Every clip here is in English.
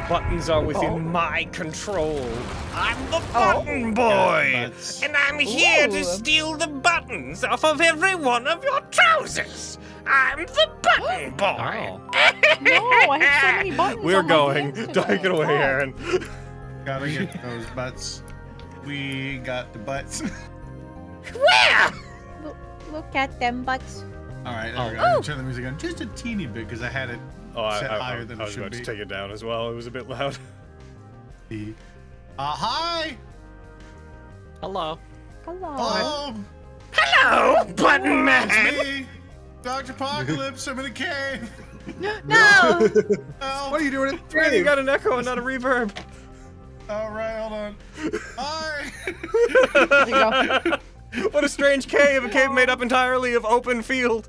buttons are within my control. I'm the button boy, and I'm here to steal the buttons off of every one of your trousers. I'm the button boy. No, I have so many buttons. We're on my going. pants Take it today. away, Aaron. Gotta get those butts. We got the butts. Where? Look at them butts. All right, there we go. I'm gonna turn the music on just a teeny bit because I had it set higher than I it was should about be. to take it down as well. It was a bit loud. Hi. Hello. Hello. Hello, button man. It's me, Dr. Apocalypse. I'm in a cave. No. Help. What are you doing in the Man, you cave? got an echo and not a reverb. All right, hold on. Hi. There you go. What a strange cave. A cave made up entirely of open field.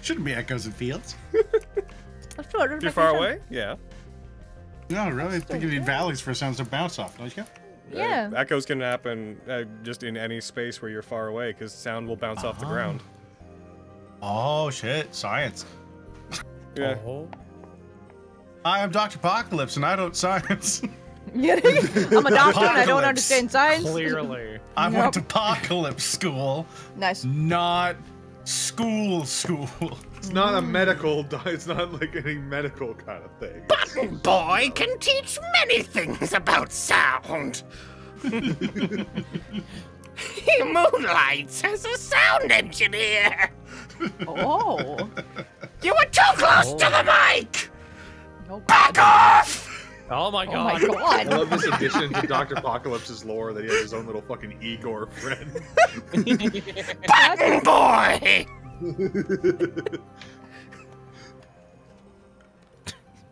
Shouldn't be echoes in fields. If you're far away? Yeah. No, really. I think you need valleys for sounds to bounce off, don't you? Yeah. Echoes can happen just in any space where you're far away, because sound will bounce off the ground. Oh, shit. Science. Yeah. I am Dr. Apocalypse, and I don't science. I'm a doctor and I don't Apocalypse. understand science. Clearly. I went to apocalypse school, Nice. not school. It's not a medical. It's not like any medical kind of thing. Button boy can teach many things about sound. He moonlights as a sound engineer. Oh. You were too close to the mic. No Back off. Oh my Oh god. my I god. love this addition to Dr. Apocalypse's lore that he has his own little fucking Igor friend. Button boy.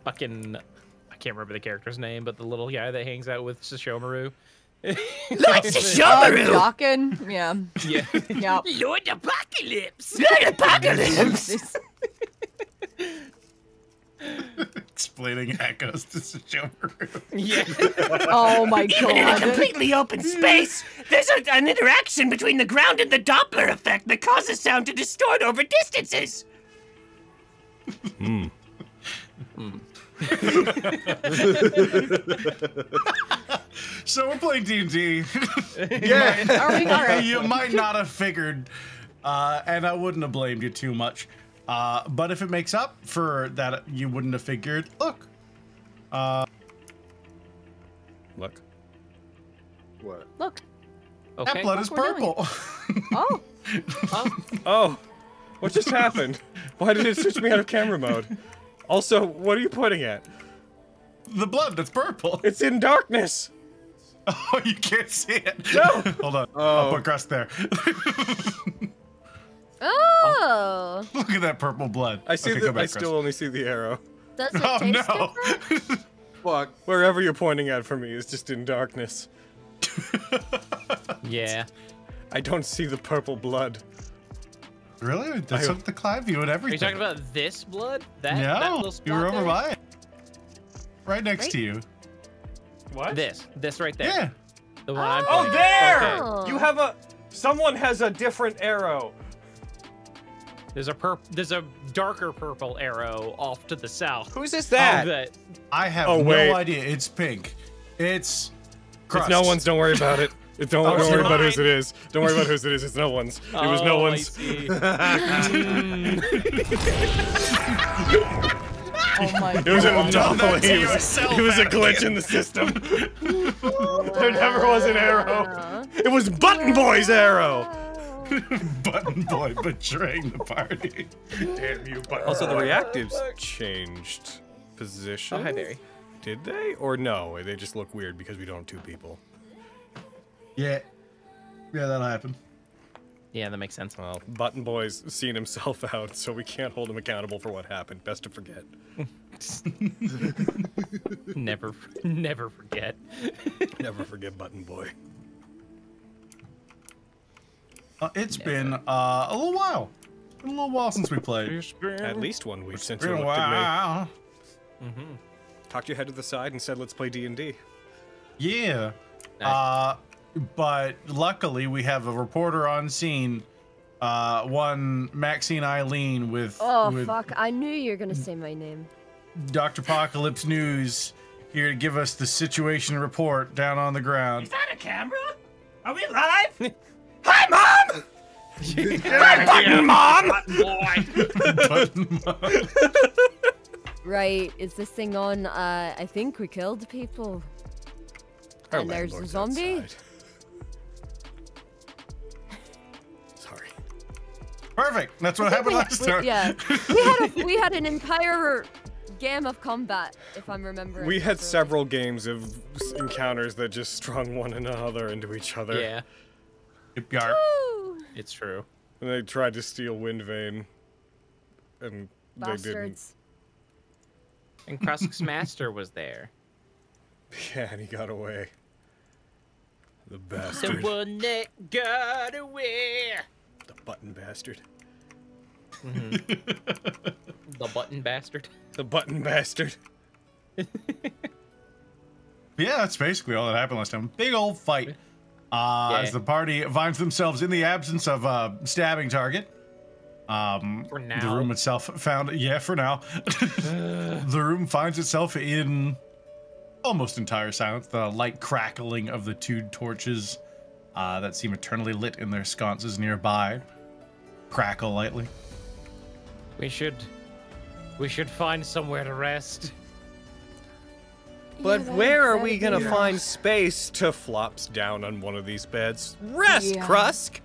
Fucking, I can't remember the character's name, but the little guy that hangs out with Shishomaru. What's a Shomaru? Docking. Yeah. Yeah. Yeah. Lord Apocalypse. Lord Apocalypse. Explaining echoes to Shishomaru. Yeah. Oh my Even in a god. completely open space, there's an interaction between the ground and the Doppler effect that causes sound to distort over distances. So we're playing D&D. Yeah. Are we alright? You might not have figured, and I wouldn't have blamed you too much. But if it makes up for that, you wouldn't have figured. Look. Look. What? Look. Okay. That blood is we're doing purple. Oh. Oh, what just happened? Why did it switch me out of camera mode? Also, what are you pointing at? The blood that's purple. It's in darkness. Oh, you can't see it. No. Hold on. I'll put crust there. Oh. Look at that purple blood. I see Okay, the. go back, I Crust. still only see the arrow. Does it Oh taste no. different? Fuck. Wherever you're pointing at for me is just in darkness. Yeah. I don't see the purple blood. Really? That's up the Clive view and Are you everything. talking about this blood? That No, little spot you were over there? by it. Right next to you. What? This right there. Yeah. The one I'm Oh, pointing there! at. Oh. You have a. Someone has a different arrow. There's a darker purple arrow off to the south. Whose is that? Oh, that. I have Oh, wait. no idea. It's pink. It's crust. It's no one's. Don't worry about it. Don't Oh, worry it's about whose mine. it is. Don't worry about whose it is. It's no one's. It was no Oh, I one's. see. Oh my It was an god. anomaly. It was yourself, a glitch Anakin. in the system. There never was an arrow. It was Button Boy's arrow. Button Boy betraying the party. Damn you, but Also, the reactives changed position. Oh, hi, Barry. Did they? Or no? They just look weird because we don't have two people. Yeah. Yeah, that'll happen. Yeah, that makes sense. Well, Button Boy's seen himself out, so we can't hold him accountable for what happened. Best to forget. Never forget. Never forget Button Boy. It's been a little while. Been a little while since we played. At least 1 week since Been you a looked at while. me. Talked your head to the side and said, let's play D&D. Yeah. Nice. But luckily we have a reporter on scene one Maxine Eileen with Fuck, I knew you were gonna say my name. Dr. Apocalypse News here to give us the situation report down on the ground. Is that a camera? Are we live? Hi, Mom! Hi, Button Mom! Button Mom. Right, is this thing on? I think we killed people. Our And there's a landlord's zombie. outside. Sorry. Perfect. That's what happened last time. Yeah, we had an entire game of combat, if I'm remembering. We had properly. several games of encounters that just strung one another into each other. Yeah, Yep, yar. Woo! it's true. And they tried to steal Wind Vein. And they didn't. Bastards. And Krusk's master was there. Yeah, and he got away. The The bastard. one that got away. The button bastard. The button bastard. The button bastard. Yeah, that's basically all that happened last time. Big old fight. As the party finds themselves in the absence of a stabbing target. For now. The room itself found, yeah, for now. The room finds itself in almost entire silence. The light crackling of the two torches that seem eternally lit in their sconces nearby crackle lightly. We should find somewhere to rest. But Yeah, where are that'd we be gonna rough. find space to flops down on one of these beds? Rest, Yeah. Krusk!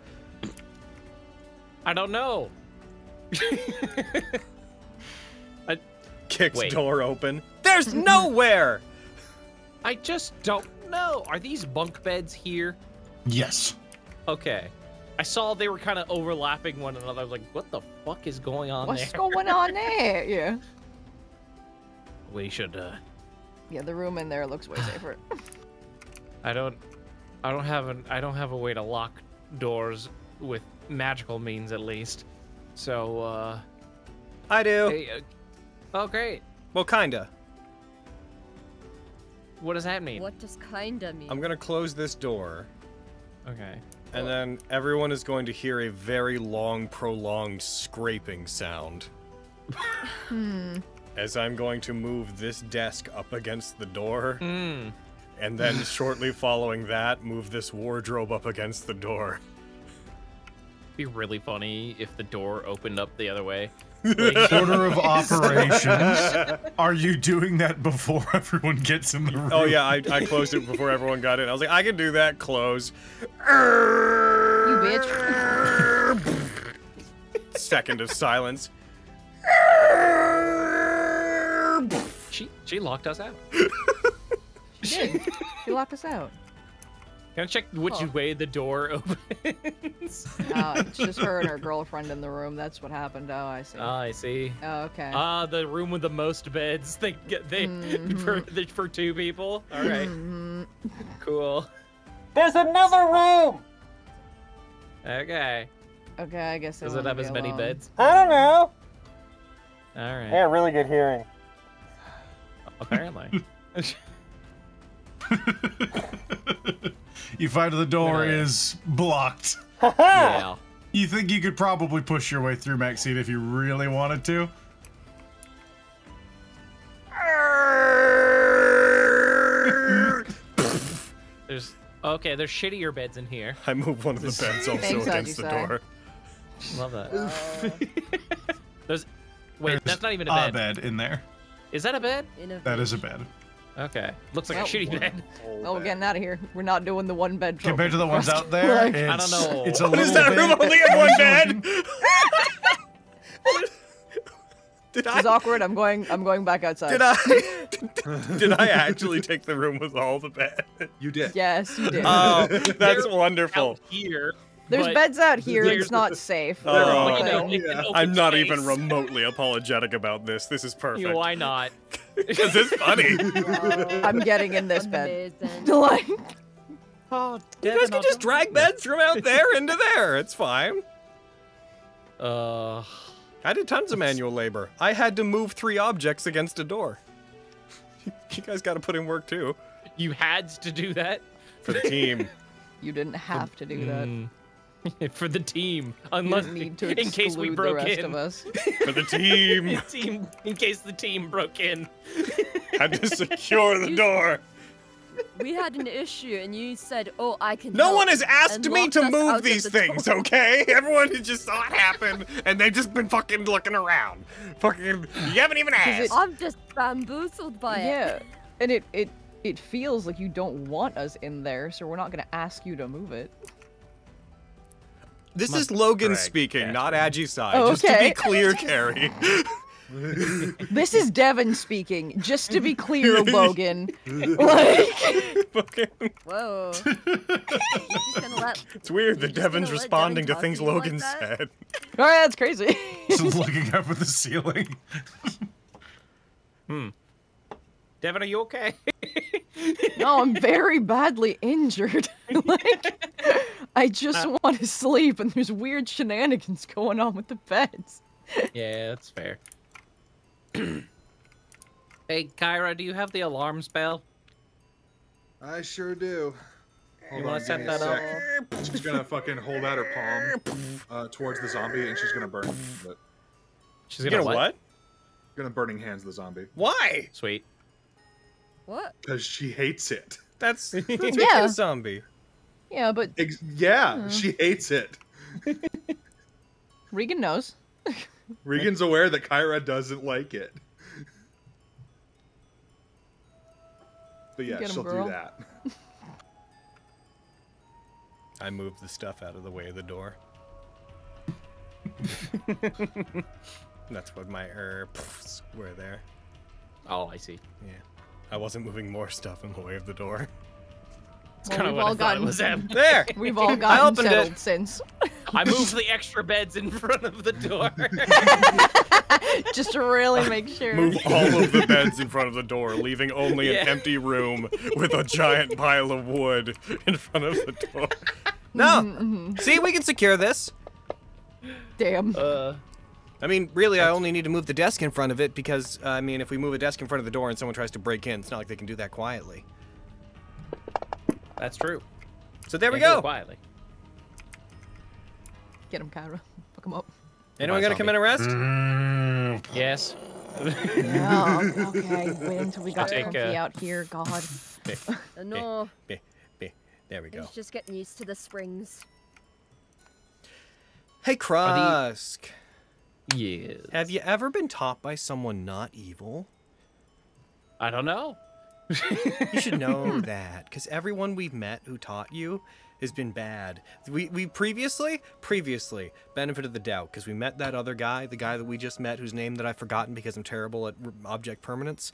I don't know. Kicks Wait. door open. There's nowhere! I just don't know. Are these bunk beds here? Yes. Okay. I saw they were kind of overlapping one another. I was like, what the fuck is going on What's there? going on there? Yeah. We should, Yeah, the room in there looks way safer. I don't have a way to lock doors with magical means, at least. So, I do. hey, oh, great. Well, kinda. What does that mean? What does kinda mean? I'm gonna close this door, Okay. and then everyone is going to hear a very long, prolonged scraping sound. As I'm going to move this desk up against the door, Hmm. and then shortly following that, move this wardrobe up against the door. Be really funny if the door opened up the other way. Order of operations. Are you doing that before everyone gets in the room? Oh yeah, I closed it before everyone got in. I was like, I can do that. Close. You bitch. Second of silence. She locked us out. She did. She locked us out. Can I check which Oh. way the door opens? It's just her and her girlfriend in the room. That's what happened. Oh, I see. I see. Oh, okay. The room with the most beds. They for two people. All right. Cool. There's another room! Okay. Okay, I guess. Does it have as many beds? I don't know. All right. Yeah, really good hearing. Apparently. You find the door is blocked. Yeah. You think you could probably push your way through, Maxine, if you really wanted to? There's shittier beds in here. I move one of the beds also Thanks, against the Ajisai. door. Love that. Wait, There's that's not even a a bed. bed in there. Is that a bed? That is a bed. Okay. Looks like Well, a shitty bed. Oh, we're getting out of here. We're not doing the one bed. trope. Compared to the ones out there, Like- it's, I don't know. It's a What little is that room bit only have one bed? looking- Did This is awkward. I'm going back outside. did I actually take the room with all the beds? You did. Yes, you did. Oh, that's wonderful. Out here. There's but beds out here. there's- It's not safe. Oh. That's the Well, you know, thing. it's an open I'm not space. even remotely apologetic about this. This is perfect. Why not? Because it's funny. I'm getting in this bed. Amazing. Like, Oh, You guys can just drag beds from out there into there. It's fine. I did tons of manual labor. I had to move 3 objects against a door. You guys got to put in work too. You had to do that? For the team. you didn't have to do that. For the team, You unless don't need to in case we exclude broke the rest in. of us. For the team. In case the team broke in. Had to secure the door. We had an issue, and you said, "Oh, I can." No help," one has asked and me locked to us out move of these the things, door. okay? Everyone just saw it happen, and they've just been fucking looking around. Fucking, you haven't even asked. I'm just bamboozled by it. Yeah, and it feels like you don't want us in there, so we're not gonna ask you to move it. This is Logan Greg, speaking, not Agisai. Oh, Just to okay. be clear, Carrie. This is Devin speaking, just to be clear, Logan. Like, Fucking- Whoa. You're just gonna let- It's weird You're that just Devin's gonna let responding to Devin talk things to you like Logan that? said. all right, that's crazy. Just looking up at the ceiling. Devin, are you okay? No, I'm very badly injured. Like, I just want to sleep, and there's weird shenanigans going on with the beds. Yeah, that's fair. Hey, Kyra, do you have the alarm spell? I sure do. Hold You wanna on, set give me a that up? sec. She's gonna fucking hold out her palm towards the zombie, and she's gonna burn him. But She's You gonna know what? gonna burning hands the zombie Why? Sweet. What? because she hates it. That's Yeah. a zombie. Yeah, but Yeah, she hates it. Regan knows. Regan's aware that Kyra doesn't like it. But yeah, Get him, she'll girl. do that. I moved the stuff out of the way of the door. That's what my square there. Oh, I see. Yeah. I wasn't moving more stuff in the way of the door. It's Well, kind of we've what I all thought it gotten- was happening. There! We've all I gotten opened it. settled since. I moved the extra beds in front of the door. Just to really make sure. Move all of the beds in front of the door, leaving only an Yeah. empty room with a giant pile of wood in front of the door. No! See, we can secure this. Damn. I mean, really, I only need to move the desk in front of it because, I mean, if we move a desk in front of the door and someone tries to break in, it's not like they can do that quietly. That's true. So there we Can't do it go. Quietly. Get him, Kyra. Fuck him up. Anyone Goodbye, gonna come in and rest? Yes. No, okay. Wait until we got take, comfy out here. God. No, There we go. he's just getting used to the springs. Hey, Krusk. Yes. Have you ever been taught by someone not evil? I don't know. You should know that, because everyone we've met who taught you has been bad. We previously, benefit of the doubt, because we met that other guy, the guy that we just met, whose name that I've forgotten because I'm terrible at object permanence.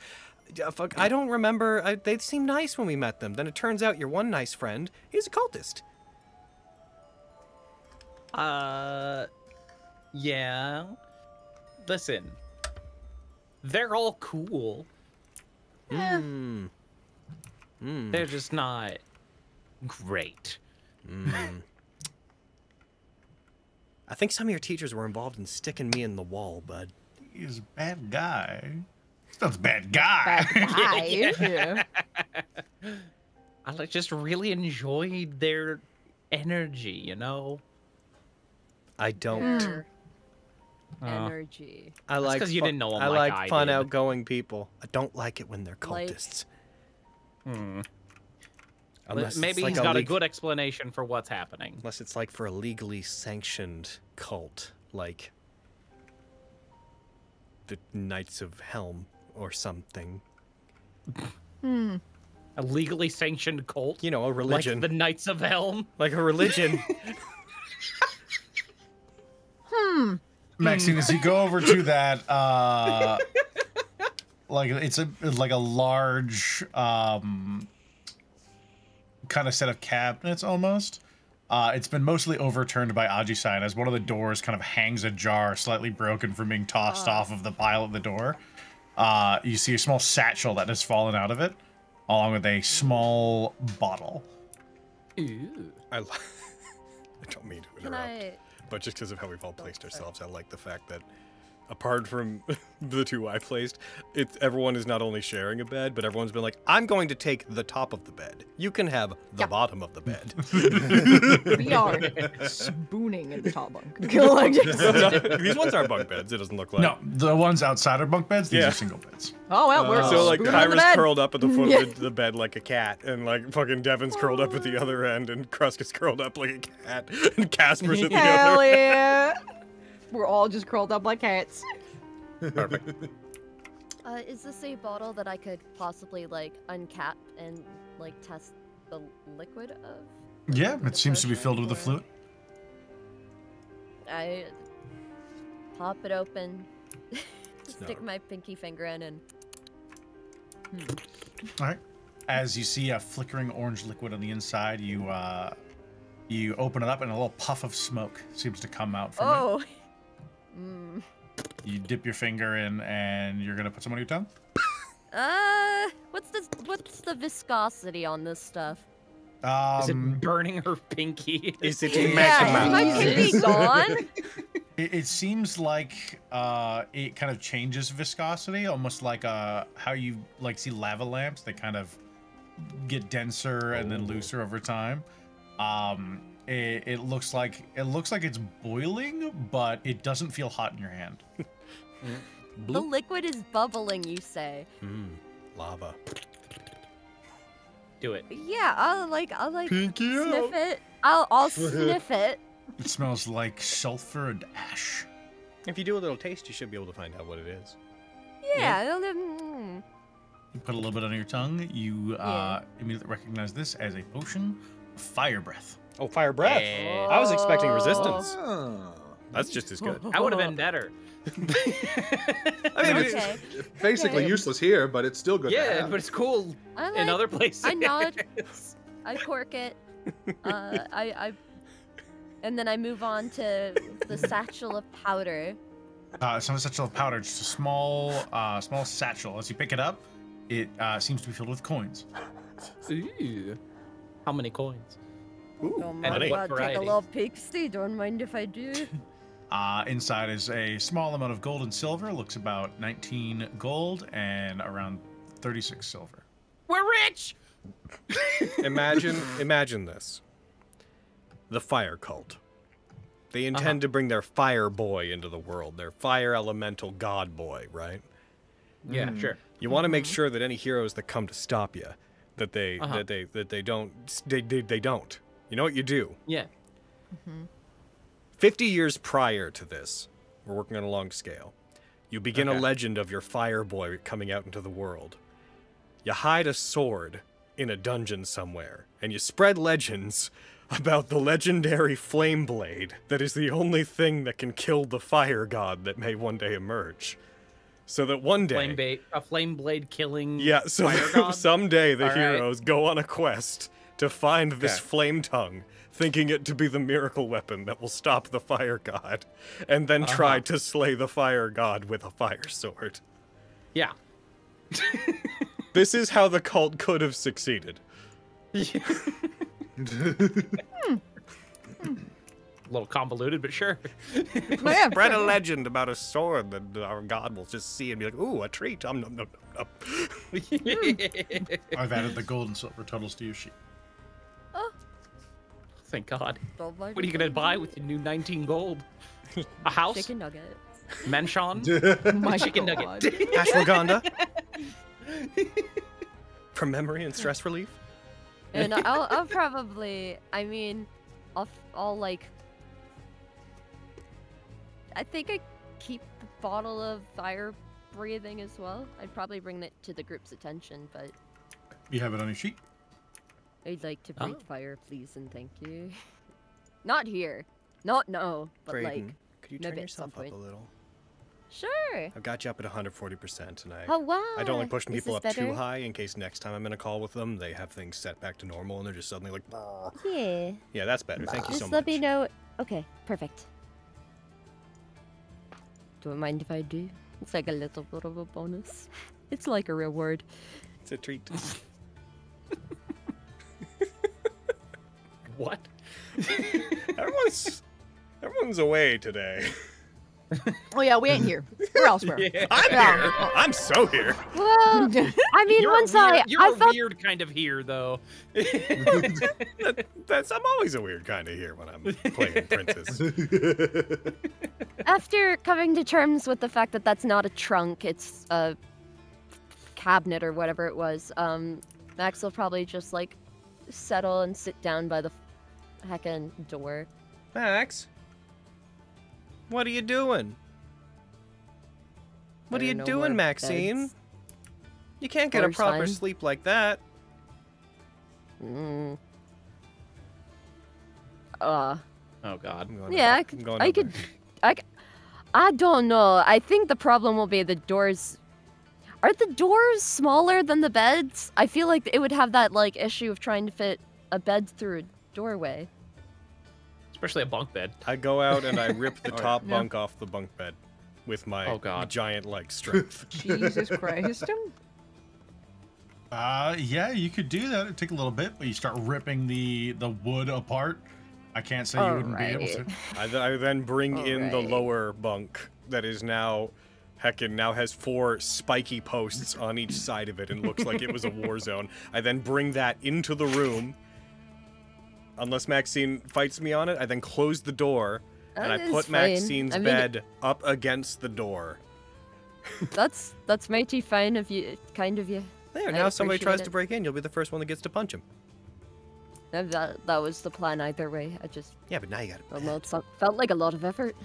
Fuck, I don't remember. They seemed nice when we met them. Then it turns out your one nice friend, he's a cultist. Yeah. Listen. They're all cool. They're just not great. I think some of your teachers were involved in sticking me in the wall, bud. He's a bad guy. He's not a bad guy. Yeah. I just really enjoyed their energy, you know? I don't. Their energy. I like 'cause you didn't know 'em I like like I fun, did. outgoing people. I don't like it when they're Like- cultists. Maybe it's he's like got a leg- good explanation for what's happening. Unless it's like for a legally sanctioned cult, like the Knights of Helm or something. A legally sanctioned cult? You know, a religion. Like the Knights of Helm? Like a religion. Maxine, as you go over to that, like it's a large kind of set of cabinets almost. It's been mostly overturned by Aji-san as one of the doors kind of hangs ajar, slightly broken from being tossed off of the pile of the door. You see a small satchel that has fallen out of it, along with a small bottle. Ooh. I don't mean to Can interrupt, I? but just because of how we've all placed ourselves, I like the fact that apart from the two I placed, everyone is not only sharing a bed, but everyone's been like, I'm going to take the top of the bed. You can have the bottom of the bed. We are spooning in the top bunk. Like, These ones are bunk beds, it doesn't look like. No, the ones outside are bunk beds. These are single beds. oh well, we're So like spooning on the Kyra's bed. curled up at the foot of the bed like a cat, and like fucking Devin's curled up at the other end, and Krusk is curled up like a cat, and Casper's at the Hell other. yeah! We're all just curled up like cats. Perfect. Is this a bottle that I could possibly like uncap and like test the liquid of? Yeah, the it seems to be potion, filled with the or- fluid. I pop it open, stick not- my pinky finger in, and All right. As you see a flickering orange liquid on the inside, you open it up, and a little puff of smoke seems to come out from it. oh, mm. You dip your finger in, and you're gonna put some on your tongue. What's the viscosity on this stuff? Is it burning her pinky? Is it Yeah, is my pinky gone? It seems like it kind of changes viscosity, almost like how you like see lava lamps. They kind of get denser and then looser over time. It looks like it's boiling, but it doesn't feel hot in your hand. The liquid is bubbling, you say? Lava. Do it. Yeah, I'll like Pinky sniff it. I'll sniff it. It smells like sulfur and ash. If you do a little taste, you should be able to find out what it is. Yeah. You put a little bit on your tongue. You Yeah. immediately recognize this as a potion of fire breath. Oh, fire breath. Yeah. I was expecting resistance. Oh. That's just as good. That would have been better. I mean, Okay. it's basically Okay. useless here, but it's still good to Yeah, have. but it's cool I in like- other places. I nod. I cork it. And then I move on to the satchel of powder. It's not a satchel of powder, just a small satchel. As you pick it up, it seems to be filled with coins. Ooh. How many coins? Don't And mind what if I take a variety? little peek-see. Don't mind if I do. Inside is a small amount of gold and silver. Looks about 19 gold and around 36 silver. We're rich! Imagine this. The fire cult. They intend to bring their fire boy into the world, their fire elemental god boy, right? Yeah, sure. You want to make sure that any heroes that come to stop you, that they don't. You know what you do? Yeah. 50 years prior to this, we're working on a long scale. You begin a legend of your fire boy coming out into the world. You hide a sword in a dungeon somewhere, and you spread legends about the legendary flame blade that is the only thing that can kill the fire god that may one day emerge. So that one day... A flame blade killing Yeah, so fire god? someday the All right. heroes go on a quest to find this flame tongue, thinking it to be the miracle weapon that will stop the fire god, and then try to slay the fire god with a fire sword. Yeah. This is how the cult could have succeeded. A little convoluted, but sure. Yeah, Spread a legend about a sword that our god will just see and be like, ooh, a treat. Nom, nom, nom, nom. I've added the gold and silver totals to your sheet. Thank God. Don't mind What are you if gonna I buy do. with your new 19 gold? A house? Chicken nuggets. Mansion? My Chicken God. nugget. Ashwagandha? For memory and stress relief? And I'll probably, I mean, I'll like, I think I keep the bottle of fire breathing as well. I'd probably bring it to the group's attention, but You have it on your sheet. I'd like to breathe fire, please and thank you. Not here. Not no, but Brayden, like, could you maybe turn at some yourself up a point. little? Sure. I've got you up at 140% tonight. Oh wow. I don't like pushing Is people up this too better? high in case next time I'm in a call with them, they have things set back to normal and they're just suddenly like, "Brr." Yeah. Yeah, that's better. Thank you Just so much. let me know. Okay, perfect. Don't mind if I do. It's like a little bit of a bonus. It's like a reward. It's a treat. What? Everyone's away today. Oh yeah, we ain't here. We're elsewhere. I'm Yeah. here. I'm so here. Well, I mean, You're once you're I a felt weird kind of here, though. I'm always a weird kind of here when I'm playing Princess. after coming to terms with the fact that that's not a trunk, it's a cabinet or whatever it was. Max will probably just like settle and sit down by the heckin' door. Max, what are you doing? What are There you are no doing, more Maxine? beds. You can't get a Door's proper fine. sleep like that. Mm. Oh God. I'm going Yeah, over- I I'm could. going I over. could. I don't know. I think the problem will be the doors. Are the doors smaller than the beds? I feel like it would have that like issue of trying to fit a bed through a doorway. Especially a bunk bed. I go out and I rip the Oh, top yeah. bunk off the bunk bed with my Oh, God. giant leg strength. Jesus Christ. Yeah, you could do that. It'd take a little bit, but you start ripping the wood apart. I can't say you wouldn't be able to. I then bring in the Alright. lower bunk that is now, heckin' now has 4 spiky posts on each side of it and looks like it was a war zone. I then bring that into the room. Unless Maxine fights me on it, I then close the door and I That is put fine. Maxine's I mean, bed up against the door. That's mighty fine of you, kind of you. There, I now if somebody appreciate tries it. to break in, you'll be the first one that gets to punch him. That was the plan either way. I just Yeah, but now you got don't know. It felt like a lot of effort.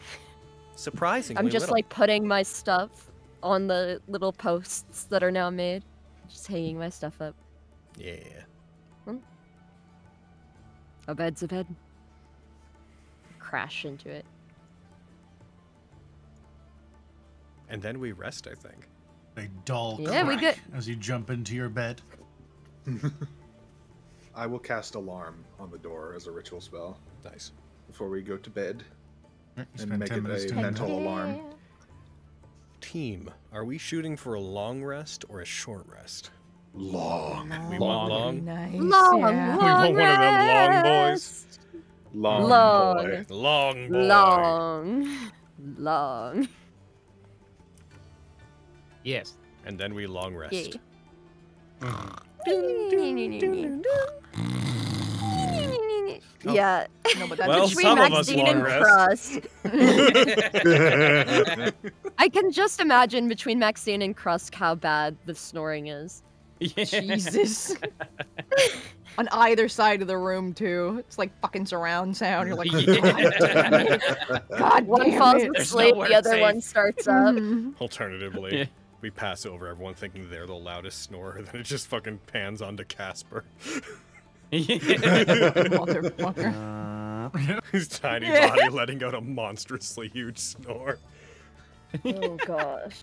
surprisingly I'm just little. like putting my stuff on the little posts that are now made, just hanging my stuff up. Yeah. A bed's a bed. Crash into it. And then we rest, I think. A dull Yeah, we crack get- as you jump into your bed. I will cast alarm on the door as a ritual spell Nice. before we go to bed You and spend make 10 it minutes a doing that. mental alarm. Team, are we shooting for a long rest or a short rest? Long. We want long. Nice. Long, yeah. We want one of them long boys. Long. Long. Boy. Long boy. Long. Yes. And then we long rest. Yay. Oh. Yeah. No, but that's Well, Between some of us Maxine long and rest. Crust. I can just imagine between Maxine and Crust how bad the snoring is. Jesus. On either side of the room too. It's like fucking surround sound. You're like, God damn it. God One damn falls it. asleep, nowhere the other safe. one starts up. Mhm. Alternatively, Yeah. we pass over everyone thinking they're the loudest snorer, then it just fucking pans onto Casper. Motherfucker. His tiny Yeah. body letting out a monstrously huge snore. Oh gosh.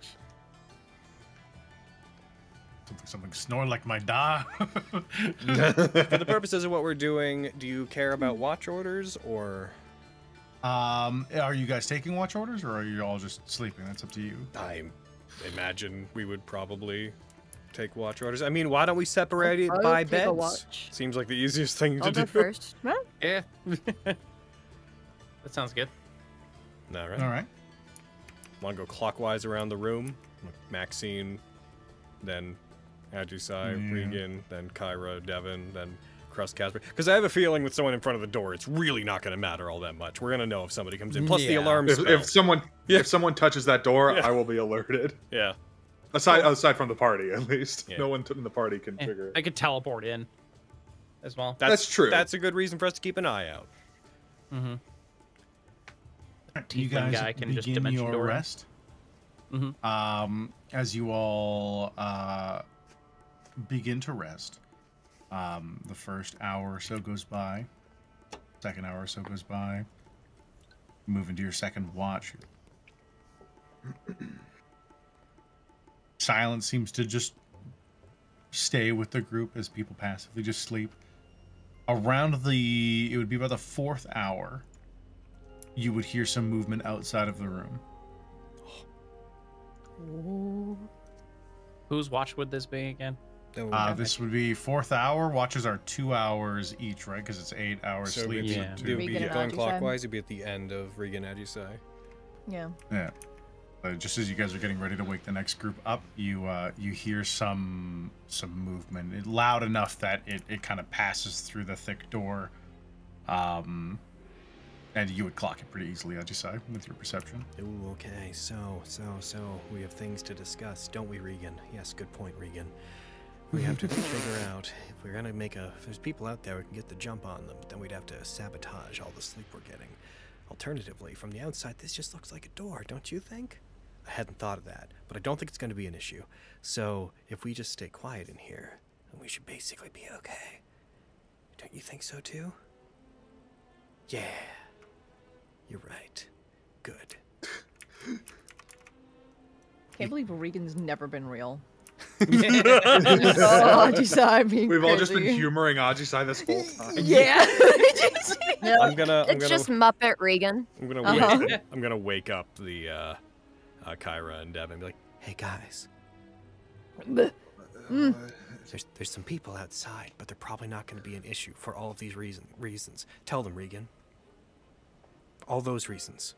Something snore like my da. For the purposes of what we're doing, do you care about watch orders or? Are you guys taking watch orders or are you all just sleeping? That's up to you. I imagine we would probably take watch orders. I mean, why don't we separate it I'll by take a beds? watch. Seems like the easiest thing I'll to go do. first. Yeah. That sounds good. All right. All right. Want to go clockwise around the room? Maxine, then Ajusai, Yeah. Regan, then Kyra, Devin, then Crust Casper. Because I have a feeling with someone in front of the door, it's really not going to matter all that much. We're going to know if somebody comes in. Plus the Yeah. alarm If, spell. if someone Yeah. if someone touches that door, Yeah. I will be alerted. Yeah. Aside from the party, at least, Yeah. no one in the party can Eh, trigger I it. could teleport in as well. That's true. That's a good reason for us to keep an eye out. Mm-hmm. You Tiefling guys guy can just begin dimension your door in. rest. Mhm. As you all begin to rest, the first hour or so goes by. Second hour or so goes by. Move into your second watch. Silence seems to just stay with the group as people passively just sleep. Around it would be about the fourth hour, you would hear some movement outside of the room. Whose watch would this be again? This would be fourth hour. Watches are 2 hours each, right? Because it's 8 hours So sleep. it'd be, Yeah. it would be Regan and going Ajusai. clockwise, it'd be at the end of Regan Ajusai. Yeah. Yeah. Just as you guys are getting ready to wake the next group up, you hear some movement, loud enough that it kind of passes through the thick door, and you would clock it pretty easily, I'd say, with your perception. Ooh, okay. So we have things to discuss, don't we, Regan? Yes, good point, Regan. We have to figure out if we're gonna if there's people out there, we can get the jump on them, but then we'd have to sabotage all the sleep we're getting. Alternatively, from the outside, this just looks like a door, don't you think? I hadn't thought of that, but I don't think it's going to be an issue. So, if we just stay quiet in here, then we should basically be okay. Don't you think so, too? Yeah. You're right. Good. Can't believe Regan's never been real. Oh, Ajisai being We've all just been crazy. humoring Ajisai this whole time. Yeah. I'm gonna just Muppet Regan. I'm gonna wake up the Kyra and Devin and be like, "Hey guys, there's some people outside, but they're probably not going to be an issue for all of these reasons. Tell them, Regan. All those reasons."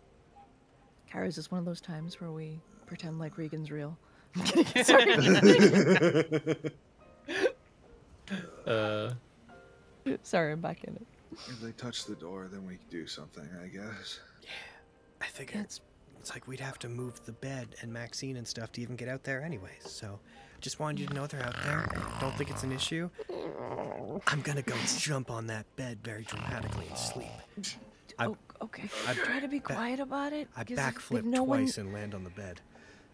Kara, is this one of those times where we pretend like Regan's real? I'm kidding. Sorry. Sorry, I'm back in it. If they touch the door, then we do something, I guess. Yeah, I figured it's like we'd have to move the bed and Maxine and stuff to even get out there anyways. So, just wanted you to know they're out there. Don't think it's an issue. I'm gonna go jump on that bed very dramatically and sleep. Okay. Try to be quiet about it. I 'cause backflip no twice and land on the bed.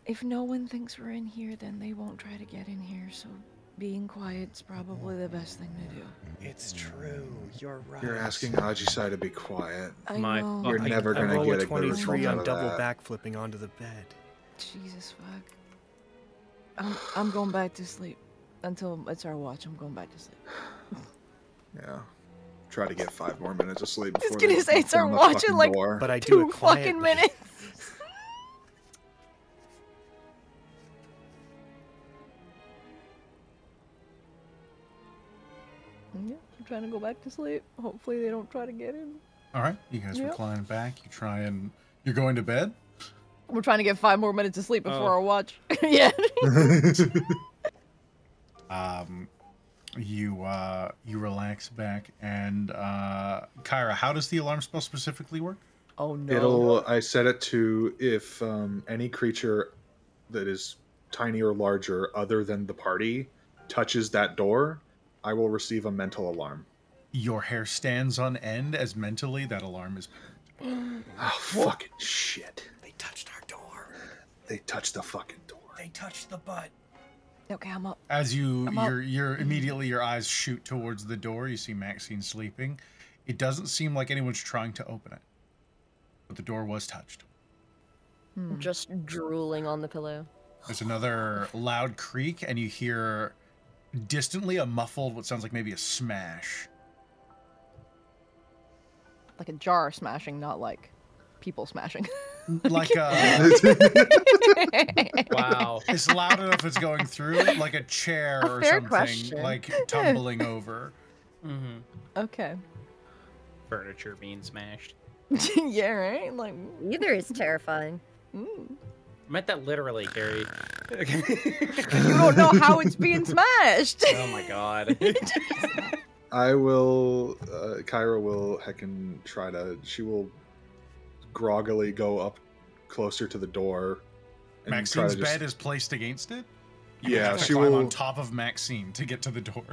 If no one thinks we're in here, then they won't try to get in here. So being quiet's probably the best thing to do. It's true. You're right. You're asking Ajisai to be quiet. I My know. You're never I gonna roll get a a good result 23 out on of double that. backflipping onto the bed. Jesus fuck. I'm going back to sleep. Until it's our watch, I'm going back to sleep. Yeah. Try to get 5 more minutes of sleep before Just gonna they say it's knock our on the watch in fucking like door. But I do 2 it quietly. fucking minutes. Yeah, I'm trying to go back to sleep. Hopefully they don't try to get in. All right, you guys Yep. recline back. You're going to bed. We're trying to get 5 more minutes of sleep before Oh. our watch. Yeah. You relax back, and Kyra, how does the alarm spell specifically work? Oh no. I set it to if any creature that is tiny or larger other than the party touches that door, I will receive a mental alarm. Your hair stands on end as mentally that alarm is. Oh, fucking shit. They touched our door. They touched the fucking door. They touched the butt. Okay, I'm up. As I'm up. you're immediately your eyes shoot towards the door. You see Maxine sleeping. It doesn't seem like anyone's trying to open it, but the door was touched. Just drooling on the pillow. There's another loud creak, and you hear distantly a muffled, what sounds like maybe a smash. Like a jar smashing, not like people smashing. Like Wow. it's loud enough it's going through, like a chair A or fair something, question. like tumbling over. Mm-hmm. Okay. Furniture being smashed. Yeah, right? Like, Either is terrifying. mm. I meant that literally, Carrie. You don't know how it's being smashed. Oh my god. I will, Kyra will heckin' try to, she will groggily go up closer to the door. And Maxine's try to just, bed is placed against it. You Yeah, have to she climb will. on top of Maxine to get to the door.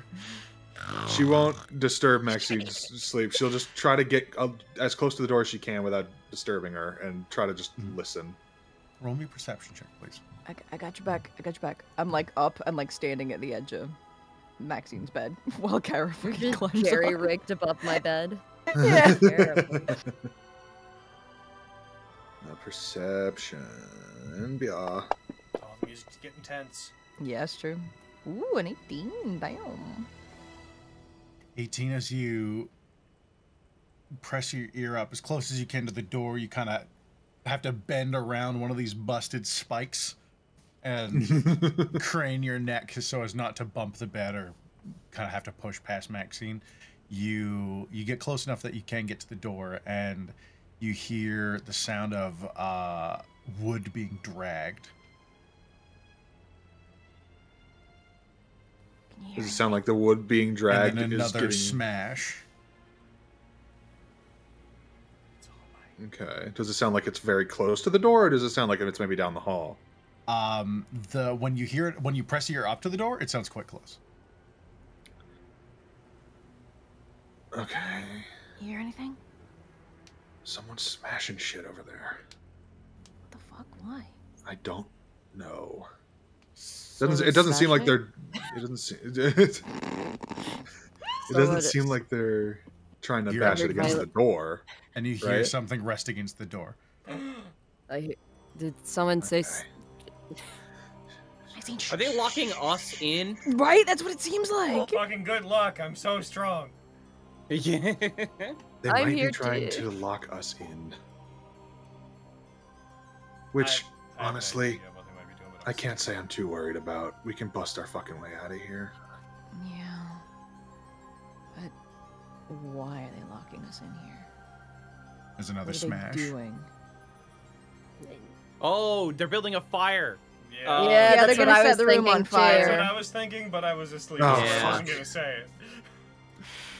She won't disturb Maxine's sleep. She'll just try to get as close to the door as she can without disturbing her, and try to just listen. Roll me a perception check, please. I got you back. I got you back. I'm like up and like standing at the edge of Maxine's bed while Kyra freaking climbs Jerry up. rigged above my bed. Yeah. Terrible. Perception. Yeah. Oh, the music's getting tense. Yeah, that's true. Ooh, an 18. Damn. 18, as you press your ear up as close as you can to the door, you kind of have to bend around one of these busted spikes and crane your neck so as not to bump the bed or kind of have to push past Maxine. You get close enough that you can get to the door, and You hear the sound of wood being dragged. Does it sound like the wood being dragged And then is another getting... smash. Okay. Does it sound like it's very close to the door, or does it sound like it's maybe down the hall? When you hear it, when you press your ear up to the door, it sounds quite close. Okay. You hear anything? Someone's smashing shit over there. What the fuck? Why? I don't know. It doesn't seem like they're. It doesn't seem. It doesn't seem like they're trying to bash it against the door. And you hear something rest against the door. Did someone say? Are they locking us in? Right? That's what it seems like. Fucking good luck. I'm so strong. Yeah. They I'm might here be trying to- to lock us in. Which, I have no honestly, idea what they might be doing, but I I'm can't say I'm too worried about. We can bust our fucking way out of here. Yeah. But why are they locking us in here? There's another What are smash. they doing? Oh, they're building a fire. Yeah. Yeah, they're that's what gonna I set was the room thinking on That's what fire. I was thinking, but I was asleep, Oh, so I fuck. wasn't gonna say it.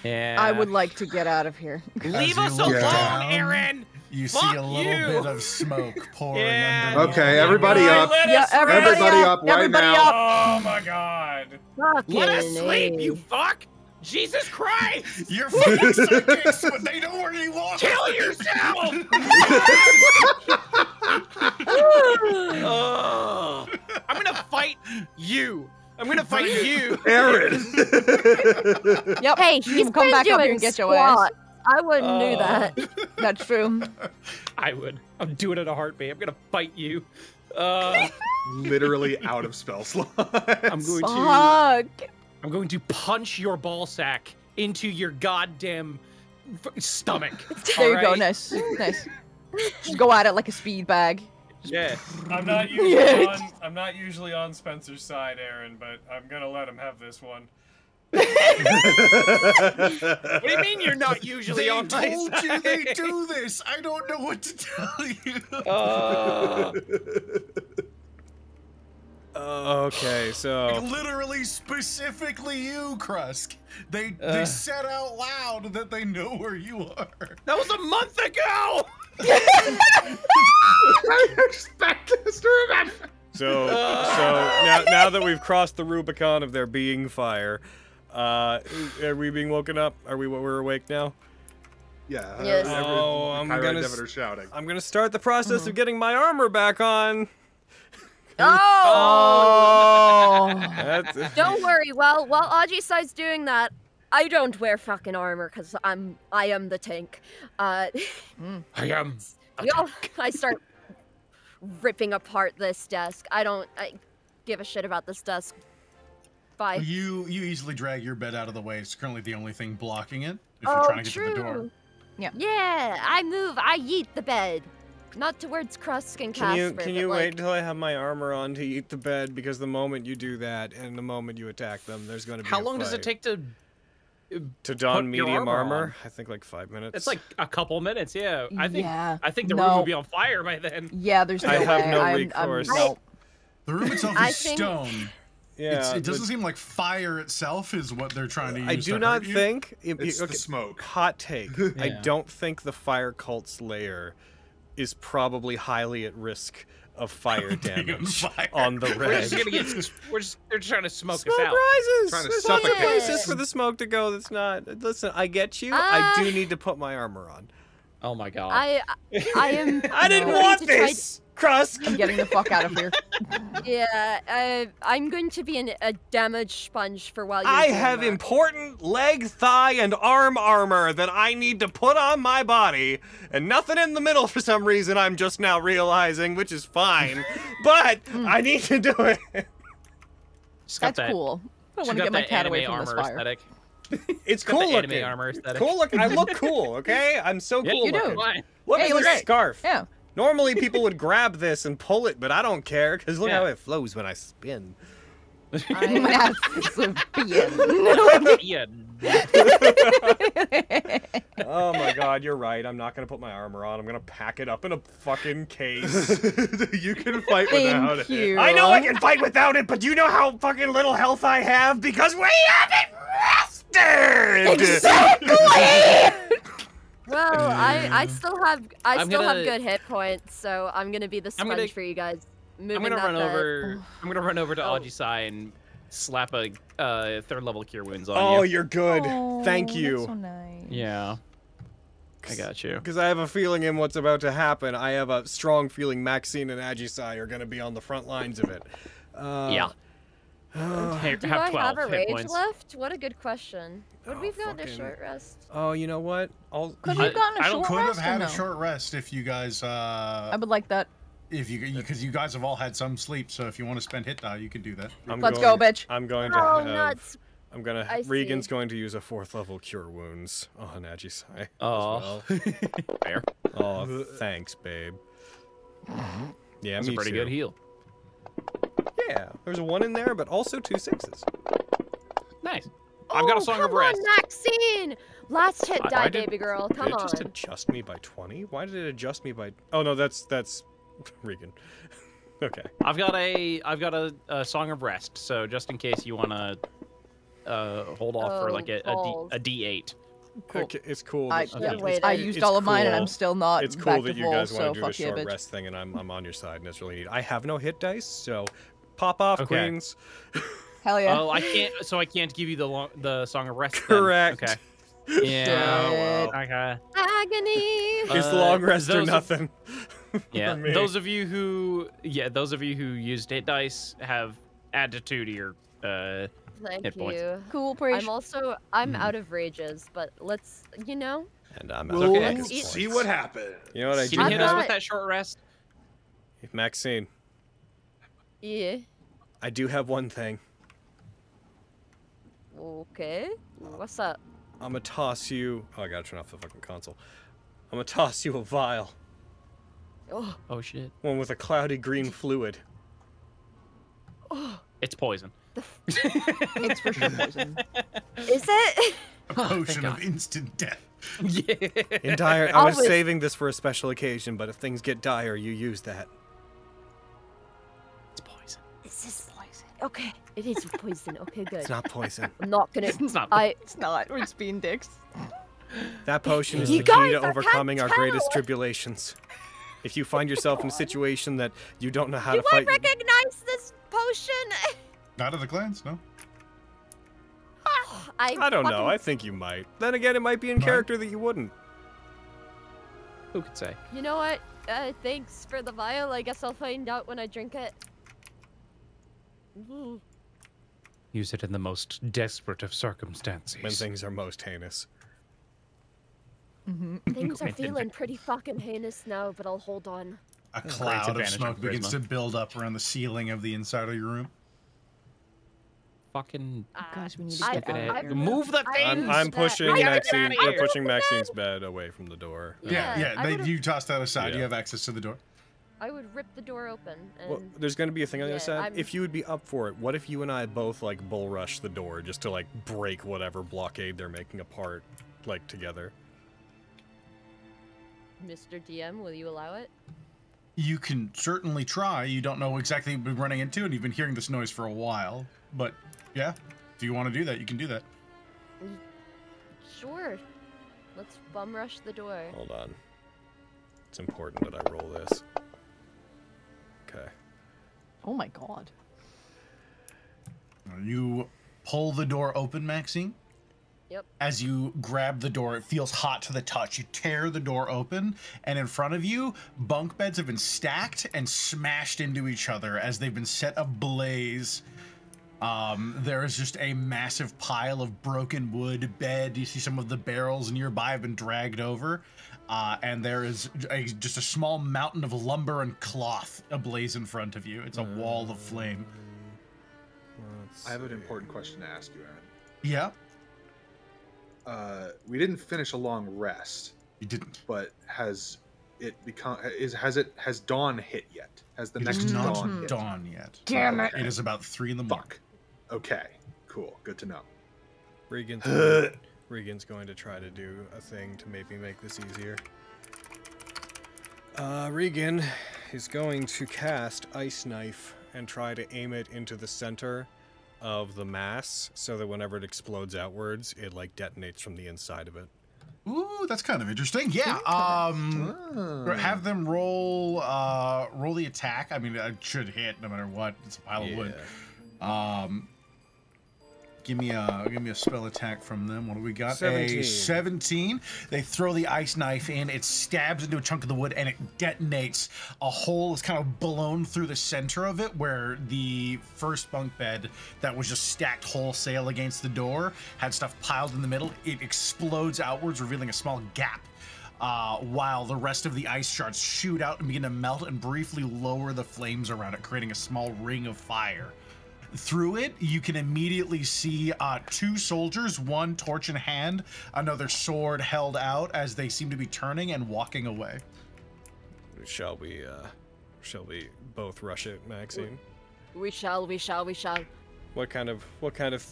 Yeah. I would like to get out of here. Leave you us look alone, down, Aaron. You Fuck see a little you! bit of smoke pouring Yeah. underneath. Okay, everybody Alright, up. let Yeah, us everybody rest. up. right Everybody now. up. Oh my god. Let us Fucking sleep, A. you fuck! Jesus Christ! You're fucking psychics, but they know where you are. Kill yourself! Oh, I'm gonna fight you. I'm gonna fight you. Aaron! Yep. Hey, you he's can come been back up doing here and get your ass. squat. I wouldn't do that. That's true. I would. I'm doing it in a heartbeat. I'm gonna fight you. Literally out of spell slot. I'm going to. Fuck. I'm going to punch your ball sack into your goddamn stomach. There you go. alright? Nice. Nice. Just go at it like a speed bag. Yeah. I'm not usually on Spencer's side, Aaron, but I'm gonna let him have this one. What do you mean you're not usually They on my told side? you they do this. I don't know what to tell you. Okay, so Like, literally, specifically you, Krusk. They said out loud that they know where you are. That was a month ago. I expect this to remember. So now that we've crossed the Rubicon of there being fire, are we being woken up? We're awake now? Yeah. Yes. I'm gonna Demeter shouting. I'm gonna start the process of getting my armor back on. Oh! That's, Don't worry. While Aji-sai's doing that, I don't wear fucking armor because I am the tank. I am. I start ripping apart this desk. I give a shit about this desk. Bye. You easily drag your bed out of the way. It's currently the only thing blocking it. If Oh, you're trying to get true. to the door. Yeah, I move. I yeet the bed. Not towards Krusk and Casper. can you but, wait like, till I have my armor on to eat the bed? Because the moment you do that, and the moment you attack them, there's going to be How a long does it fight. take to don put your medium armor armor? on? I think like 5 minutes. It's like a couple minutes, yeah. I think the No. room will be on fire by then. Yeah, there's no I way. have no I'm recourse. no. The room itself I is think- stone. yeah. It doesn't seem like fire itself is what they're trying to use. I to do hurt not you. think. It's okay, the smoke. hot take. I Yeah. don't think the fire cult's lair is probably highly at risk of fire Being on damage fire. on the We're red. just gonna get. They're trying to smoke Smoke us out. rises. Trying to There's other suffocate. places for the smoke to go. That's not. Listen, I get you. I do need to put my armor on. Oh my god. I am. I didn't going want to try this, Krusk. I'm getting the fuck out of here. Yeah, I'm going to be a damage sponge for while you're I doing have that. important leg, thigh, and arm armor that I need to put on my body, and nothing in the middle for some reason I'm just now realizing, which is fine. But I need to do it. Just got That's that, cool. I just want to got get my that cat away anime from this armor fire. aesthetic. It's Got the cool anime looking. armor aesthetic. Cool looking. I look cool, okay? I'm so Yeah, cool you do. looking. Fine. Look Yeah, at you look this great. scarf. Yeah. Normally people would grab this and pull it, but I don't care, because look Yeah. how it flows when I spin. Oh my god, you're right. I'm not gonna put my armor on. I'm gonna pack it up in a fucking case. You can fight without it. I know I can fight without it, but do you know how fucking little health I have? Because we haven't rested! Exactly! Well, I still have good hit points, so I'm gonna be the sponge for you guys. I'm gonna run over to Ajisai and slap a third level cure wounds on you. Oh, you're good. Thank you. That's so nice. Yeah. I got you. Because I have a feeling in what's about to happen, I have a strong feeling Maxine and Ajisai are gonna be on the front lines of it. Yeah. Do I have a rage left? What a good question. Would we've gotten a short rest? Oh, you know what? Could we have gotten a short could rest? have had or a no? short rest if you guys. I would like that. If because you guys have all had some sleep, so if you want to spend hit die, you can do that. Let's go, bitch. I'm going to. Oh, nuts. I'm gonna. Regan's going to use a 4th level cure wounds on Ajisai. Oh, well. Fair. Oh, thanks, babe. Yeah, that's a pretty good heal. Yeah, there's a 1 in there, but also 2 6s. Nice. I've got a song of rest. Come on, Maxine! Last hit die, baby girl. Come did on. it just adjust me by 20? Why did it adjust me by? Oh no, that's Regan. Okay. I've got a song of rest, so just in case you wanna hold off for like a D8. Cool. Okay, it's cool. I used all of mine, and I'm still not. It's cool back that to you full, guys want so to do the fuck short yeah, bitch. rest thing, and I'm on your side, and it's really neat. I have no hit dice, so pop off, Okay. queens. Hell yeah. Oh, I can't give you the song of rest. Correct. Then. Okay. Yeah. Well, okay. Agony. Use the long rest or nothing. Yeah. Those of you who used hit dice have added 2 to your Thank hit points. you. Cool, praise. I'm out of rages, but let's, And I'm out. We'll of see what happens. You know what I do? Can you hit us have? with that short rest? Maxine, Yeah. I do have one thing. Okay. What's up? I'm gonna toss you. Oh, I gotta turn off the fucking console. I'm gonna toss you a vial. Oh shit. One with a cloudy green fluid. It's poison. It's for sure poison. Is it? A potion of instant death. Yeah. In dire, I was saving this for a special occasion, but if things get dire, you use that. It's poison. This is poison. Okay. It is poison. Okay, good. It's not poison. I'm not gonna. It's not. It's not. We're just being dicks. That potion is You the key guys, to I can't overcoming our greatest tell. tribulations. If you find yourself in a situation that you don't know how Do to I fight, recognize this potion? Not at the glance, no. I don't know. I think you might. Then again, it might be in character that you wouldn't. Who could say? You know what? Thanks for the vial. I guess I'll find out when I drink it. Ooh. Use it in the most desperate of circumstances. When things are most heinous. Things are feeling pretty fucking heinous now, but I'll hold on. A cloud of smoke begins to build up around the ceiling of the inside of your room. Fucking. Guys, we need to skip get out of it. here. Move the thing. I'm pushing Right, Maxine. get out We're of pushing here. Maxine's bed away from the door. You toss that aside. Yeah. You have access to the door. I would rip the door open. And Well, there's gonna be a thing on the yeah, other side. I'm- If you would be up for it, what if you and I both like bull rush the door just to like break whatever blockade they're making apart, like together? Mr. DM, will you allow it? You can certainly try. You don't know exactly what you've been running into, and you've been hearing this noise for a while. But yeah, if you want to do that, you can do that. Sure. Let's bum rush the door. Hold on. It's important that I roll this. Okay. Oh my god. You pull the door open, Maxine. Yep. As you grab the door, it feels hot to the touch. You tear the door open, and in front of you, bunk beds have been stacked and smashed into each other as they've been set ablaze. There is just a massive pile of broken wood bed. You see some of the barrels nearby have been dragged over. And there is just a small mountain of lumber and cloth ablaze in front of you. It's a wall of flame. I have an important question to ask you, Aaron. Yeah? We didn't finish a long rest. You didn't. But has dawn hit yet? Has the It next is not dawn hit? dawn yet. Damn it. It is about 3 in the morning. Okay, cool. Good to know. Regan's going to try to do a thing to maybe make this easier. Regan is going to cast Ice Knife and try to aim it into the center of the mass so that whenever it explodes outwards, it like detonates from the inside of it. Ooh, that's kind of interesting. Yeah. Have them roll the attack. I mean, it should hit no matter what. It's a pile of wood. Give me a spell attack from them. What do we got? 17. A 17. They throw the ice knife in. It stabs into a chunk of the wood and it detonates. A hole is kind of blown through the center of it where the first bunk bed that was just stacked wholesale against the door had stuff piled in the middle. It explodes outwards, revealing a small gap. While the rest of the ice shards shoot out and begin to melt and briefly lower the flames around it, creating a small ring of fire. Through it, you can immediately see 2 soldiers, one torch in hand, another sword held out as they seem to be turning and walking away. Shall we both rush it, Maxine? We shall. What kind of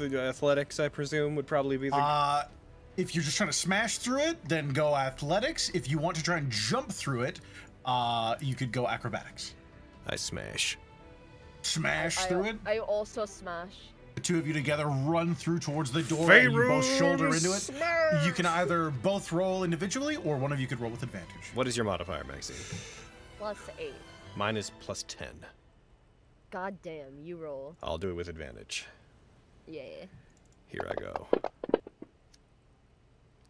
athletics, I presume, would probably be the... If you're just trying to smash through it, then go athletics. If you want to try and jump through it, you could go acrobatics. I smash. Smash through it. I also smash. The 2 of you together run through towards the door and you both shoulder into it. Smash! You can either both roll individually or one of you could roll with advantage. What is your modifier, Maxine? +8. Mine is +10. God damn, you roll. I'll do it with advantage. Yeah. Here I go.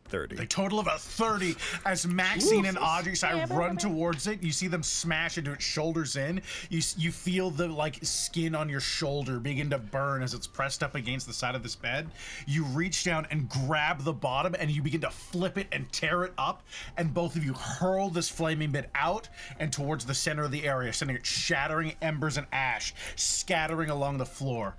30. A total of a 30 as Maxine and Audrey run towards it. You see them smash into its shoulders in. You feel the skin on your shoulder begin to burn as it's pressed up against the side of this bed. You reach down and grab the bottom and you begin to flip it and tear it up, and both of you hurl this flaming bit out and towards the center of the area, sending it shattering embers and ash scattering along the floor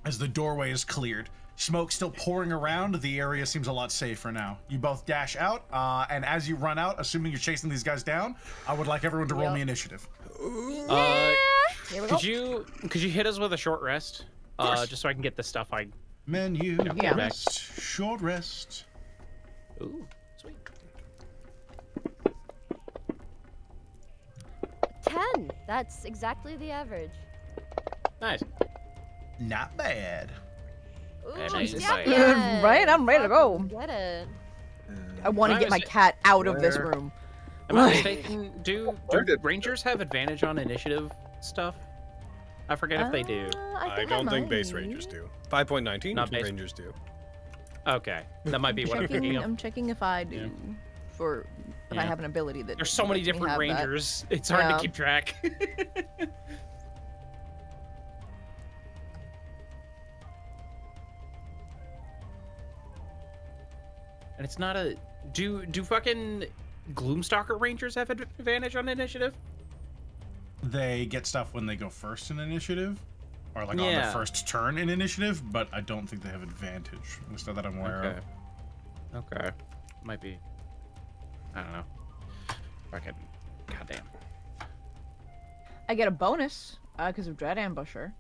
as the doorway is cleared. Smoke still pouring around. The area seems a lot safer now. You both dash out, and as you run out, assuming you're chasing these guys down, I would like everyone to roll me initiative. Here we go. Could you hit us with a short rest? Just so I can get the stuff I... Menu. Rest. Short rest. Ooh, sweet. 10. That's exactly the average. Nice. Not bad. Ooh, Nice. yeah. Right? I'm ready to go. Get it. I want to get my cat out of this room. Am I mistaken? Do Rangers have advantage on initiative stuff? I forget if they do. I don't think base Rangers do. 5.19 Not base. Rangers do. Okay, that might be what I'm thinking of. I'm checking if I do. If I have an ability that... There's so many lets me different have that. Rangers. It's hard to keep track. And it's not a... Do fucking Gloomstalker Rangers have advantage on initiative? They get stuff when they go first in initiative, or on the first turn in initiative, but I don't think they have advantage. At least not that I'm aware of. Okay. Might be. I don't know. Fucking goddamn. I get a bonus because of Dread Ambusher.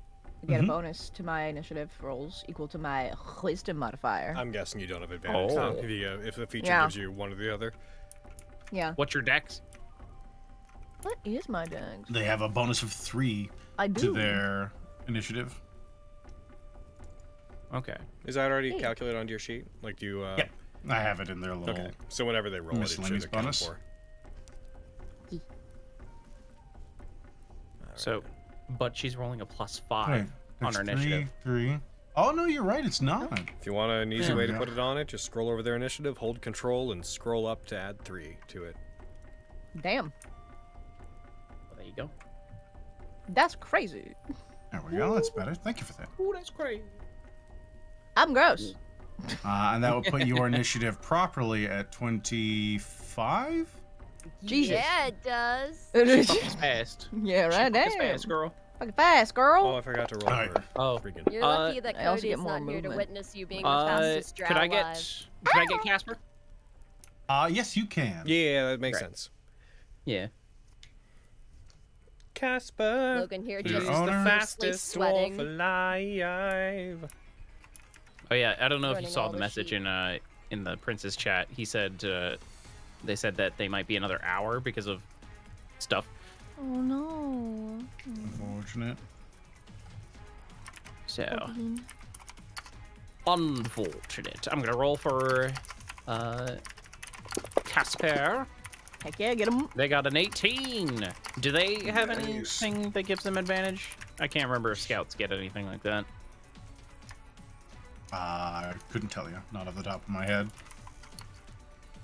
I get a bonus to my initiative rolls equal to my Wisdom modifier. I'm guessing you don't have advantage if the feature gives you one or the other. Yeah. What's your dex? What is my dex? They have a bonus of 3 to their initiative. Okay. Is that already calculated onto your sheet? Like, do you... Yeah, I have it in their little... Okay, so whenever they roll it, it should account for. So, but she's rolling a +5 on her initiative. 3. Oh, no, you're right, it's not. If you want an easy way to put it on it, just scroll over their initiative, hold control, and scroll up to add 3 to it. Damn. Well, there you go. That's crazy. There we go, that's better. Thank you for that. Ooh, that's crazy. I'm gross. And that would put your initiative properly at 25? Jesus. Yeah, it does. Fucking fast. Yeah, right there. Fast, girl. Fucking fast, girl. Oh, I forgot to roll over. Oh, freaking. You're lucky that I also Cody's get more not here to movement. witness you being the fastest drow alive. Can I get Casper? Yes, you can. Yeah, that makes sense. Yeah. Casper. Logan here Your just owner? the Mostly fastest sweating. dwarf alive. Oh yeah, I don't know if you Running saw all the the message sheep. in the Prince's chat. He said they said that they might be another hour because of stuff. Oh no. Unfortunate. So unfortunate. I'm gonna roll for Casper. Heck yeah, get him. They got an 18. Do they have anything that gives them advantage? I can't remember if scouts get anything like that. I couldn't tell you, not off the top of my head.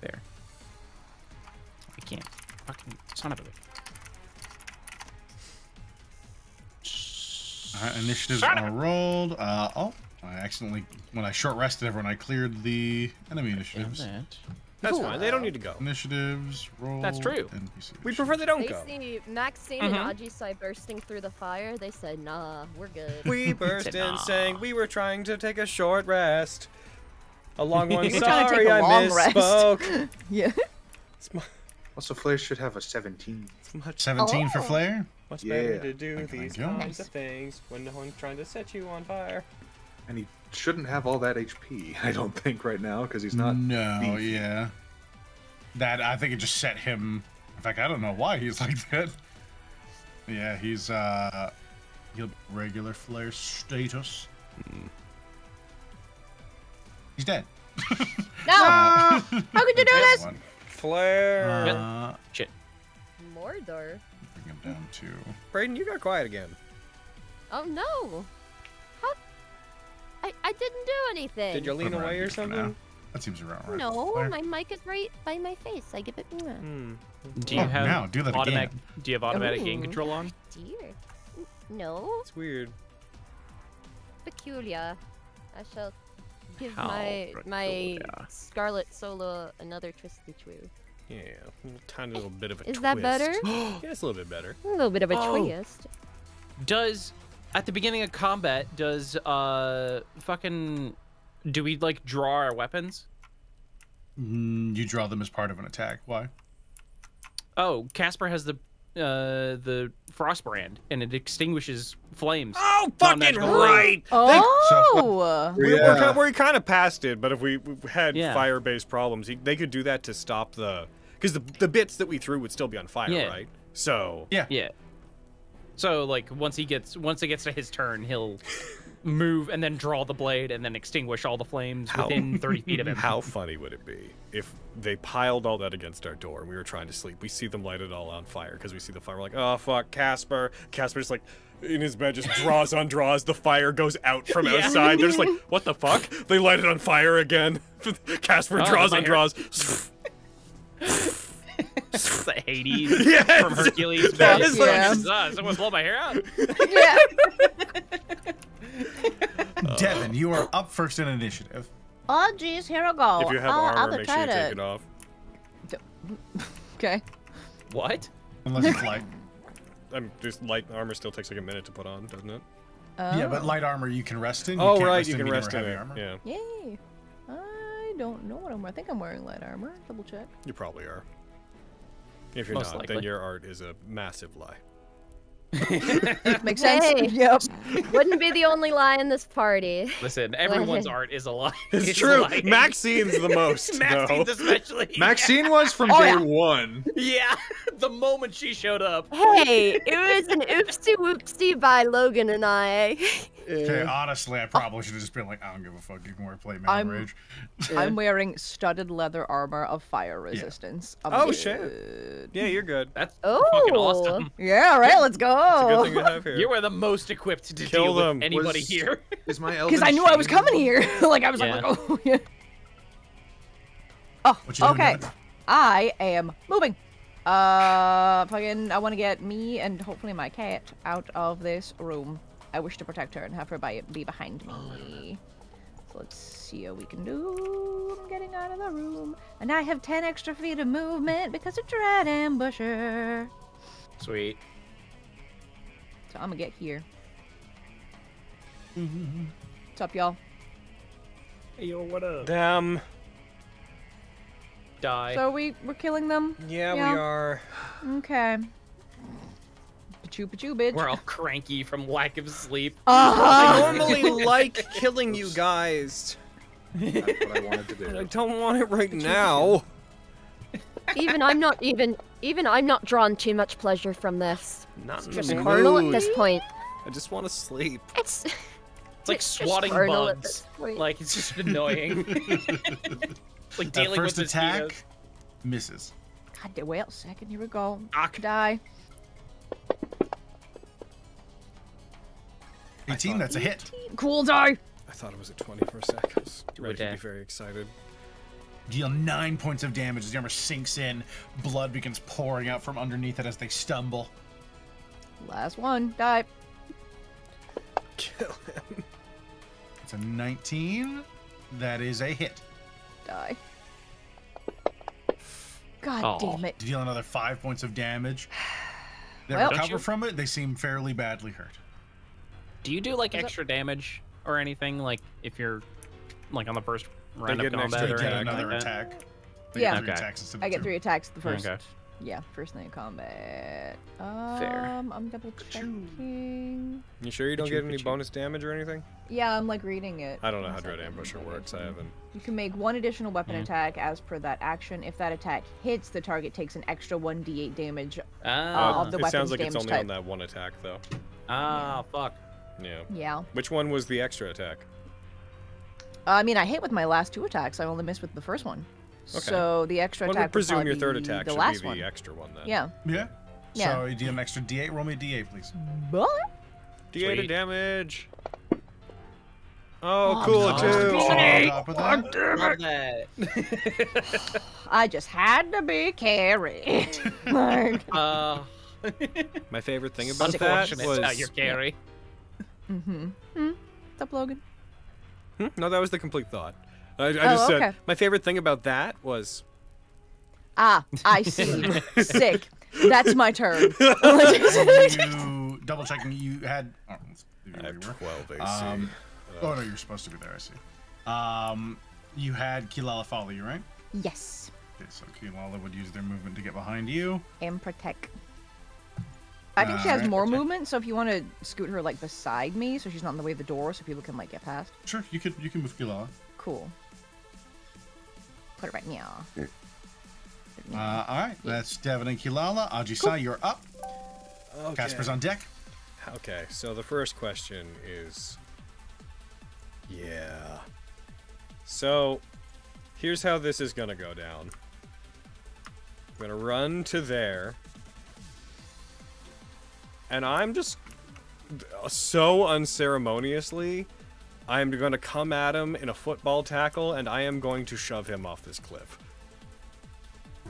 There. I can't. Fucking son of a. Alright, initiatives are rolled. I accidentally, when I short rested everyone, I cleared the enemy initiatives. That's fine. They don't need to go. Initiatives, roll. That's true. NPC We prefer they don't They go. see Maxine and Ajisai bursting through the fire. They said, nah, we're good. We burst in saying we were trying to take a short rest. A long one. We're trying to Sorry, take a I long rest. misspoke. Yeah. Also, Flare should have a 17. It's much, 17 for Flare? much Yeah. better to do Thank you, these thank you. kinds of things when no one's trying to set you on fire. And he shouldn't have all that HP, I don't think, right now, because he's not. No, beef. yeah. That, I think it just set him. In fact, I don't know why he's like that. Yeah, he's, he'll regular Flare status. He's dead. No! How could you do this? One. Flare. Shit. Mordor. Bring him down to. Brayden, you got quiet again. Oh no. How? I didn't do anything. Did you lean Put him away right or here for now. something? That seems around right. No, Flare. my mic is right by my face. I give it. Do you have now, do that automatic? again. Do you have automatic gain Ooh. control on? Dear. No. It's weird. Peculiar. I shall give How my peculiar. Scarlet Solo another twisty twoo. Yeah, a tiny little bit of a Is twist. that better? Yeah, it's a little bit better. A little bit of a Oh. twist. Does at the beginning of combat does fucking do we like draw our weapons? You draw them as part of an attack. Why? Oh, Casper has the Frostbrand and it extinguishes flames. Oh, fucking Non-magical right! Oh! We're kind of past it, but if we had Yeah. fire-based problems, they could do that to stop the... Because the bits that we threw would still be on fire, Yeah. right? So... Yeah. Yeah. So like once it gets to his turn, he'll move and then draw the blade and then extinguish all the flames within 30 feet of him. How funny would it be if they piled all that against our door and we were trying to sleep? We see them light it all on fire because we see the fire. We're like, oh, fuck, Casper. Casper just like, in his bed, just draws on draws. The fire goes out from outside. They're just like, what the fuck? They light it on fire again. Casper draws on draws. It's the Hades Yes. from Hercules. That Man. is like- Someone blow my hair out. Yeah. Devin, you are up first in initiative. Oh, geez, here I go. If you have armor, make sure you take it off. Okay. What? Unless it's light. Just light armor still takes like a minute to put on, doesn't it? Yeah, but light armor you can rest in. You Oh, can't right, rest you in can medium rest or in heavy it. armor. Yeah, Yay. I don't know what I think I'm wearing light armor. Double check. you probably are. If you're Most not, likely. then your art is a massive lie. Makes sense. Hey. Yep. Wouldn't be the only lie in this party. Listen, everyone's art is a lie. It's true. lying. Maxine's the most, Maxine's though. especially. Maxine was from Oh, day yeah. one. Yeah, the moment she showed up. Hey, it was an oopsie whoopsie by Logan and I. Okay, honestly, I probably should have just been like, I don't give a fuck. You can wear play man rage. I'm wearing studded leather armor of fire resistance. I'm Oh, good. shit. Yeah, you're good. That's Oh. fucking awesome. Yeah, all right, let's It's a good thing go. to have here. You were the most equipped to Kill deal them. with anybody Was- here. Is my Because I knew I was coming here. Like, I was Yeah. like, oh, yeah. Oh, What you doing, okay. Devin? I am moving. Fucking, I want to get me and hopefully my cat out of this room. I wish to protect her and have her be behind me. So let's see what we can do. I'm getting out of the room. And I have 10 extra feet of movement because of Dread Ambusher. Sweet. So I'm gonna get here. What's up, y'all? Hey, yo, what up? Damn. Die. So we're killing them? Yeah, Yeah. we are. Okay. Chupa choo, bitch. We're all cranky from lack of sleep. I normally like killing you guys. That's what I wanted to do. But I don't want it right now. Even I'm not drawn too much pleasure from this. Not in Just the carnal at mood. this point. I just want to sleep. It's like it's swatting just carnal at bugs. this point. Like, it's just annoying. Like That dealing first with attack mosquitoes. misses. God damn, wait a second, here we go. Fuck. Die. 18, that's a hit. Cool die. I thought it was a 20 for a sec. I was ready to be death. very excited. Deal 9 points of damage as the armor sinks in. Blood begins pouring out from underneath it as they stumble. Last one. Die. Kill him. It's a 19. That is a hit. Die. God Aw. damn it. Deal another 5 points of damage. They Well- recover from it. They seem fairly badly hurt. Do you do like that- extra damage or anything? Like if you're like on the first round get of an extra combat or They get anything another like that? attack. They Yeah. get 3 Okay. attacks instead of I get 2. 3 attacks the first. Okay. Yeah, first night of combat. Fair. I'm double checking. You sure you don't get any bonus damage or anything? Yeah, I'm like reading it. I don't know how One Dread second. Ambusher works. I haven't. You can make 1 additional weapon attack as per that action. If that attack hits, the target takes an extra 1d8 damage. Ah, of the it weapon's sounds like it's damage only type. on that one attack, though. fuck. Yeah. Yeah. Which one was the extra attack? I mean, I hit with my last 2 attacks. I only missed with the first one. Okay. So the extra One attack would presume your probably third be attack the should last be one. the extra one then. Yeah. Yeah. Yeah. So you deal an extra D8. Roll me a D8, please. But D8 of Sweet. damage. Oh, Oh, cool, no. too. On top of that, Love that. I just had to be carried. Like, My favorite thing It's about that unfortunate. was... Your carry. what's up, Logan? No, that was the complete thought. I just said, okay. my favorite thing about that was... Ah, I see. Sick. That's my turn. you double checking. You had. Oh, let's see I where have you were. 12 AC. Oh no, you're supposed to be there. I see. You had Kilala follow you, right? Yes. Okay, so Kilala would use their movement to get behind you. And protect. I think she has Alright, more protect. movement, so if you want to scoot her like beside me, so she's not in the way of the door, so people can like get past. Sure, you can move Kilala. Cool. Put it right now. All right, that's Devin and Kilala. Ajisai, you're up. Okay. Casper's on deck. Okay, so the first question is... Yeah. So, here's how this is gonna go down. I'm gonna run to there. And I'm just... so unceremoniously, I'm gonna come at him in a football tackle, and I am going to shove him off this cliff.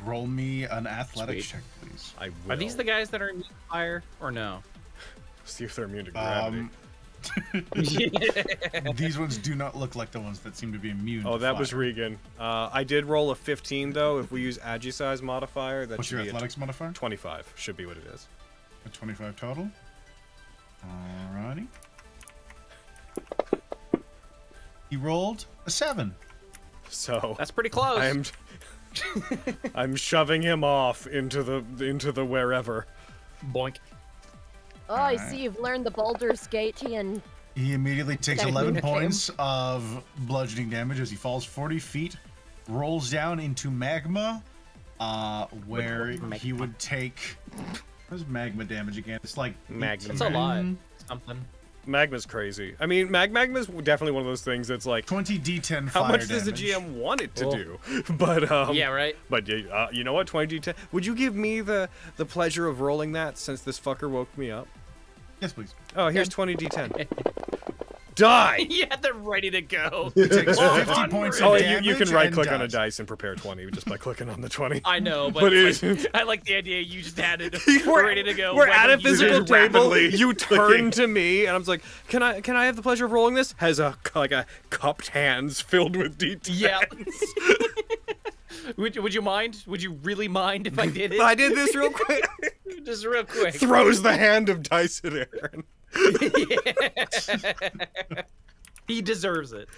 Roll me an athletics Sweet. check, please. I will. Are these the guys that are immune to fire or no? See if they're immune to gravity. These ones do not look like the ones that seem to be immune. Oh, to that was fire. Regan. I did roll a 15, though. If we use Ajisai's modifier, that What's should your be athletics modifier? a 25. Should be what it is. A 25 total. Alrighty. He rolled a 7. So That's pretty close. I'm shoving him off into the wherever. Boink. Oh, I see you've learned the Baldur's Gate and He immediately takes Okay. 11 Okay. points of bludgeoning damage as he falls 40 feet, rolls down into magma, where he would take... What is magma damage again? It's like... Magma. That's a lot. Something. Magma's crazy. I mean, magma's definitely one of those things that's like, 20 d10 how fire much does the damage. GM want it to Cool. do? But Yeah, right? But you know what? 20 d10. Would you give me the pleasure of rolling that since this fucker woke me up? Yes, please. Oh, here's 20 d10. Die. Yeah, they're ready to go. He takes 50 points of Oh, damage you can right and click on a dies. dice and prepare 20 just by clicking on the 20. I know, But but, it it's like, isn't. I like the idea you just had it. We're ready to go. We're at a Weapon physical users table. rapidly. You turn to me, and I'm just like, "Can I have the pleasure of rolling this?" Has a cupped hands filled with d10s. Yeah. Would you mind? Would you really mind if I did it? I did this real quick. Just real quick. Throws the hand of dice at Aaron. He deserves it.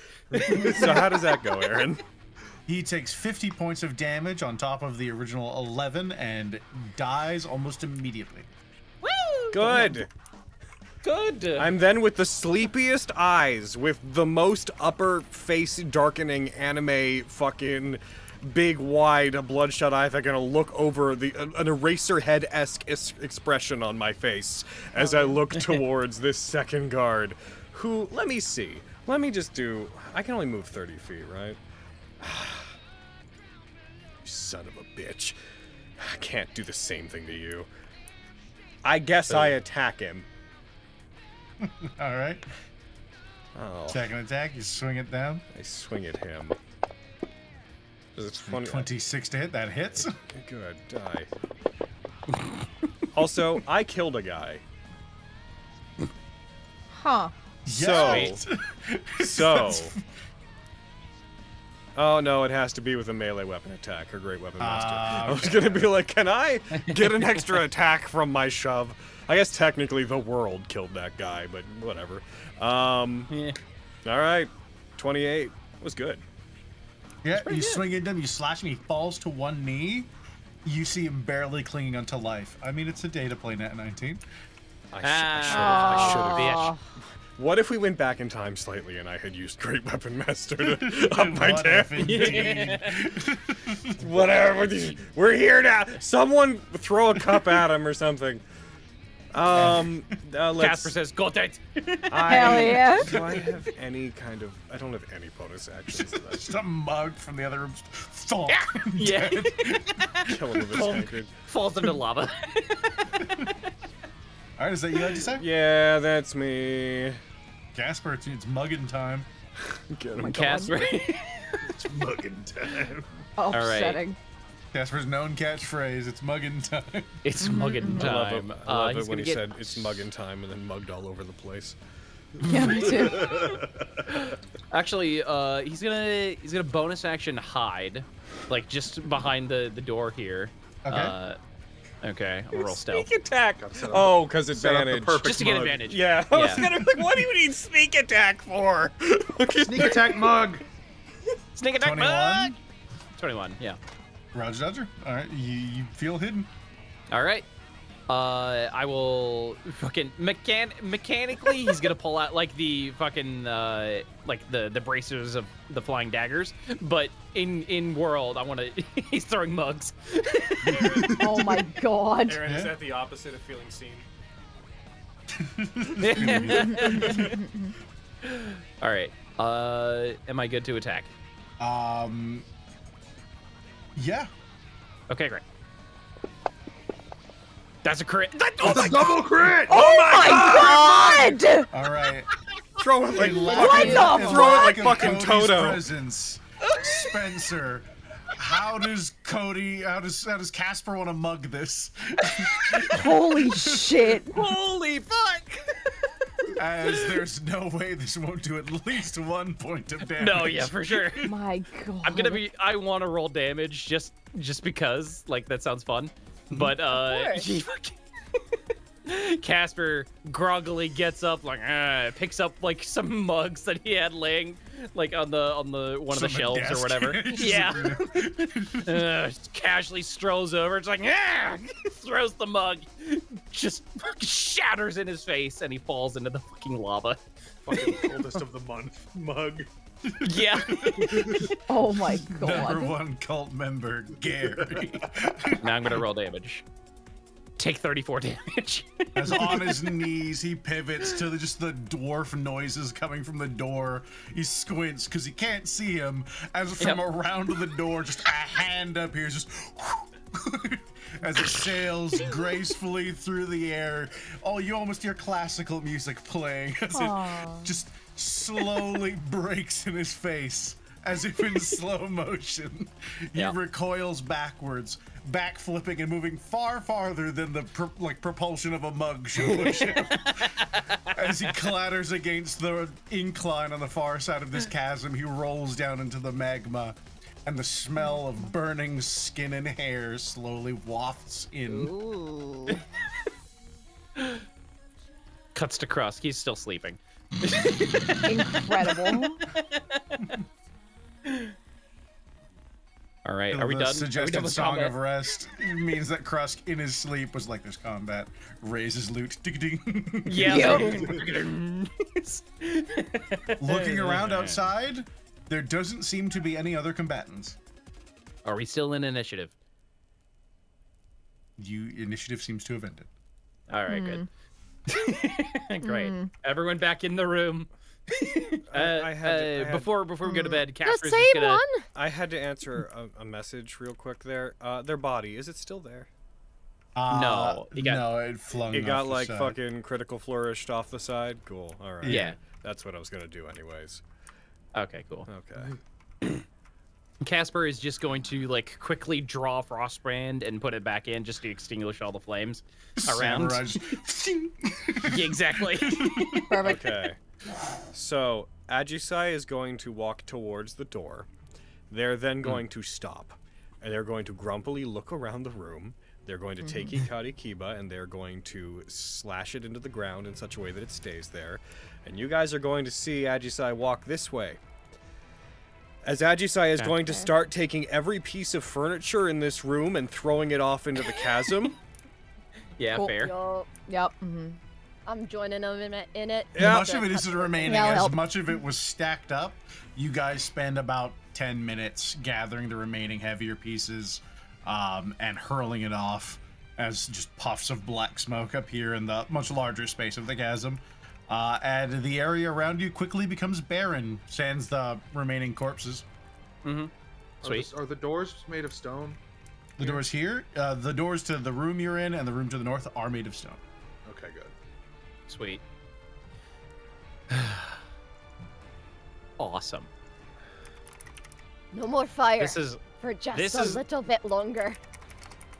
So how does that go, Aaron? He takes 50 points of damage on top of the original 11 and dies almost immediately. Woo! Good. Good. I'm then with the sleepiest eyes, with the most upper face darkening anime fucking big wide bloodshot eyes. I'm gonna look over an eraser head-esque expression on my face as I look towards this second guard, who, let me see. Let me just do, I can only move 30 feet, right? You son of a bitch. I can't do the same thing to you. I guess I attack him. All right. Oh. Second attack, you swing it down. I swing at him. It's 26 to hit, that hits. Good, die. Also, I killed a guy. Huh. So. Oh no, it has to be with a melee weapon attack or great weapon master. I was gonna be like, can I get an extra attack from my shove? I guess technically the world killed that guy, but whatever. Yeah. All right, 28 was good. Yeah, you swing at him, you slash him, he falls to one knee. You see him barely clinging onto life. I mean, it's a day to play Nat19. I should have. What if we went back in time slightly and I had used Great Weapon Master to up my damage? Whatever. We're here now. Someone throw a cup at him or something. Casper says, "Got it." Hell yeah. Do I have any kind of? I don't have any bonus actions. Just a mug from the other room. Thump. Yeah. Kill him with his tankard. Falls into lava. All right, is that you, like you said? Yeah, that's me. Casper, it's mugging time. Get him. Casper. It's mugging time. Upsetting. Casper's known catchphrase, it's mugging time. It's mugging time. I love it when he said it's mugging time and then mugged all over the place. Yeah, me too. Actually, he's gonna bonus action hide, like just behind the door here. Okay. Okay, I'm gonna roll stealth. Sneak attack. Oh, because Set up the advantage. perfect Just to get mug. advantage. Yeah, I was gonna be like, what do you need sneak attack for? Sneak attack mug. Sneak attack 21? mug! 21, yeah. Roger Dodger. All right, you feel hidden. All right. I will fucking mechanically. He's gonna pull out like the fucking like the bracers of the flying daggers, but in world, I want to. He's throwing mugs. Oh my god. Aaron, is that the opposite of feeling seen? All right. Am I good to attack? Yeah. Okay, great. That's a crit. Oh my double crit! Oh my god! All right. Throw it like What the Throw fuck? Throw it like fucking Cody's Toto. Presence. Spencer, how does Casper want to mug this? Holy shit. Holy fuck! As there's no way this won't do at least 1 point of damage. No, yeah, for sure. My god. I want to roll damage just because, like, that sounds fun. But he fucking Casper groggily gets up, like picks up like some mugs that he had laying like on the one of the shelves or whatever. Yeah. Casually strolls over. It's like throws the mug, just fucking shatters in his face, and he falls into the fucking lava. Fucking coldest of the month mug. Yeah. Oh my god. Number 1 cult member, Gary. Now I'm gonna roll damage. Take 34 damage. As on his knees, he pivots to just the dwarf noises coming from the door. He squints because he can't see him. As from around the door, just a hand appears, just as it sails gracefully through the air. Oh, you almost hear classical music playing as it just slowly breaks in his face, as if in slow motion. He recoils backwards, backflipping and moving far farther than the propulsion of a mug should push him. As he clatters against the incline on the far side of this chasm, he rolls down into the magma, and the smell of burning skin and hair slowly wafts in. Ooh. Cuts to Krusk. He's still sleeping. Incredible. All All right, are we done? Suggested song of rest means that Krusk in his sleep was like, "There's combat." Raises loot. Ding. Yeah. Looking around outside, there doesn't seem to be any other combatants. Are we still in initiative? Initiative seems to have ended. All right, good. Great. Everyone back in the room. Before we go to bed, Casper's just gonna... I had to answer a message real quick there. Their body, is it still there? No, it flung. It got off like the side. fucking critical flourished off the side. Cool. All right. Yeah. That's what I was gonna do anyways. Okay, cool. Okay. Casper is just going to like quickly draw Frostbrand and put it back in just to extinguish all the flames around. Yeah, exactly. Perfect. Okay. So Agisai is going to walk towards the door. They're then going to stop, and they're going to grumpily look around the room. They're going to take Ikari Kiba and they're going to slash it into the ground in such a way that it stays there. And you guys are going to see Agisai walk this way. As Agisai is going to start taking every piece of furniture in this room and throwing it off into the chasm. Yeah, Cool. fair. Yep. I'm joining them in it. Yeah. Much of it isn't remaining. Yeah, I'll as help. much of it was stacked up. You guys spend about 10 minutes gathering the remaining heavier pieces and hurling it off as just puffs of black smoke appear in the much larger space of the chasm. And the area around you quickly becomes barren, sans the remaining corpses. Sweet. Are the doors made of stone? The doors here, the doors to the room you're in and the room to the north are made of stone. Okay, good. Sweet. Awesome. No more fire This is for just this a is- little bit longer.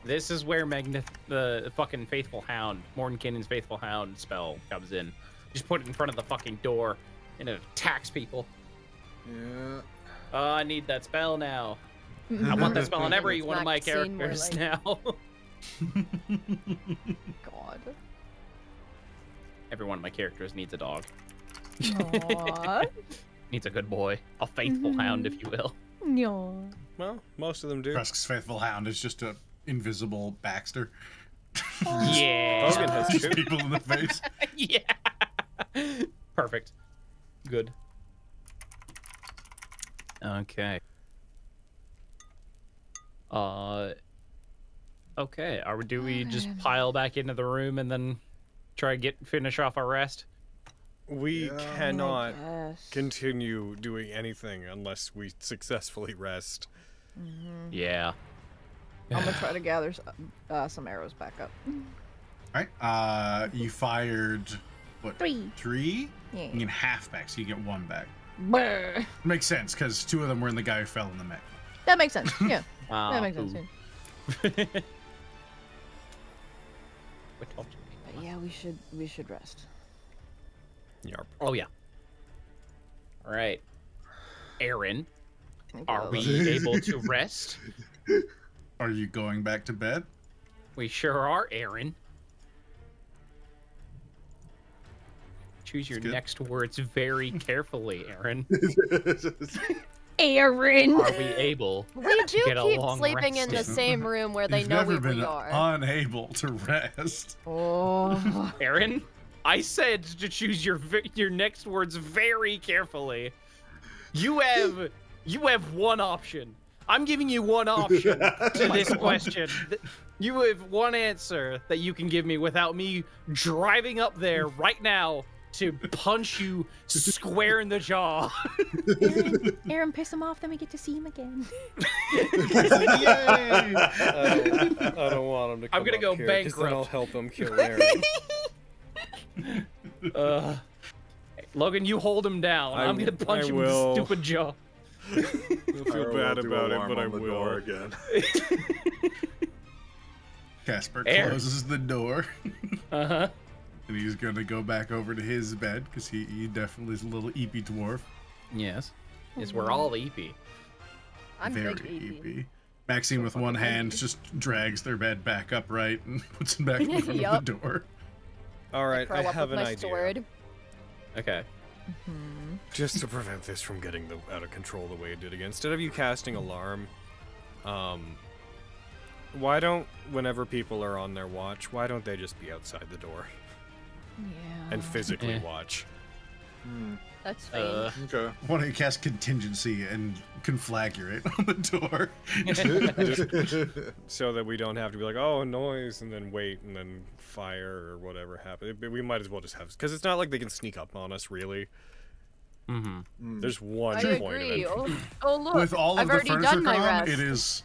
this is where the fucking Faithful Hound, Mordenkainen's Faithful Hound spell comes in. Just put it in front of the fucking door, and it attacks people. Yeah. Oh, I need that spell now. I want that spell on every one of my Maxine more characters like- now. God. Every one of my characters needs a dog. Aww. Needs a good boy. A faithful hound, if you will. No. Well, most of them do. Krusk's faithful hound is just a invisible Baxter. Yeah. Bogan has Shoots two. people in the face. Yeah. Perfect. Good. Okay. Okay. Do we just pile back into the room and then try to finish off our rest? We cannot Yes. continue doing anything unless we successfully rest. Yeah. I'm gonna try to gather some arrows back up. All right. You fired what? 3. 3? Yeah. You get half back, so you get 1 back. Brr. Makes sense because 2 of them were in the guy who fell in the mech. That makes sense. Yeah. Wow. That makes sense. Yeah. But yeah, we should rest. Yarp. Oh yeah. All right. Aaron, Thank are you. we able to rest? Are you going back to bed? We sure are, Aaron. Choose your good. next words very carefully, Aaron. Aaron. Are we able? We do Get a keep long sleeping in the rest. same room where they You've know never we been really are. unable to rest. Oh. Aaron, I said to choose your next words very carefully. You have one option. I'm giving you one option to this question. You have one answer that you can give me without me driving up there right now to punch you square in the jaw. Aaron, piss him off, then we get to see him again. Yay! I don't want him to come I'm gonna up go here, 'cause then I'll bankrupt. help him kill Aaron. Logan, you hold him down. I'm gonna punch him with the will. stupid jaw. I feel bad about it, but I will. Again. Casper Aaron. closes the door. Uh-huh. And he's gonna go back over to his bed because he definitely is a little eepy dwarf. Yes. Yes, we're all eepy. I'm Very big EP. eepy. Maxine with one hand just drags their bed back upright and puts it back in front Yup. of the door. All right, I Curl up have with an my idea. sword. Okay. Just to prevent this from getting out of control the way it did again. Instead of you casting alarm, Why don't, whenever people are on their watch, why don't they just be outside the door? Yeah. And physically watch. That's fine. Okay. Why don't you cast contingency and conflagrate on the door? So that we don't have to be like, oh, noise, and then wait, and then fire, or whatever happens. We might as well just have... Because it's not like they can sneak up on us, really. There's one I point agree. of it. Oh, look. With all I've of the already furniture done my gone, rest. it is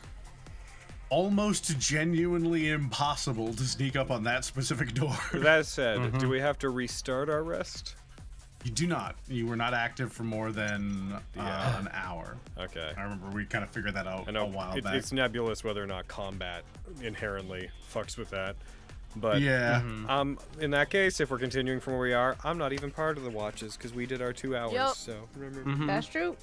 almost genuinely impossible to sneak up on that specific door. That said, do we have to restart our rest? You do not. You were not active for more than an hour. Okay. I remember we kind of figured that out I know a while back. it's nebulous whether or not combat inherently fucks with that. But yeah. In that case, if we're continuing from where we are, I'm not even part of the watches because we did our 2 hours. Yep. So remember. That's true.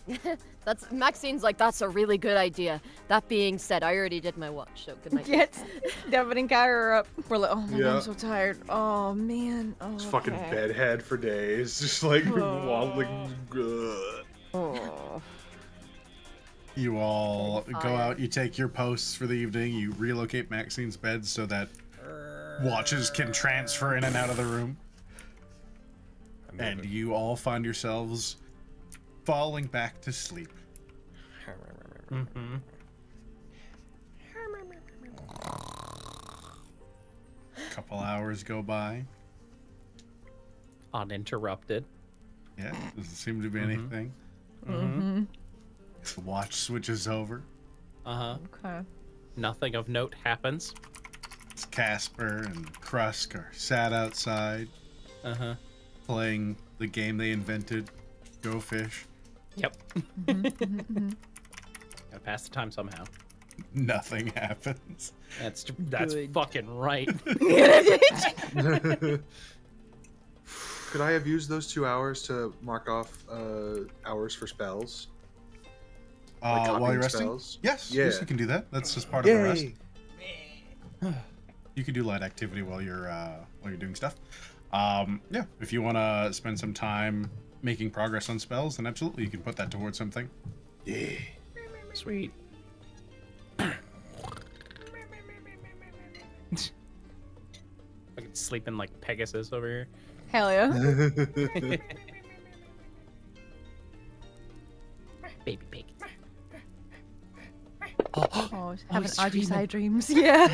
That's Maxine's like, that's a really good idea. That being said, I already did my watch, so good night. Yes. Devin and Kai are up. We're like, oh my god, Yeah. I'm so tired. Oh man. Oh, Just fucking okay. bedhead for days, just like wobbling. Oh. You all Fire. go out, you take your posts for the evening, you relocate Maxine's bed so that watches can transfer in and out of the room. And you all find yourselves falling back to sleep. A couple hours go by. Uninterrupted. Yeah, doesn't seem to be anything. The watch switches over. Okay. Nothing of note happens. It's Casper and Krusk are sat outside playing the game they invented, Go Fish. Yep. Gotta pass the time somehow. Nothing happens. That's Good. fucking right. Could I have used those 2 hours to mark off hours for spells? Like While copying you're resting? spells? Yes, Yeah. yes, you can do that. That's just part of the rest. Yay! You can do light activity while you're doing stuff. Yeah, if you want to spend some time making progress on spells, then absolutely you can put that towards something. Yeah. Sweet. Fucking sleeping like Pegasus over here. Hell yeah. Baby pig. Oh, having argy side dreams. Yeah.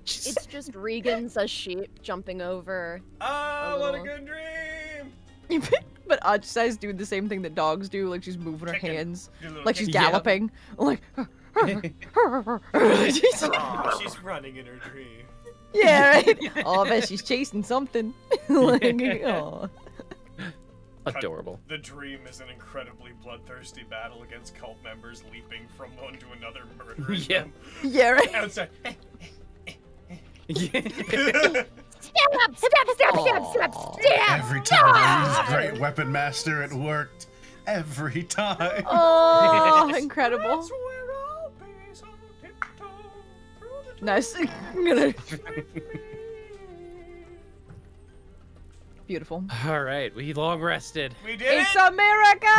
It's just Regan's a sheep jumping over. Oh, what a little- good dream! But argy side's doing the same thing that dogs do, like she's moving her Chicken. hands, Do a little like she's chicken. galloping, like. She's running in her dream. Yeah, right. Oh, I bet she's chasing something. Like, oh. Adorable. The dream is an incredibly bloodthirsty battle against cult members leaping from one to another, murdering Yeah. them. Yeah, right. Outside. Every time he's great weapon master, it worked. Every time. Oh, incredible. That's where I'll be, so tiptoe through the Nice. I'm gonna. Beautiful. All right, we long rested. We did It's it! a miracle!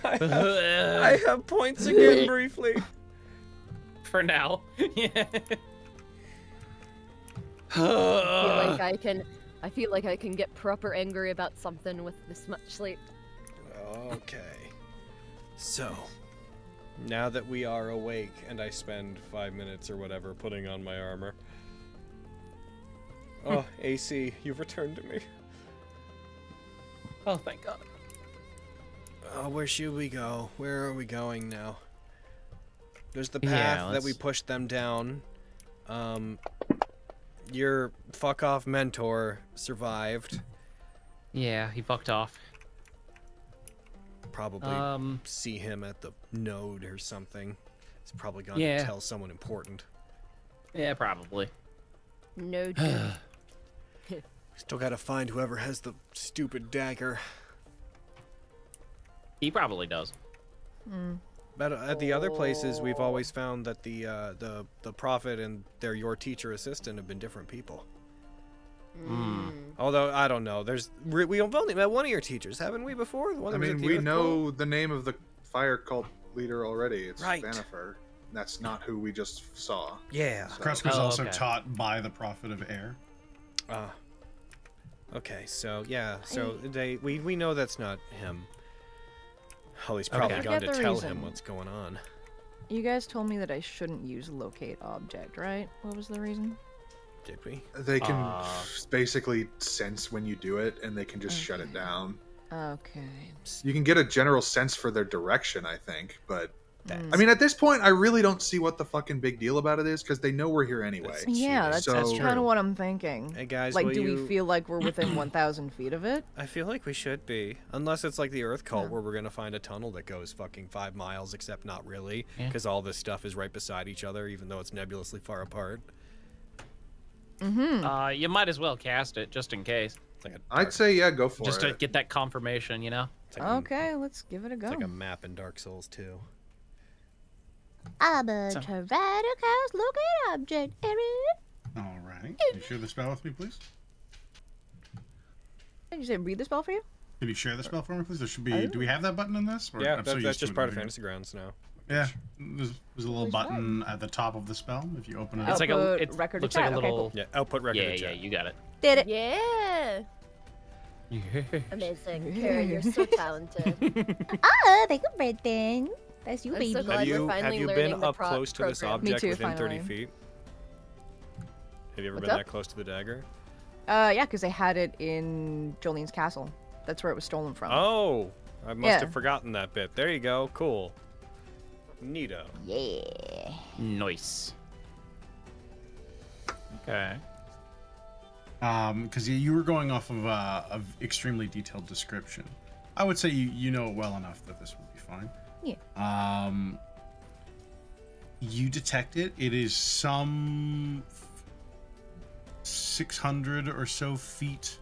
I have points again briefly. For now. Yeah. I feel like I can get proper angry about something with this much sleep. Okay. So, now that we are awake and I spend 5 minutes or whatever putting on my armor. Oh, AC, you've returned to me. Oh, thank God. Oh, where should we go? Where are we going now? There's the Yeah, path that we let's- pushed them down. Your fuck-off mentor survived. Yeah, he fucked off. Probably see him at the node or something. He's probably gone Yeah. to tell someone important. Yeah, probably. No joke. Still gotta find whoever has the stupid dagger. He probably does. But at the other places, we've always found that the prophet and your teacher assistant have been different people. Although I don't know. We've only met one of your teachers, haven't we? Before the one. I that was mean, at the we Earth know Cult? the name of the fire cult leader already. It's Right. Vanifer. That's not who we just saw. Yeah. So- Kresk was also okay. taught by the Prophet of Air. Okay, so yeah, so we know that's not him. Holly's probably Okay. gone to Forget the tell reason. him what's going on. You guys told me that I shouldn't use locate object, right? What was the reason? Did we? They can basically sense when you do it, and they can just shut it down. Okay. You can get a general sense for their direction, I think, but I mean, at this point, I really don't see what the fucking big deal about it is, because they know we're here anyway. Yeah, that's So- kind of what I'm thinking. Hey guys, Like, will do you... we feel like we're within 1,000 feet of it? I feel like we should be, unless it's like the Earth Cult, where we're gonna find a tunnel that goes fucking 5 miles, except not really, because all this stuff is right beside each other, even though it's nebulously far apart. You might as well cast it just in case. It's like a I'd say, yeah, go for Just it. to get that confirmation, you know? it's like Okay, let's give it a go. It's like a map in Dark Souls 2. I'm a Tyrannosaurus locate object, Aaron. All right. Can you share the spell with me, please? Did you say read the spell for you? Can you share the spell for me, please? There should be. Do we have that button in this? Or Yeah, I'm so that's used to just it part of moving. Fantasy Grounds now. Yeah, there's a little button at the top of the spell. If you open it, It's up. like a. Output It record looks of like a chat. Okay, little. cool. Yeah, output record. Yeah, of yeah, chat. you got it. Did it. Yeah. Amazing. Kara, you're so talented. Oh, thank you, Brendan. That's you, I'm baby. so glad we're finally have you learning been the up close to this program. object too, within 30 finally. feet? Have you ever What's been up? that close to the dagger? Yeah, because I had it in Jolene's castle. That's where it was stolen from. Oh, I must Yeah. have forgotten that bit. There you go. Cool. Neato. Yeah. Nice. Okay. Because you were going off of a extremely detailed description. I would say you know it well enough that this will be fine. Yeah. You detect it. It is some 600 or so feet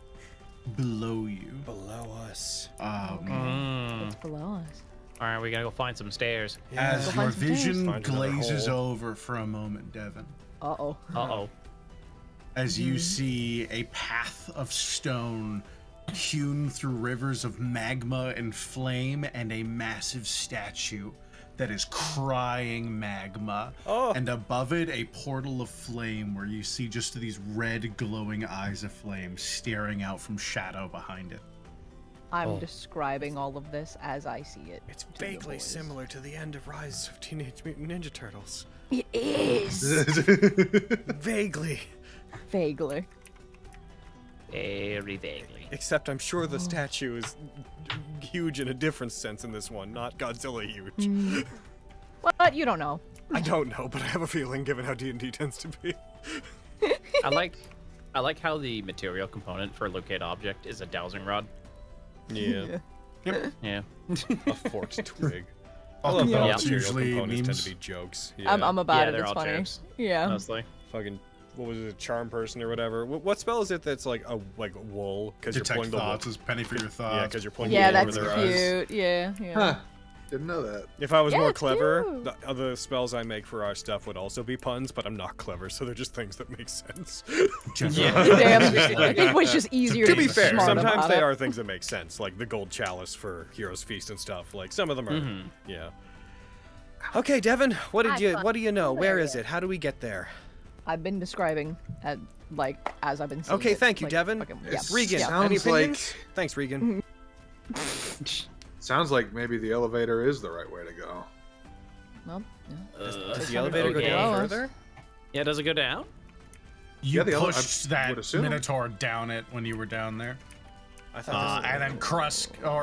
below you. Below us. It's below us. All right, we gotta go find some stairs. As Go your find some stairs. vision Find another glazes hole. over for a moment, Devin, Uh-oh. Uh-oh. as you see a path of stone hewn through rivers of magma and flame, and a massive statue that is crying magma. Oh. And above it, a portal of flame where you see just these red glowing eyes of flame staring out from shadow behind it. I'm describing all of this as I see it. It's to the vaguely boys. similar to the end of Rise of Teenage Mutant Ninja Turtles. It is. Vaguely. Vaguely. Very vaguely. Except I'm sure the statue is huge in a different sense in this one, not Godzilla huge. But you don't know. I don't know, but I have a feeling, given how D&D tends to be. I like how the material component for locate object is a dowsing rod. Yeah. Yeah. A forked twig. I All love how components material usually components tend memes. to be jokes. Yeah. I'm about it. they're It's all funny. jokes. Yeah. Mostly. Fucking, what was it, charm person or whatever? What spell is it that's like a wool? Because you're pulling Detect the wool. thoughts is penny for your thoughts. Yeah, because you're pulling Yeah, the wool that's over their eyes. cute. Yeah, yeah. Huh. Didn't know that. If I was Yeah, more it's clever, cute. the other spells I make for our stuff would also be puns, but I'm not clever, so they're just things that make sense. Damn, it was just easier To to be fair, smart sometimes about they it. are things that make sense, like the gold chalice for Heroes Feast and stuff. Like some of them are, yeah. Okay, Devin, what do you know? Where is it? How do we get there? I've been describing as I've been seeing Okay, it, thank you, like, Devin. fucking- It yeah. Regan, sounds any like opinions? Thanks, Regan. sounds like maybe the elevator is the right way to go. Well, yeah. Does the elevator go okay. down Below us. further? Yeah, does it go down? You Yeah, the ele- pushed I that would assume. Minotaur down it when you were down there. I thought And then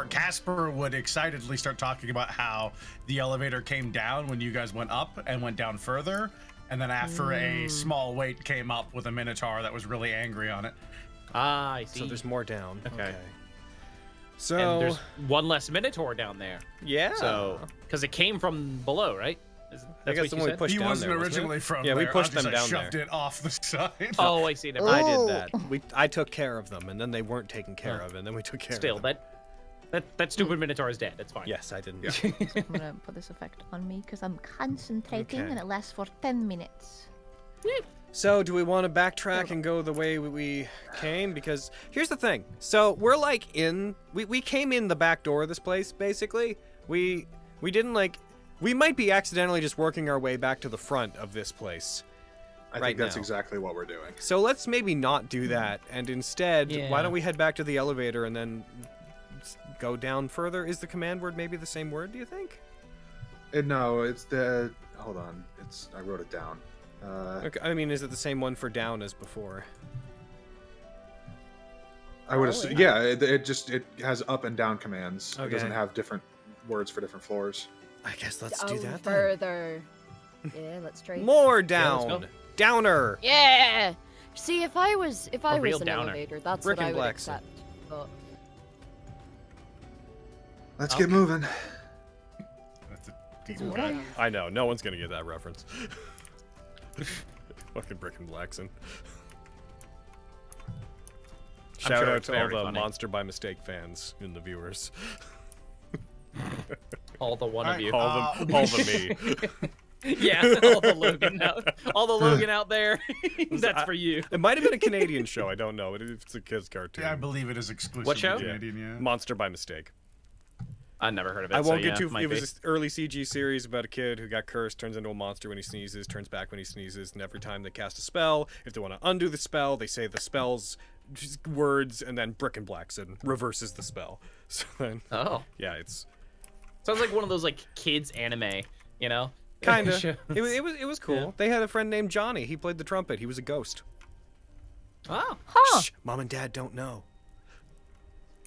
Casper would excitedly start talking about how the elevator came down when you guys went up and went down further. And then after a small wait came up with a Minotaur that was really angry on it. Ah, I see. so there's more down. Okay. So And there's one less Minotaur down there. yeah. So, because it came from below, right? I That's guess what the you one we said? pushed He down wasn't there, wasn't it? originally from Yeah, there. we pushed them I down shoved there. it off the side. Oh, I see. Never I mind. did that. I took care of them, and then they weren't taken care of, and then we took care Still, of them. that stupid Minotaur is dead. That's fine. Yes, I didn't. I'm gonna put this effect on me because I'm concentrating Okay. and it lasts for 10 minutes. So, do we want to backtrack and go the way we came? Because here's the thing. So, we're like we came in the back door of this place, basically. We didn't like, we might be accidentally just working our way back to the front of this place. I think that's exactly what we're doing. So let's maybe not do that, and instead, why don't we head back to the elevator and then go down further? Is the command word maybe the same word, do you think? No, it's the... Hold on. I wrote it down. Okay, I mean, is it the same one for down as before? I would assume, yeah, it has up and down commands. Okay. It doesn't have different words for different floors. I guess let's do that then. Further. Yeah, let's try. More down. Downer. Yeah. See, if I was an downer. elevator, that's Brick what I and would Blackson. accept. But Let's get moving. That's a decent guy. I know, no one's gonna get that reference. Fucking Brick and Blackson. Shout sure out it's to all very the funny. Monster by Mistake fans in the viewers. All the one of you. All the me. Yeah, all the Logan out there. That's for you. It might have been a Canadian show. I don't know. It's a kids' cartoon. Yeah, I believe it is exclusively What show? Canadian, yeah. Monster by Mistake. I never heard of it. I won't so get yeah, too. might It was be. this early CG series about a kid who got cursed, turns into a monster when he sneezes, turns back when he sneezes, and every time they cast a spell, if they want to undo the spell, they say the spell's words, and then Brick and Blackson reverses the spell. So then, yeah, it's sounds like one of those like kids anime, you know? kind of. It was cool. Yeah. They had a friend named Johnny. He played the trumpet. He was a ghost. Oh. Huh. Shh, Mom and Dad don't know.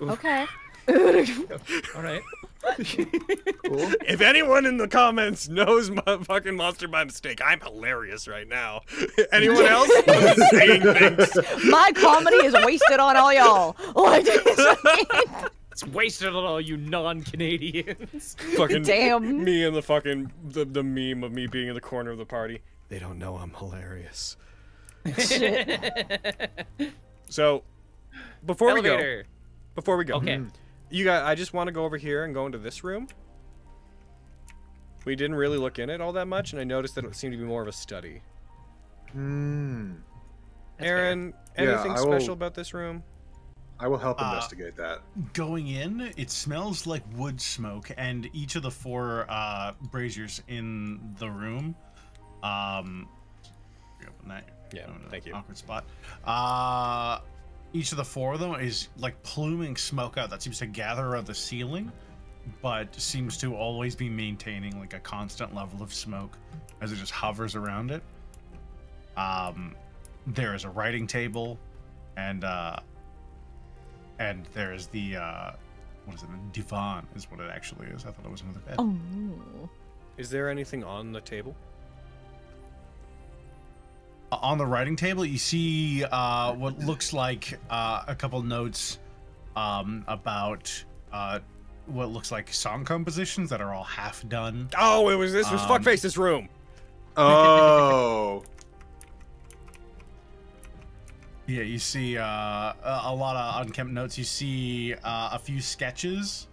Okay. All right. Cool. If anyone in the comments knows my fucking Monster by Mistake, I'm hilarious right now. Anyone else? I'm just saying things. My comedy is wasted on all y'all. Like, It's wasted on all you non-Canadians. Fucking damn. Me and the fucking the meme of me being in the corner of the party. They don't know I'm hilarious. So, before we go, okay. You guys, I just want to go over here and go into this room. We didn't really look in it all that much, and I noticed that it seemed to be more of a study. Hmm. Aaron, anything special about this room? I will help investigate that. Going in, it smells like wood smoke, and each of the 4 braziers in the room, open that. Yeah, thank you. Awkward spot. Each of the 4 of them is like pluming smoke out that seems to gather around the ceiling, but seems to always be maintaining like a constant level of smoke as it just hovers around it. There is a writing table, and there is the what is it? A divan is what it actually is. I thought it was another bed. Oh. Is there anything on the table? On the writing table, you see what looks like a couple notes about what looks like song compositions that are all half done. Oh, this was Fuckface's room. Oh. Yeah, you see a lot of unkempt notes. You see a few sketches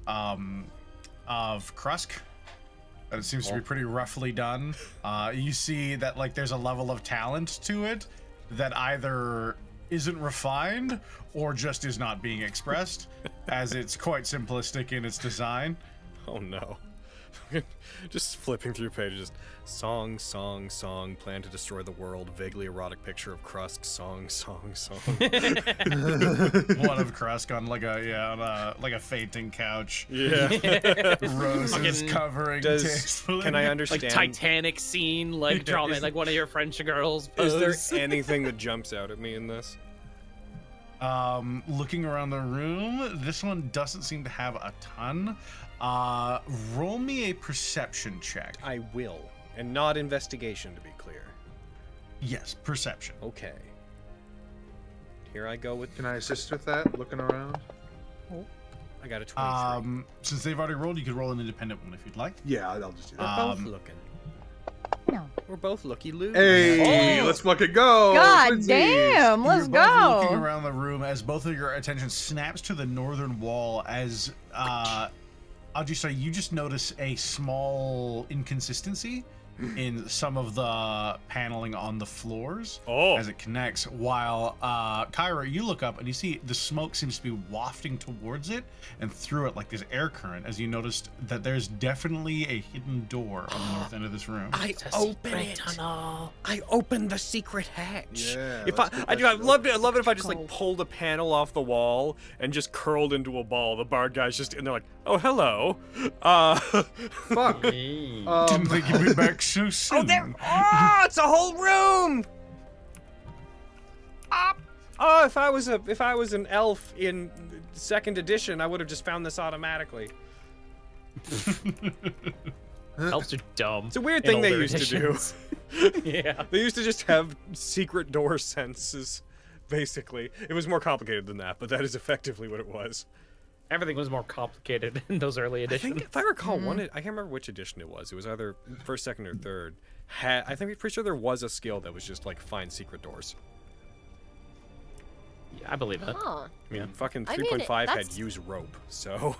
of Krusk. That it seems to be pretty roughly done. You see that like there's a level of talent to it that either isn't refined or just is not being expressed, as it's quite simplistic in its design. Oh no. Just flipping through pages. Song, song, song, plan to destroy the world, vaguely erotic picture of Krusk, song, song, song. One of Krusk on like a fainting couch. Yeah. Roses covering tastefully. Can I understand? Like Titanic scene, like drama, like one of your French girls pose. Is there anything that jumps out at me in this? Looking around the room, this one doesn't seem to have a ton. Roll me a perception check. I will. And not investigation, to be clear. Yes, perception. Okay. Here I go with... Can I assist with that, looking around? Oh, I got a 23. Since they've already rolled, you could roll an independent one if you'd like. Yeah, I'll just do that. We're both looking. No. We're both looky-loo. Hey, let's fucking go! God Twinsies. damn, let's You're both looking go. around the room as both of your attention snaps to the northern wall as, you just notice a small inconsistency in some of the paneling on the floors Oh. as it connects, while Kyra, you look up and you see the smoke seems to be wafting towards it and through it like this air current, as you noticed that there's definitely a hidden door on the north end of this room. I open it. Tunnel. I opened the secret hatch. Yeah, If let's get that I'd love it. I'd love it if I just Cold. like pulled a panel off the wall and just curled into a ball. The bard guy's just in there like, oh hello. Fuck. Didn't think you'd be back so soon. Oh, there! Oh, it's a whole room. Oh, if I was an elf in second edition, I would have just found this automatically. Elves are dumb. It's a weird in thing they older used editions. to do. Yeah. They used to just have secret door senses, basically. It was more complicated than that, but that is effectively what it was. Everything was more complicated in those early I editions. think, if I recall, I can't remember which edition it was. It was either first, second, or third. I think I'm pretty sure there was a skill that was just like find secret doors. Yeah, I believe that. Huh. I mean, fucking I mean, 3.5 had that's- use rope, so.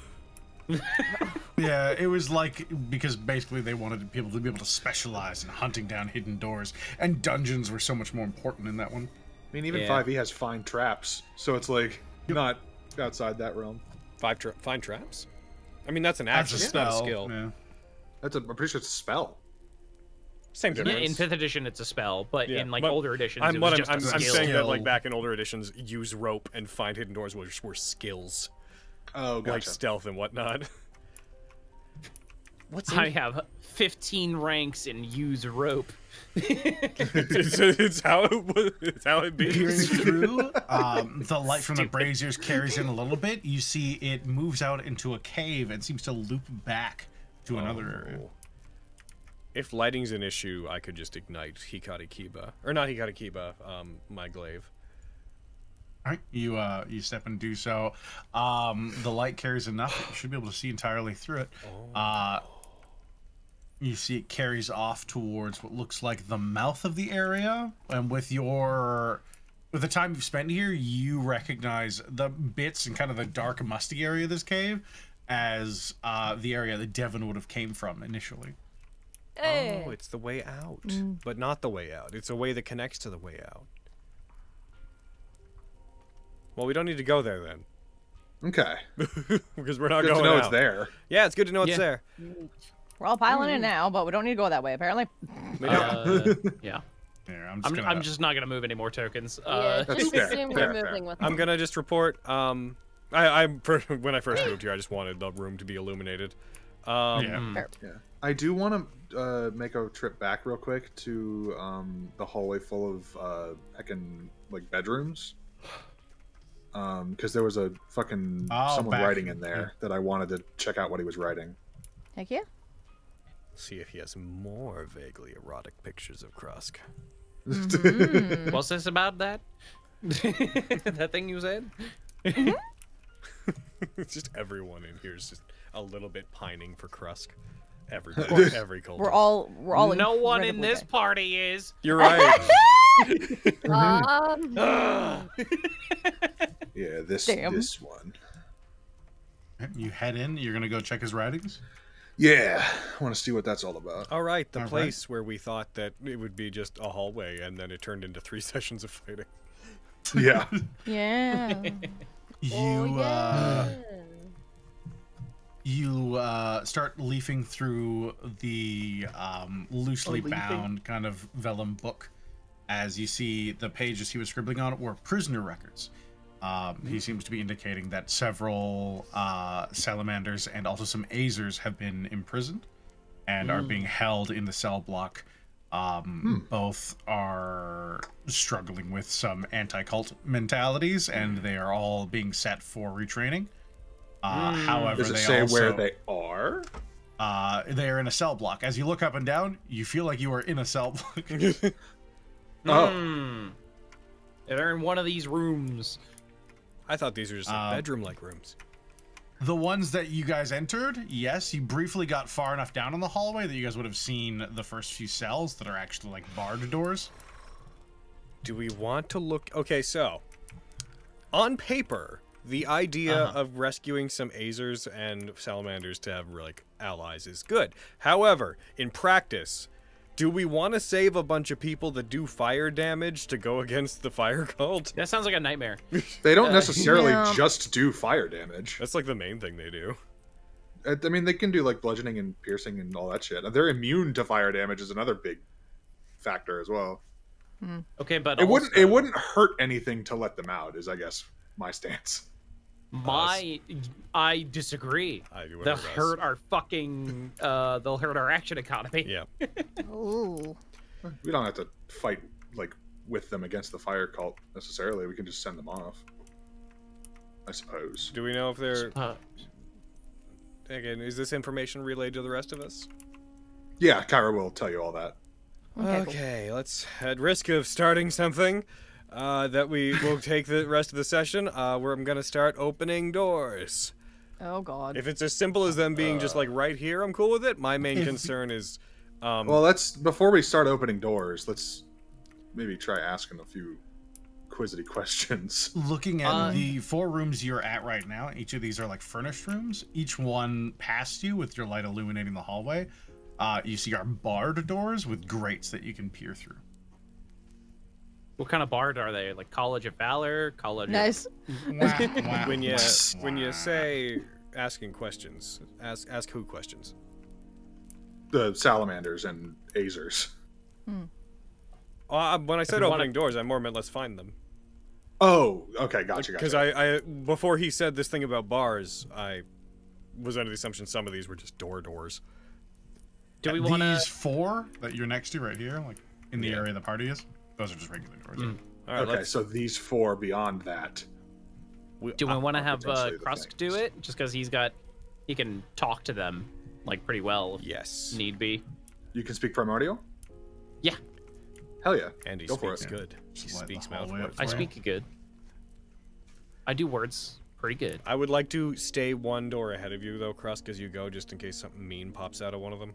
Yeah, it was like, because basically they wanted people to be able to specialize in hunting down hidden doors, and dungeons were so much more important in that one. I mean, even Yeah. 5e has find traps, so it's like not outside that realm. Find traps? I mean, that's an That's action, a it's not a spell. skill. Yeah. I'm pretty sure it's a spell. Same Yeah, difference. in 5th edition, it's a spell, but Yeah, in like but older editions, I'm, it was what just I'm a skill. saying that like Skill. back in older editions, use rope and find hidden doors were skills, Oh, like gotcha. stealth and whatnot. What's I have 15 ranks and use rope. it's how it be. Peering through, the light from the braziers carries in a little bit. You see it moves out into a cave and seems to loop back to another area. If lighting's an issue, I could just ignite Hikari Kiba. Or not Hikari Kiba, my glaive. All right, you step and do so. The light carries enough that you should be able to see entirely through it. You see it carries off towards what looks like the mouth of the area, and with the time you've spent here, you recognize the bits and kind of the dark, musty area of this cave as the area that Devon would have came from initially. Hey. Oh, it's the way out. But not the way out. It's a way that connects to the way out. Well, we don't need to go there then. Okay. Because we're not Good going to know out. it's there. Yeah, it's good to know it's Yeah. there. We're all piling in now, but we don't need to go that way, apparently. Yeah. Here, I'm just not gonna move any more tokens. Yeah, that's just fair, assume fair, we're fair. moving with I'm them. gonna just report. When I first moved here, I just wanted the room to be illuminated. Yeah. Yeah. I do want to make a trip back real quick to the hallway full of heckin' like bedrooms. Because there was a fucking someone back. writing in there that I wanted to check out what he was writing. Heck yeah. See if he has more vaguely erotic pictures of Krusk. What's this about that? That thing you said? It's just everyone in here is just a little bit pining for Krusk. Every culture. We're all No one in incredibly this gay. party is. You're right. Yeah, this Damn. this one. You head in. You're gonna go check his writings. Yeah, I want to see what that's all about. All right, the All right. place where we thought that it would be just a hallway, and then it turned into 3 sessions of fighting. Yeah. Yeah. You start leafing through the loosely bound kind of vellum book as you see the pages he was scribbling on were prisoner records. He seems to be indicating that several salamanders and also some azers have been imprisoned and are being held in the cell block. Both are struggling with some anti-cult mentalities, and they are all being set for retraining. However, Does it they say also, where they are? they are in a cell block. As you look up and down, you feel like you are in a cell block. Oh. They're in one of these rooms. I thought these were just like bedroom-like rooms. The ones that you guys entered, yes, you briefly got far enough down in the hallway that you guys would have seen the first few cells that are actually like barred doors. Do we want to look... Okay, so... On paper, the idea of rescuing some azers and salamanders to have, like, allies is good. However, in practice, Do we want to save a bunch of people that do fire damage to go against the fire cult? That sounds like a nightmare. They don't necessarily Yeah. just do fire damage. That's like the main thing they do. I mean, they can do like bludgeoning and piercing and all that shit. They're immune to fire damage is another big factor as well. Okay, but It wouldn't hurt anything to let them out. Is I guess my stance. I disagree. They'll hurt our fucking. They'll hurt our action economy. Yeah. Ooh. We don't have to fight like with them against the fire cult necessarily. We can just send them off. I suppose. Do we know if they're... Again, is this information relayed to the rest of us? Yeah, Kyra will tell you all that. Okay, let's, at risk of starting something that we will take the rest of the session, where I'm going to start opening doors. Oh, God. If it's as simple as them being just like right here, I'm cool with it. My main concern is... well, before we start opening doors, let's maybe try asking a few quizzy questions. Looking at the 4 rooms you're at right now, each of these are like furnished rooms. Each one past you with your light illuminating the hallway. You see are barred doors with grates that you can peer through. What kind of bard are they? Like College of Valor, College. Nice. When you say asking questions, ask who questions? The salamanders and azers. When I said opening doors, I more meant let's find them. Oh, okay, gotcha. Because I before he said this thing about bars, I was under the assumption some of these were just doors. Do we want these 4 that you're next to right here, like in the area the party is? Those are just regular doors. All right, okay, so these 4 beyond that. Do we want to have Krusk do it? Just because he can talk to them like pretty well. Yes. Need be. You can speak primordial? Yeah. Hell yeah. And he Go for speaks it. good. He speaks hallway Mouthwash. up I speak good. I do words pretty good. I would like to stay 1 door ahead of you though, Krusk, as you go, just in case something mean pops out of one of them.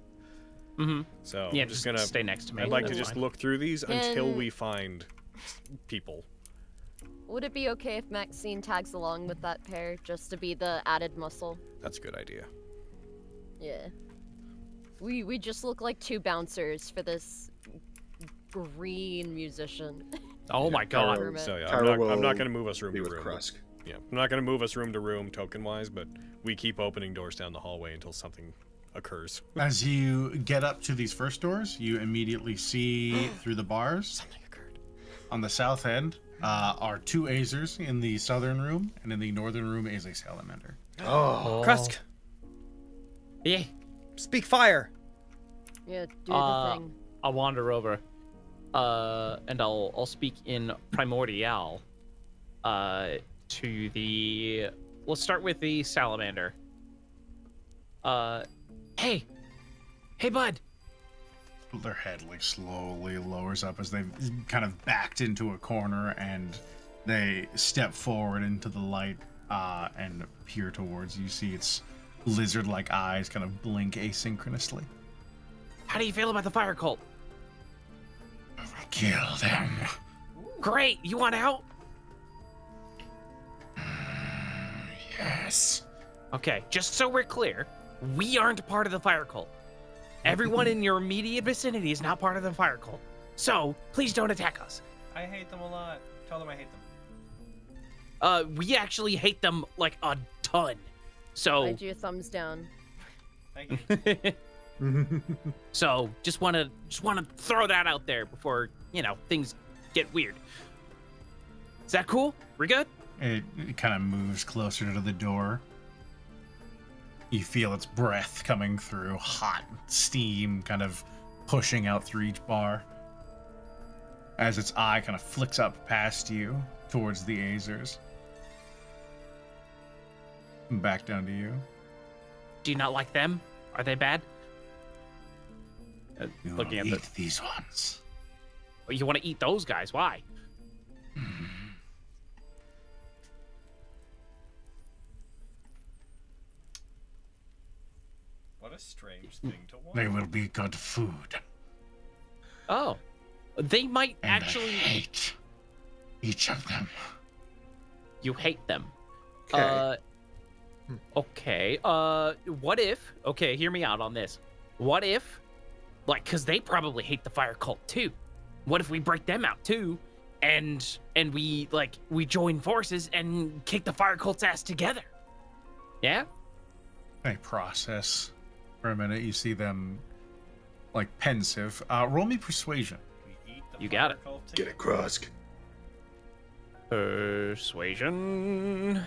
Mm-hmm. So yeah, I'm just gonna stay next to me. I'd like to That's just fine. look through these until we find people. Would it be okay if Maxine tags along with that pair just to be the added muscle? That's a good idea. Yeah. We just look like 2 bouncers for this green musician. Oh my god. So yeah, Kyra I'm not gonna move us room be to with room. Krusk. Yeah, I'm not gonna move us room to room token wise, but we keep opening doors down the hallway until something occurs. As you get up to these first doors, you immediately see through the bars. Something occurred. On the south end are 2 Azers in the southern room, and in the northern room is a salamander. Oh. Krusk, Yeah. speak fire. Yeah, do the thing. I'll wander over. And I'll speak in primordial. To the. Let's start with the salamander. Hey, bud. Their head like slowly lowers up as they've kind of backed into a corner, and they step forward into the light and peer towards you. You see its lizard-like eyes kind of blink asynchronously. How do you feel about the fire cult? Kill them. Great. You want out? Yes. Okay. Just so we're clear, we aren't part of the fire cult. Everyone in your immediate vicinity is not part of the fire cult. So please don't attack us. I hate them a lot. Tell them I hate them. We actually hate them like a ton. So. I do thumbs down. Thank you. So just wanna throw that out there before things get weird. Is that cool? We're good? It kind of moves closer to the door. You feel its breath coming through, hot steam kind of pushing out through each bar. As its eye kind of flicks up past you towards the Azers. Back down to you. Do you not like them? Are they bad? You Looking at eat these ones. You want to eat those guys? Why? What a strange thing to want. They will be good food. Oh, they might And actually. I hate each of them. You hate them. Okay. Okay. What if? Okay, hear me out on this. What if like, because they probably hate the fire cult too. What if we break them out too, and we join forces and kick the fire cult's ass together? Yeah. They process for a minute. You see them like pensive. Roll me persuasion. You got it. Get it, Krusk. Persuasion.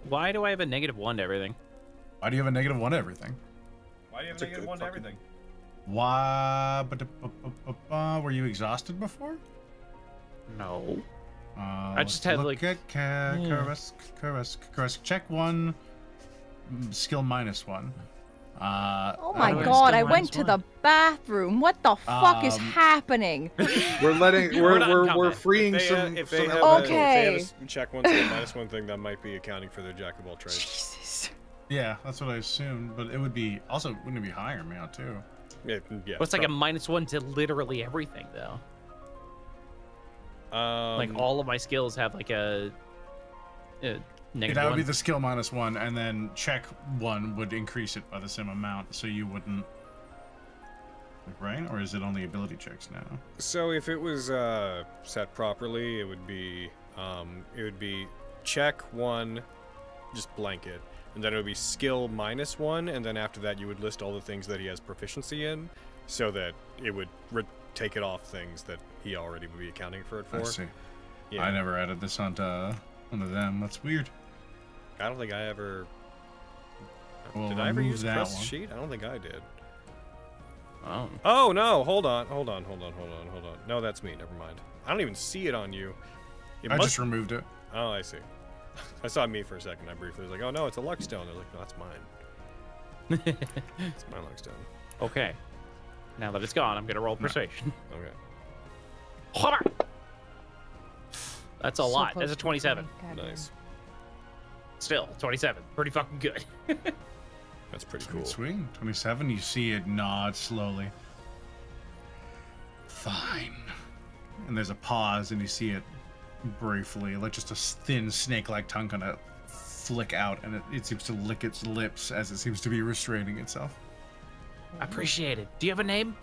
Why do I have a -1 to everything? Why do you have a -1 to everything? Why do you have a -1 to everything? Why? Were you exhausted before? No. I just had, like... Krusk. Check 1. Skill -1. Oh my god, I went to the bathroom. What the fuck is happening? We're freeing some elementals. Okay. If they have a check 1 skill -1 thing, that might be accounting for their jack of all trades. Jesus. Yeah, that's what I assumed, but it would be also wouldn't it be higher, man, too? Yeah. Well, it's like a -1 to literally everything, though. Like all of my skills have like a -1. That would be the skill -1, and then check 1 would increase it by the same amount, so you wouldn't. Right? Or is it only ability checks now? So if it was set properly, it would be check 1, just blanket, and then it would be skill -1, and then after that you would list all the things that he has proficiency in, so that it would take it off things that he already would be accounting for it for. I see. Yeah. I never added this onto them. That's weird. I don't think I ever. Well, did I ever use that Crust's one. sheet? I don't think I did. Oh. Oh no! Hold on. No, that's me. Never mind. I don't even see it on you. I just removed it. Oh, I see. I saw me for a second. I briefly was like, "Oh no, it's a luck stone." I was like, "No, that's mine. It's my luck stone." Okay. Now that it's gone, I'm gonna roll persuasion. Okay. Hold on. That's a lot. close That's a to 27. God. Nice. Still, 27. Pretty fucking good. That's pretty cool. Swing 27. You see it nod slowly. Fine. And there's a pause, and you see it briefly, like just a thin snake-like tongue kind of flick out, and it seems to lick its lips as it seems to be restraining itself. I appreciate it. Do you have a name?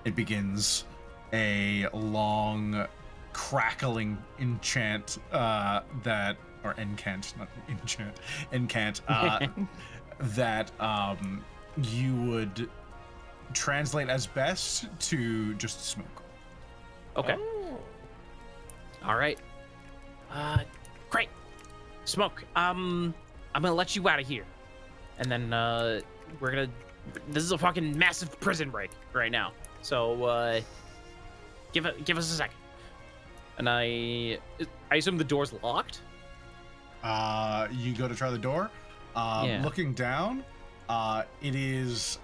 It begins a long, crackling incant that you would translate as best to just smoke. Okay. All right. Great. Smoke. I'm gonna let you out of here, and then we're gonna. This is a fucking massive prison break right now. So give us a second. And I assume the door's locked. You go to try the door. Yeah. Looking down, it's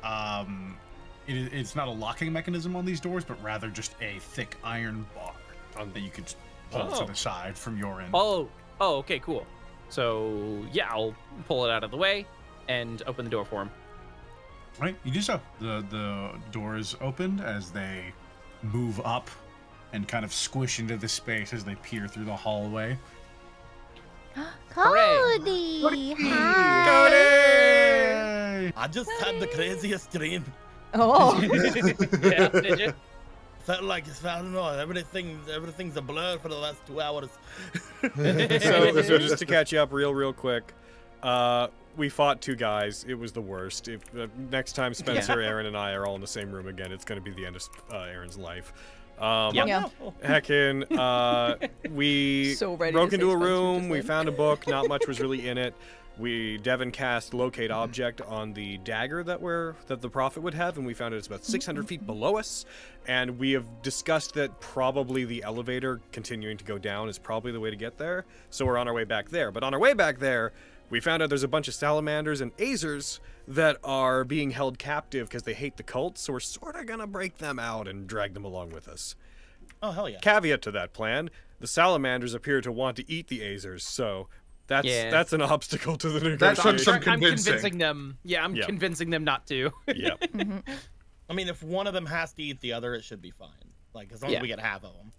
not a locking mechanism on these doors, but rather just a thick iron bar that you could pull to the side from your end. Oh, okay, cool. So yeah, I'll pull it out of the way and open the door for him. Right, you do so. The door is opened as they move up and kind of squish into the space as they peer through the hallway. Cody! Hi! Cody! I just had the craziest dream. Oh. Yeah, did you? Felt like I don't know. Everything's a blur for the last 2 hours. So just to catch you up real quick, we fought 2 guys. It was the worst. If next time Spencer, Aaron, and I are all in the same room again, it's going to be the end of Aaron's life. Heckin, we broke into a room. We found a book. Not much was really in it. Devin cast locate object on the dagger that the prophet would have, and we found it's about 600 feet below us. And we have discussed that probably the elevator continuing to go down is probably the way to get there. So we're on our way back there. But on our way back there, we found out there's a bunch of salamanders and azers that are being held captive because they hate the cult. So we're sort of gonna break them out and drag them along with us. Oh hell yeah! Caveat to that plan: the salamanders appear to want to eat the azers, so that's an obstacle to the negotiation. I'm convincing them. Yeah, I'm convincing them not to. Yeah. I mean, if one of them has to eat the other, it should be fine. Like as long as we get half of them.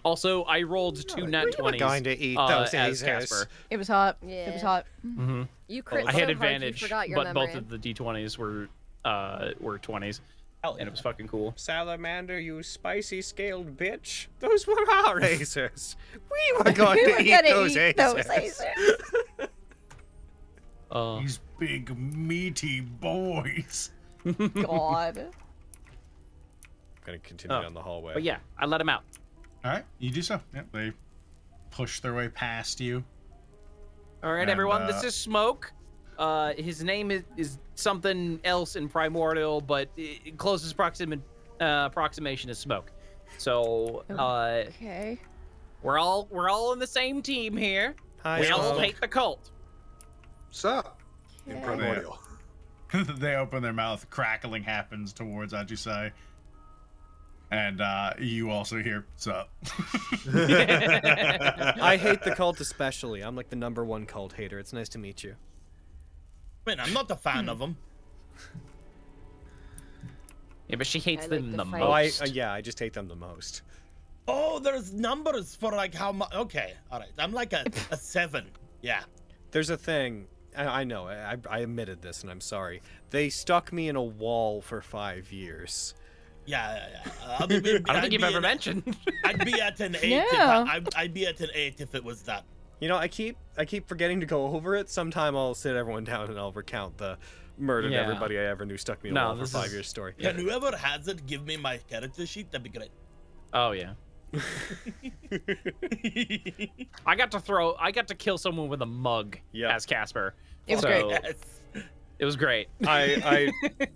Also, I rolled two nat 20s going to eat those as lasers. Casper. It was hot. Yeah. It was hot. Mm-hmm. You crit I so had hard, advantage, you forgot your but memory. both of the d20s were 20s, and it was fucking cool. Salamander, you spicy scaled bitch. Those were our lasers. We were going We to were eat gonna those eat lasers. those lasers. These big meaty boys. God. I'm gonna continue down the hallway. But yeah, I let him out. All right, you do so. Yep, they push their way past you. All right, And, everyone, this is Smoke. His name is something else in Primordial, but closest approximation is Smoke. So, Okay. we're all in the same team here. Hi, We all Smoke. hate the cult. Sup? In Okay. Primordial. They open their mouth. Crackling happens towards Ajisai. And you also hear, sup. I hate the cult especially. I'm like the #1 cult hater. It's nice to meet you. I mean, I'm not a fan of them. Yeah, but she hates I like them the the fight. most. Yeah, I just hate them the most. Oh, there's numbers for like how much. Okay, all right. I'm like a 7. Yeah. There's a thing. I know. I admitted this, and I'm sorry. They stuck me in a wall for 5 years. Yeah. I don't think you've ever mentioned. I'd be at an 8. Yeah. I'd be at an 8 if it was that. You know, I keep forgetting to go over it. Sometime I'll sit everyone down and I'll recount the murdered Yeah. everybody I ever knew stuck me in a wall for this 5 is- years story. Can whoever has it give me my character sheet? That'd be great. Oh yeah. I got to kill someone with a mug as Casper. It was So, great. Yes. It was great. I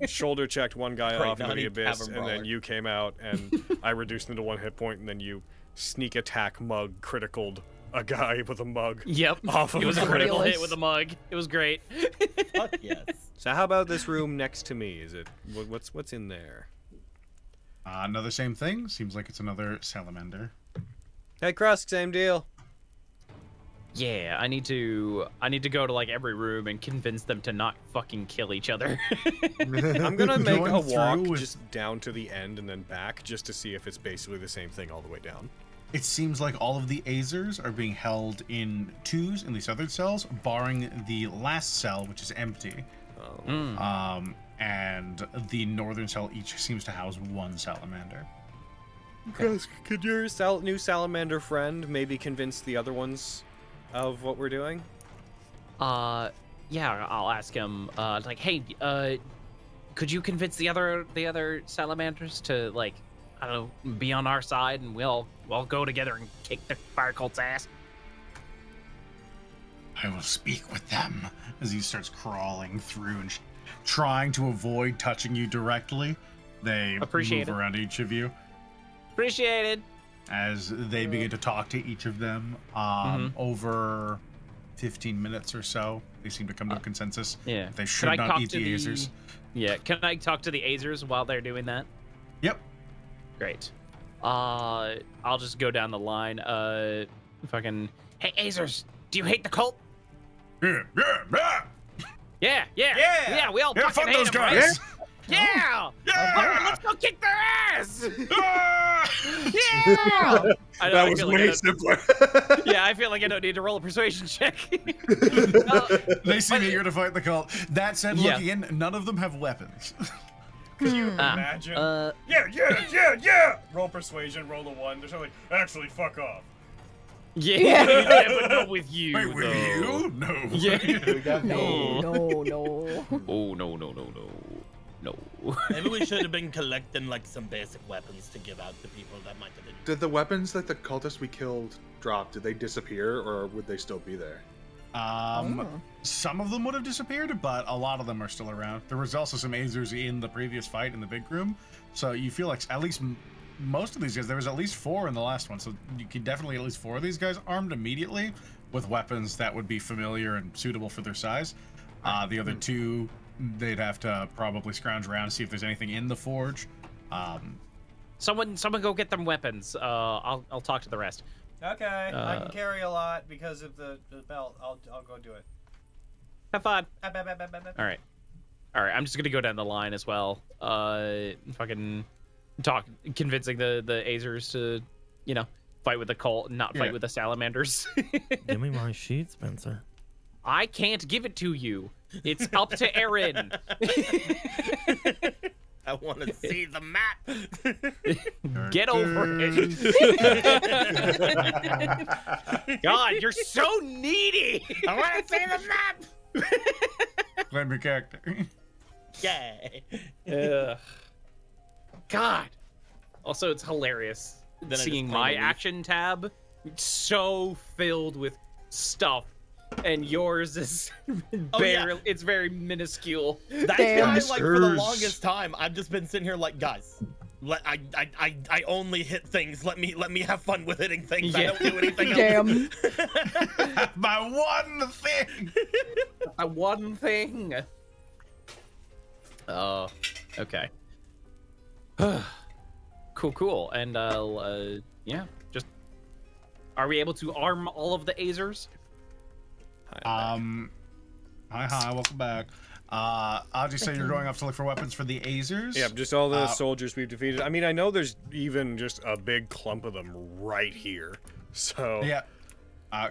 shoulder checked one guy Great, off into now I the need to abyss, have a and then brawler. you came out, and I reduced him to 1 hit point, and then you sneak attack mug criticaled a guy with a mug. Yep. Off of It was a him. critical hit Fabulous. with a mug. It was great. Fuck yes. So how about this room next to me? Is it what's in there? Another same thing. Seems like it's another salamander. Hey, Krusk, same deal. Yeah, I need to go to like every room and convince them to not fucking kill each other. I'm gonna make Going a walk through with- just down to the end and then back, just to see if it's basically the same thing all the way down. It seems like all of the Azers are being held in 2s in these other cells, barring the last cell, which is empty. And the northern cell each seems to house 1 salamander. Krusk, could your new salamander friend maybe convince the other ones of what we're doing? Yeah, I'll ask him. Like, hey, could you convince the other salamanders to like, I don't know, be on our side, and we'll go together and kick the fire cult's ass. I will speak with them as he starts crawling through and trying to avoid touching you directly. They Appreciate move it. around each of you Appreciated. as they begin to talk to each of them. Over 15 minutes or so, they seem to come to a consensus. Yeah. They Can should I not talk eat to the Azers. Yeah. Can I talk to the Azers while they're doing that? Yep. Great. I'll just go down the line. Fucking. Hey, Azers, do you hate the cult? Yeah. Yeah. We all Yeah, fucking fuck hate those them, guys. right? Yeah. Yeah. Let's go kick their ass. Ah! Yeah. I know, That I was feel like I way don't- simpler. Yeah, I feel like I don't need to roll a persuasion check. They seem eager to fight the cult. That said, Yeah. looking in, none of them have weapons. Could you Ah, imagine? uh, Yeah! Roll persuasion, roll a 1. They're like, actually, fuck off. yeah, but not with you. Wait, with though. you? No. Yeah. No, no. Oh no. Maybe we should have been collecting like some basic weapons to give out to people that might have been. Did the weapons that the cultists we killed drop, did they disappear or would they still be there? Some of them would have disappeared, but a lot of them are still around. There was also some Azers in the previous fight in the big room, so you feel like at least most of these guys, there was at least 4 in the last one, so you can definitely at least 4 of these guys armed immediately with weapons that would be familiar and suitable for their size. The other 2, they'd have to probably scrounge around and see if there's anything in the forge. Someone go get them weapons. I'll talk to the rest. Okay, I can carry a lot because of the belt. I'll go do it. Have fun. All right. I'm just gonna go down the line as well. Fucking convincing the Azers to, fight with the cult, not fight with the salamanders. Give me my sheet, Spencer. I can't give it to you. It's up to Aaron. I want to see the map. Get over it. God, you're so needy. I want to see the map. Claim your character. Yeah. God. Also, it's hilarious seeing my action tab so filled with stuff, and yours is barely. It's very minuscule. That's why, like, for the longest time, I've just been sitting here like, guys, I only hit things. Let me have fun with hitting things. I don't do anything else. My one thing. My one thing. Oh, okay. Cool. And yeah, just are we able to arm all of the Azers? Hi, welcome back. I'll just say you're going off to look for weapons for the Azers. Yeah, just all the soldiers we've defeated. I mean, I know there's even just a big clump of them right here. So yeah,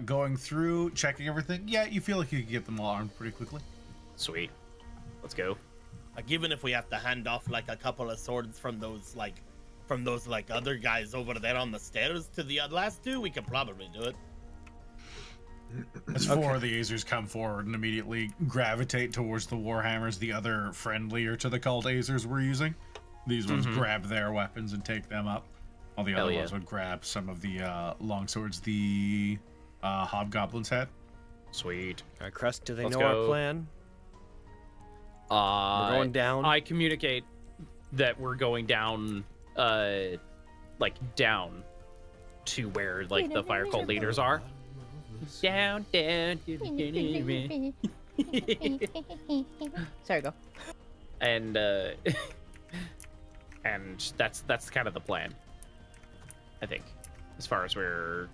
going through, checking everything. Yeah, you feel like you can get them all armed pretty quickly. Sweet, let's go. Even if we have to hand off like a couple of swords from those other guys over there on the stairs to the last two, we can probably do it. As four of the Azers come forward and immediately gravitate towards the Warhammers the other friendlier to the cult Azers were using. These ones grab their weapons and take them up. All the other ones would grab some of the longswords the hobgoblins had. Sweet. All right, Crest, do they know our plan? We're going down. I communicate that we're going down, like down to where like the fire cult leaders are. Down. Sorry, go. And and that's kind of the plan, I think, as far as we're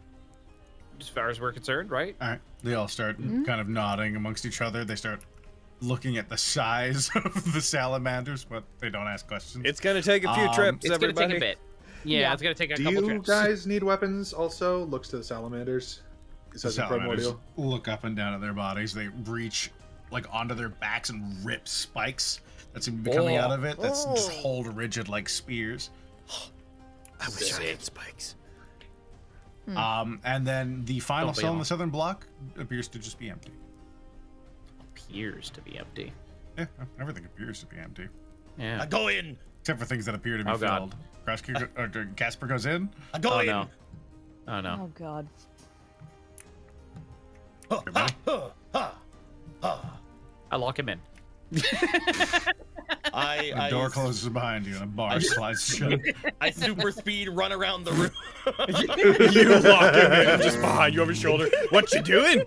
concerned, right? All right. They all start kind of nodding amongst each other. They start looking at the size of the salamanders, but they don't ask questions. It's gonna take a few trips, it's everybody. gonna take a bit. Yeah, it's gonna take a couple trips. Do you guys need weapons also? Looks to the salamanders. The salamanders look up and down at their bodies. They reach like onto their backs and rip spikes that seem to be coming out of it. That's just hold rigid like spears. I wish I had spikes. And then the final cell in the southern block appears to just be empty. Appears to be empty. Yeah, everything appears to be empty. Yeah. I go in. Except for things that appear to be filled. Casper goes in. I go in. No. Oh no. Oh god. I lock him in. The door closes behind you and a bar slides shut. I super speed run around the room. You lock him in. I'm just behind you over your shoulder. What you doing?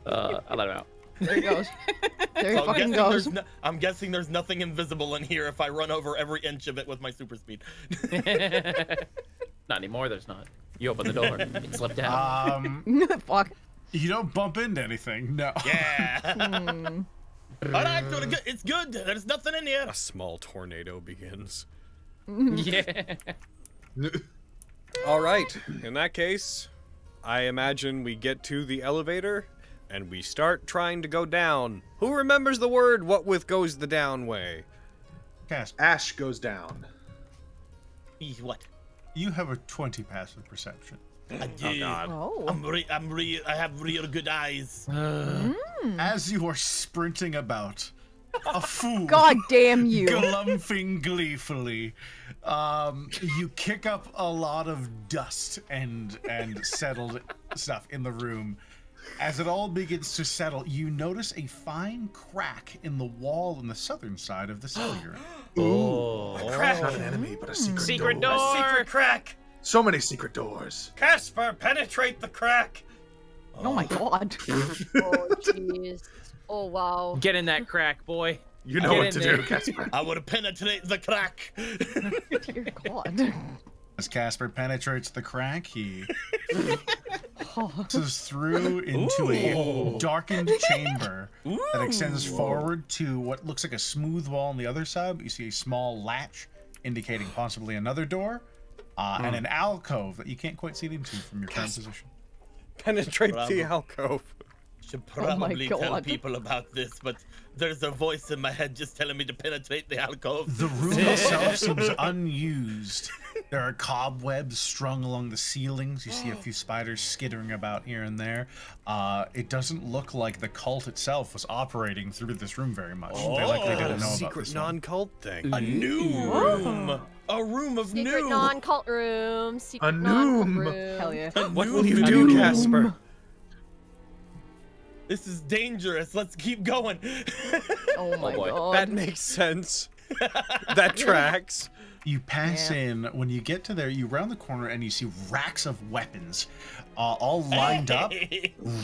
I let him out. There he goes. There he fucking goes. I'm guessing there's nothing invisible in here if I run over every inch of it with my super speed. Not anymore, there's not. You open the door, it slipped down. Fuck. You don't bump into anything, no. Yeah. Alright, it's good. There's nothing in here. A small tornado begins. Yeah. All right. In that case, I imagine we get to the elevator and we start trying to go down. Who remembers the word what with goes the down way? Ash goes down. What? You have a 20 passive perception. I do. Oh god. Oh. I have real good eyes. As you are sprinting about, a fool. God damn you. Galumphing gleefully, you kick up a lot of dust and settled stuff in the room. As it all begins to settle, you notice a fine crack in the wall on the southern side of the cell you're in. A crack. Not an enemy, but a secret door. A secret crack. So many secret doors. Casper, penetrate the crack. Oh my god. Oh jeez. Oh wow. Get in that crack, boy. You know what to do, Casper. I would penetrate the crack. Dear god. As Casper penetrates the crack, he through into a darkened chamber that extends forward to what looks like a smooth wall on the other side. But you see a small latch indicating possibly another door, and an alcove that you can't quite see into from your current position. Penetrate the alcove. Should probably tell people about this, but there's a voice in my head just telling me to penetrate the alcove. The room itself seems unused. There are cobwebs strung along the ceilings. You see a few spiders skittering about here and there. It doesn't look like the cult itself was operating through this room very much. They likely didn't know about secret this non-cult thing. A new room. A room of Secret new. non-cult room. Secret non-cult room. Hell yeah. What will you do, Casper? This is dangerous. Let's keep going. Oh my god. That makes sense. That tracks. You pass in. When you get to there, you round the corner and you see racks of weapons, all lined up,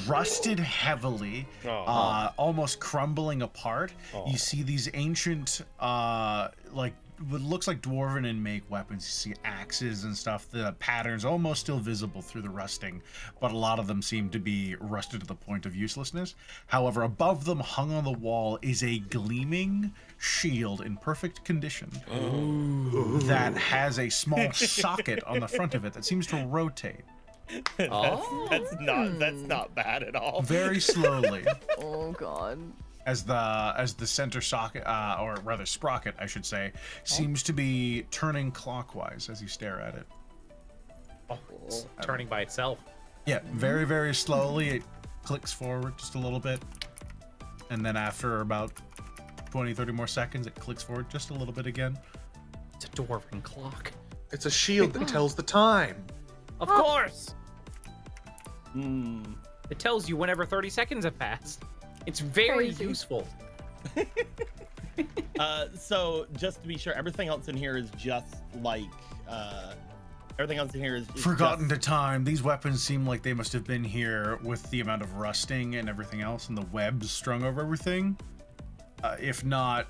rusted heavily, almost crumbling apart. You see these ancient, like what looks like dwarven and make weapons. You see axes and stuff. The patterns almost still visible through the rusting, but a lot of them seem to be rusted to the point of uselessness. However, above them, hung on the wall, is a gleaming shield in perfect condition that has a small socket on the front of it that seems to rotate. That's not bad at all. Very slowly. Oh god. As the center socket, or rather sprocket, I should say, seems to be turning clockwise as you stare at it. It's turning by itself. Yeah, very, very slowly it clicks forward just a little bit. And then after about 20, 30 more seconds, it clicks forward just a little bit again. It's a dwarven clock. It's a shield that tells the time. Of course! It tells you whenever 30 seconds have passed. It's very useful. So just to be sure, everything else in here is just like everything else in here is forgotten to time. These weapons seem like they must have been here with the amount of rusting and everything else and the webs strung over everything. If not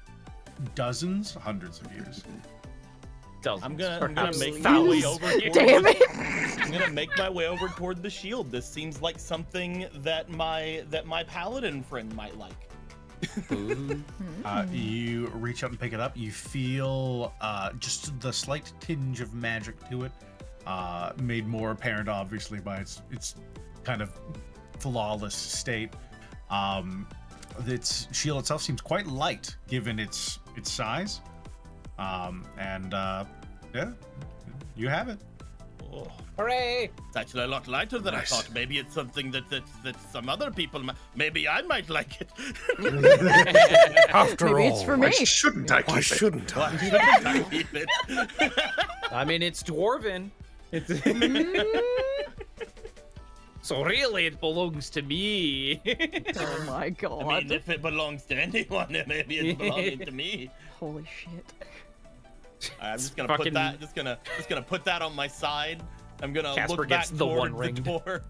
dozens, hundreds of years. I'm gonna make my way over here. Damn it! I'm gonna make my way over toward the shield. This seems like something that my paladin friend might like. You reach up and pick it up. You feel just the slight tinge of magic to it, made more apparent obviously by its kind of flawless state. Its shield itself seems quite light given its size. Yeah, you have it. Oh. Hooray! It's actually a lot lighter than I thought. Maybe it's something that some other people, maybe I might like it. After Maybe all, it's for me. Why shouldn't I keep why it? shouldn't I? Why shouldn't I keep it? I mean, it's dwarven. So really, it belongs to me. Oh my god. I mean, if it belongs to anyone, then maybe it's belonging to me. Holy shit. I'm just gonna put that. Just gonna put that on my side. I'm gonna Casper look back gets the toward one ring. the door.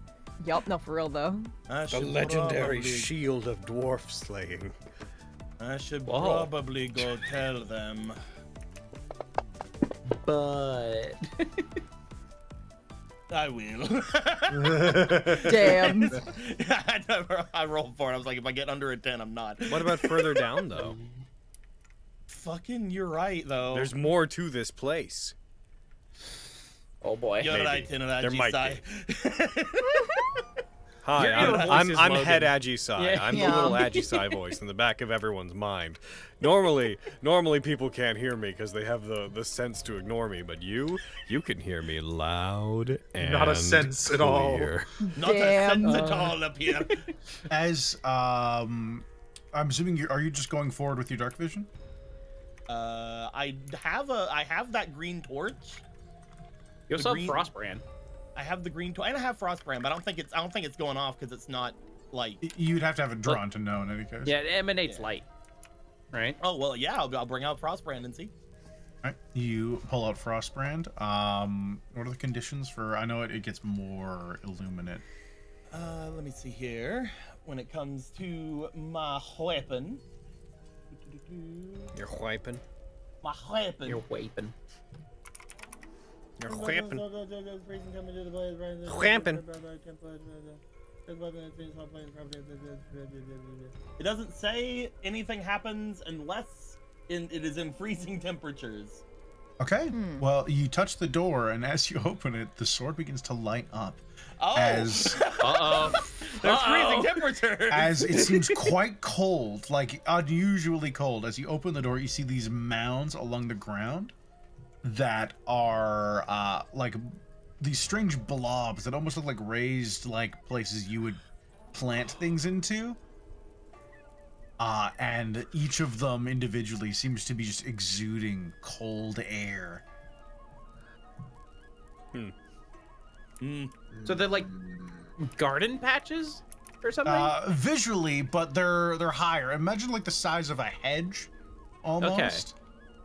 Yup, no, for real though. The legendary shield of dwarf slaying. I should probably go tell them. But I will. Damn. I rolled for it. I was like, if I get under a 10, I'm not. What about further down though? Fucking, you're right though. There's more to this place. oh boy, You're right, There might Agi. Hi, Your voice I'm is head Logan. Aggisai. Yeah. I'm the little Aggisai voice in the back of everyone's mind. Normally people can't hear me because they have the sense to ignore me, but you can hear me loud and Not a sense at all. clear. Not a sense at all up here. As I'm assuming are you just going forward with your dark vision? I have that green torch. You also green- have Frostbrand. I have the green torch, and I have Frostbrand, but I don't think it's going off because it's not like. You'd have to have it drawn to know in any case. Yeah, it emanates light. Right? Oh well, yeah. I'll bring out Frostbrand and see. All right, you pull out Frostbrand. What are the conditions for? I know it gets more illuminate. Let me see here. When it comes to my weapon. You're wiping. My weapon. You're waping. You're whamping. Whamping. It doesn't say anything happens unless it is in freezing temperatures. Okay. Well, you touch the door, and as you open it, the sword begins to light up. Oh. As There's freezing temperatures. As it seems quite cold, like unusually cold. As you open the door, you see these mounds along the ground that are like these strange blobs that almost look like raised like places you would plant things into. And each of them individually seems to be just exuding cold air. So they're like garden patches or something? Visually, but they're higher. Imagine like the size of a hedge, almost.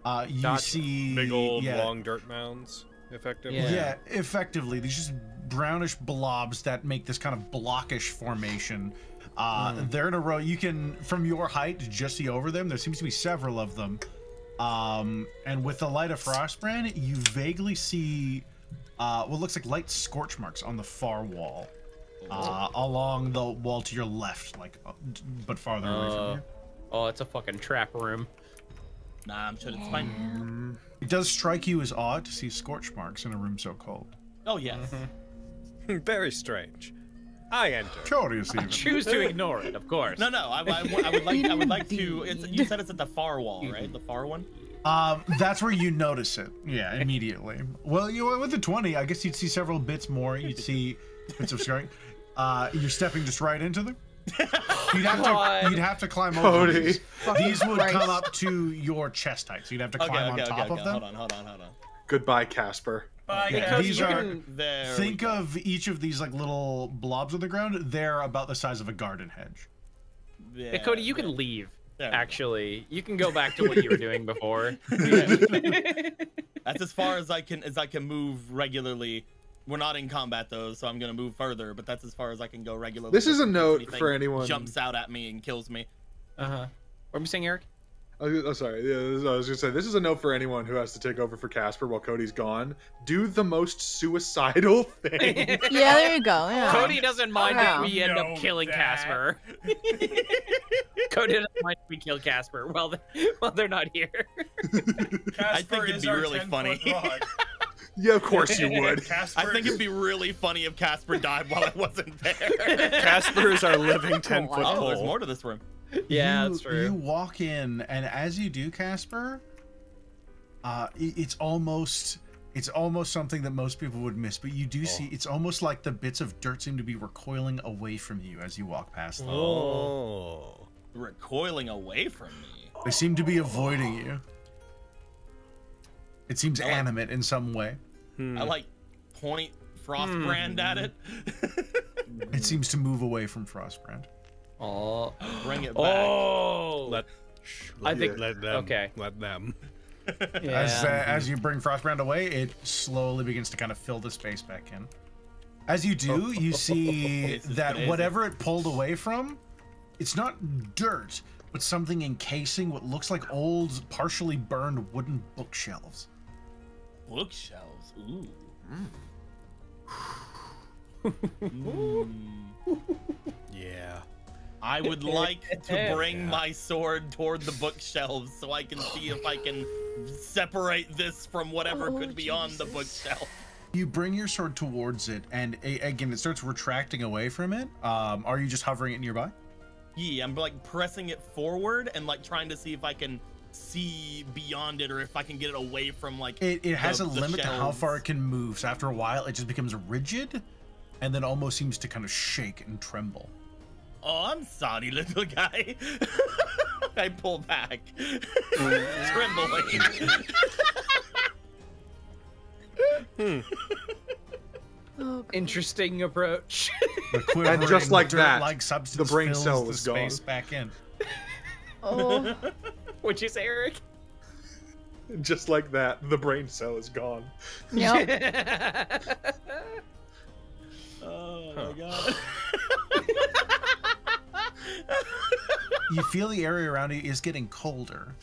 Okay. You see big old long dirt mounds, effectively. Yeah, effectively. These just brownish blobs that make this kind of blockish formation. They're in a row. You can, from your height, just see over them. There seems to be several of them. And with the light of Frostbrand, you vaguely see what looks like light scorch marks on the far wall. Along the wall to your left, like, but farther away from you. Oh, it's a fucking trap room. Nah, I'm sure it's fine. It does strike you as odd to see scorch marks in a room so cold. Oh, yes. Very strange. I enter. Curious even. Choose to ignore it, of course. No, I would like to. You said it's at the far wall, right? The far one. That's where you notice it. Yeah, immediately. Well, you went with the 20. I guess you'd see several bits more. You'd see bits of scarring. You're stepping just right into them. You'd have to climb over these. These would come up to your chest height, so you'd have to climb on top of them. Hold on. Goodbye, Casper. Yeah, these are. Think of each of these like little blobs on the ground. They're about the size of a garden hedge. Yeah, Cody, you can leave. Actually, you can go back to what you were doing before. That's as far as I can move regularly. We're not in combat though, so I'm gonna move further. But that's as far as I can go regularly. This is a note for anyone jumps out at me and kills me. What are you saying, Eric? Oh, sorry. Yeah, I was gonna say this is a note for anyone who has to take over for Casper while Cody's gone. Do the most suicidal thing. Yeah, there you go. Yeah. Cody doesn't mind if we end up killing Casper. Cody doesn't mind if we kill Casper while they're not here. I think it'd be really funny. Yeah, of course you would. I think it'd be really funny if Casper died while I wasn't there. Casper is our living 10-foot pole. Oh, there's more to this room. Yeah, that's true. You walk in, and as you do, Casper, it's almost something that most people would miss. But you do see, it's almost like the bits of dirt seem to be recoiling away from you as you walk past them. Oh, recoiling away from me. They seem to be avoiding you. It seems animate in some way. I like point Frostbrand at it. It seems to move away from Frostbrand. Oh, bring it back. Oh, let them. Okay, let them. As you bring Frostbrand away, it slowly begins to kind of fill the space back in. As you do, you see that whatever it pulled away from, it's not dirt, but something encasing what looks like old, partially burned wooden bookshelves. Bookshelves? Ooh. Yeah. I would like to bring my sword toward the bookshelves so I can see if I can separate this from whatever could be on the bookshelf. You bring your sword towards it, and again, it starts retracting away from it. Are you just hovering it nearby? Yeah, I'm like pressing it forward and like trying to see if I can see beyond it or if I can get it away from like it has a limit to how far it can move. So after a while, it just becomes rigid, and then almost seems to kind of shake and tremble. Oh, I'm sorry, little guy. I pull back, trembling. Interesting approach. And just like that, the brain cell is gone. Back in. Oh. What'd you say, Eric? Just like that, the brain cell is gone. Yep. Oh my god. You feel the area around you is getting colder,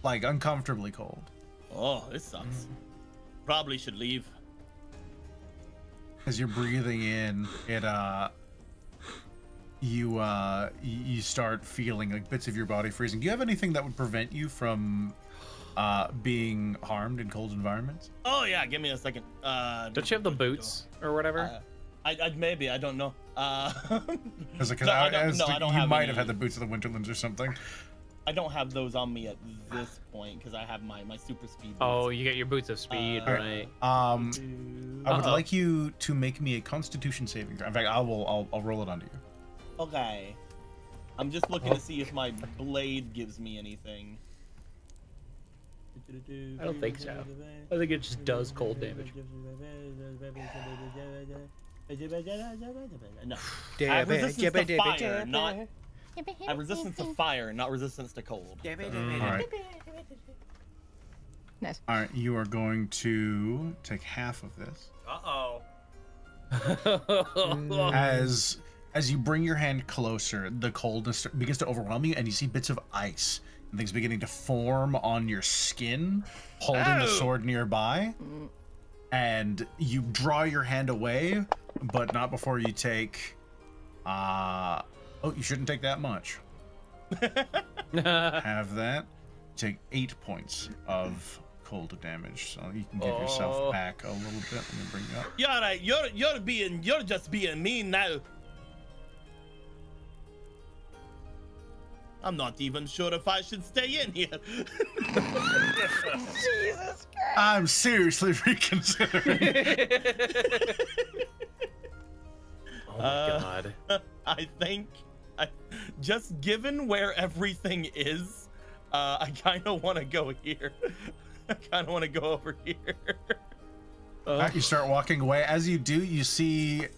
like uncomfortably cold. Oh, this sucks. Probably should leave. As you're breathing in, you start feeling like bits of your body freezing. Do you have anything that would prevent you from being harmed in cold environments? Oh yeah, give me a second. Don't you have the boots or whatever? Maybe, I don't know. Because No, I don't you have might any. have had the boots of the Winterlands or something. I don't have those on me at this point because I have my super speed boots. Oh, you get your boots of speed, right? I would like you to make me a Constitution saving throw. In fact, I'll roll it onto you. Okay. I'm just looking to see if my blade gives me anything. I don't think so. I think it just does cold damage. No. I have resistance to fire, not. I have resistance to fire, not resistance to cold. All right. Nice. All right, you are going to take half of this. As you bring your hand closer, the coldness begins to overwhelm you, and you see bits of ice and things beginning to form on your skin, holding the sword nearby. And you draw your hand away, but not before you take. Oh, you shouldn't take that much. Have that. Take 8 points of cold damage, so you can give yourself back a little bit. Let me bring you up. You're right. You're just being mean now. I'm not even sure if I should stay in here. Jesus Christ. I'm seriously reconsidering. Oh my god. I think, just given where everything is, I kind of want to go here. I kind of want to go over here. You start walking away. As you do, you see,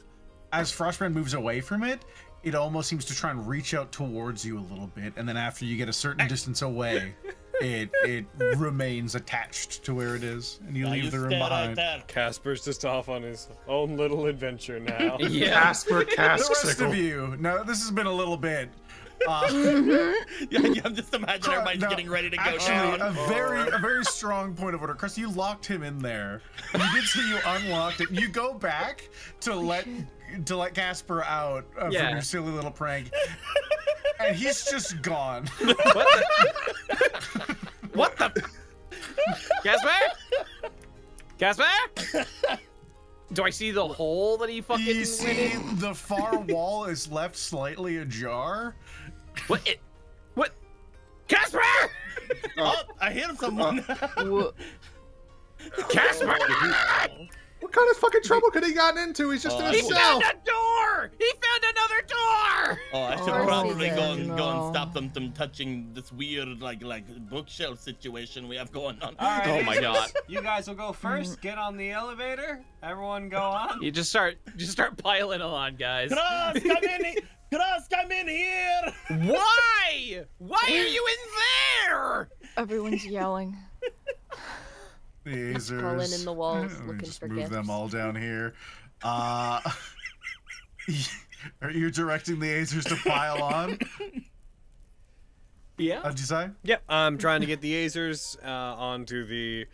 as Frostbrand moves away from it, it almost seems to try and reach out towards you a little bit, and then after you get a certain distance away, it remains attached to where it is, and you leave the room behind. Casper's just off on his own little adventure now. Yeah. Casper, The rest of you. Now, this has been a little bit. Yeah, I'm just imagining everybody's getting ready to go down. A very strong point of order. Chris, you locked him in there. You did see you unlocked it. You go back to let Casper out from your silly little prank, and he's just gone. What the? Casper? Do I see the hole that he fucking You see the far wall is left slightly ajar. What? Casper! Oh, I hear someone. Casper! What kind of fucking trouble could he gotten into? He's just in He his found cell. a door! He found another door! Oh, I should course probably he go did, and no. stop them from touching this weird like bookshelf situation we have going on. All right, Oh my god. You guys will go first. Get on the elevator. Everyone go on. You just start piling on, guys. Cross, come in here! Why? Why are you in there? Everyone's yelling. The Azers. Crawling in the walls, Let me looking just for move them gifts. all down here. Are you directing the Azers to pile on? Yeah. What'd you say? Yep, I'm trying to get the Azers onto the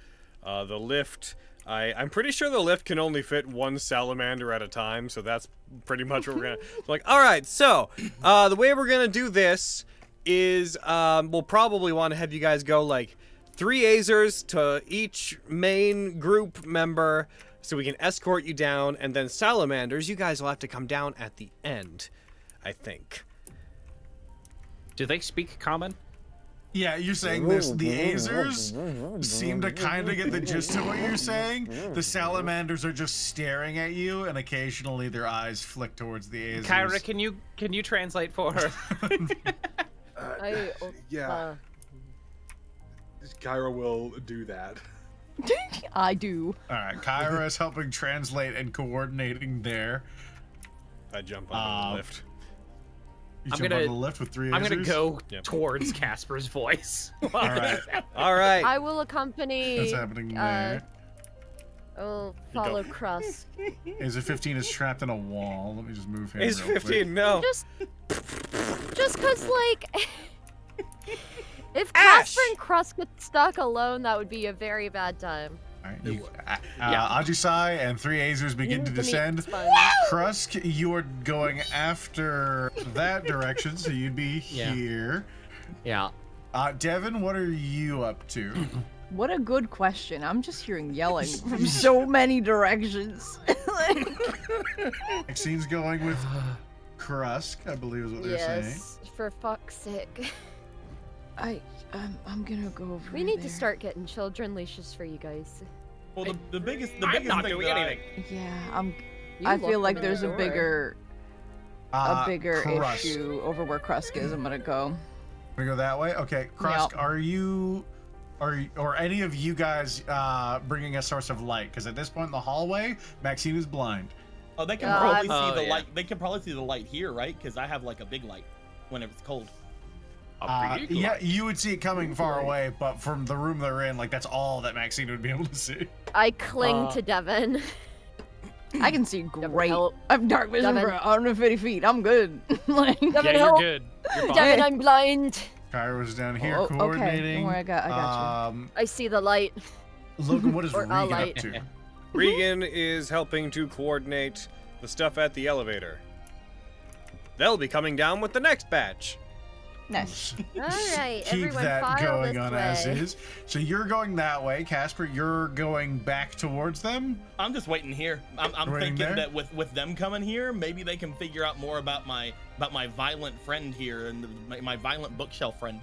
lift. I'm pretty sure the lift can only fit one salamander at a time, so that's pretty much what we're gonna. Like, all right, so the way we're gonna do this is we'll probably want to have you guys go like 3 Azers to each main group member, so we can escort you down, and then salamanders, you guys will have to come down at the end, I think. Do they speak common? Yeah, you're saying this. The Azers seem to kind of get the gist of what you're saying. The salamanders are just staring at you, and occasionally their eyes flick towards the Azers. Kyra, can you translate for her? Yeah. Kyra will do that. I do. All right, Kyra is helping translate and coordinating there. I jump on the lift. You jump on the lift with 3 Azers? I'm gonna go towards Casper's voice. All right. All right. I will accompany. That's happening there. I'll follow Cross. Azer 15 is trapped in a wall. Let me just move him. Azer real 15, quick. no. Just cause like, if Casper and Cross get stuck alone, that would be a very bad time. Alright, Ajisai and 3 Azers begin to descend. Krusk, you are going after that direction, so you'd be here. Yeah. Devin, what are you up to? What a good question. I'm just hearing yelling from so many directions. Maxine's going with Krusk, I believe is what they're saying. Yes, for fuck's sake. I'm gonna go over We need there. to start getting children leashes for you guys. Well, the biggest I'm not thing doing that anything. Yeah, You I locked feel like them in there's the a door. bigger Krusk. issue over where Krusk is. I'm gonna go. We go that way? Okay, Krusk, Yep. are any of you guys bringing a source of light? Because at this point in the hallway, Maxine is blind. Oh, they can probably see the light. They can probably see the light here, right? Because I have like a big light when it's cold. Yeah, you would see it coming far away, but from the room they're in, like that's all that Maxine would be able to see. I cling to Devin. I can see great. I have dark vision for 150 feet. I'm good. Like, Devin, You're good. You're fine. Devin, I'm blind. Kyra's down here Okay, coordinating. don't worry, I got you. I see the light. Logan, what is Or Regan a up light. to? Regan is helping to coordinate the stuff at the elevator. They'll be coming down with the next batch. Nice. All right, Keep everyone that file going this on way. as is. So you're going that way, Casper. You're going back towards them. I'm just waiting here. I'm Waiting thinking there? that with them coming here, maybe they can figure out more about my violent friend here and my violent bookshelf friend.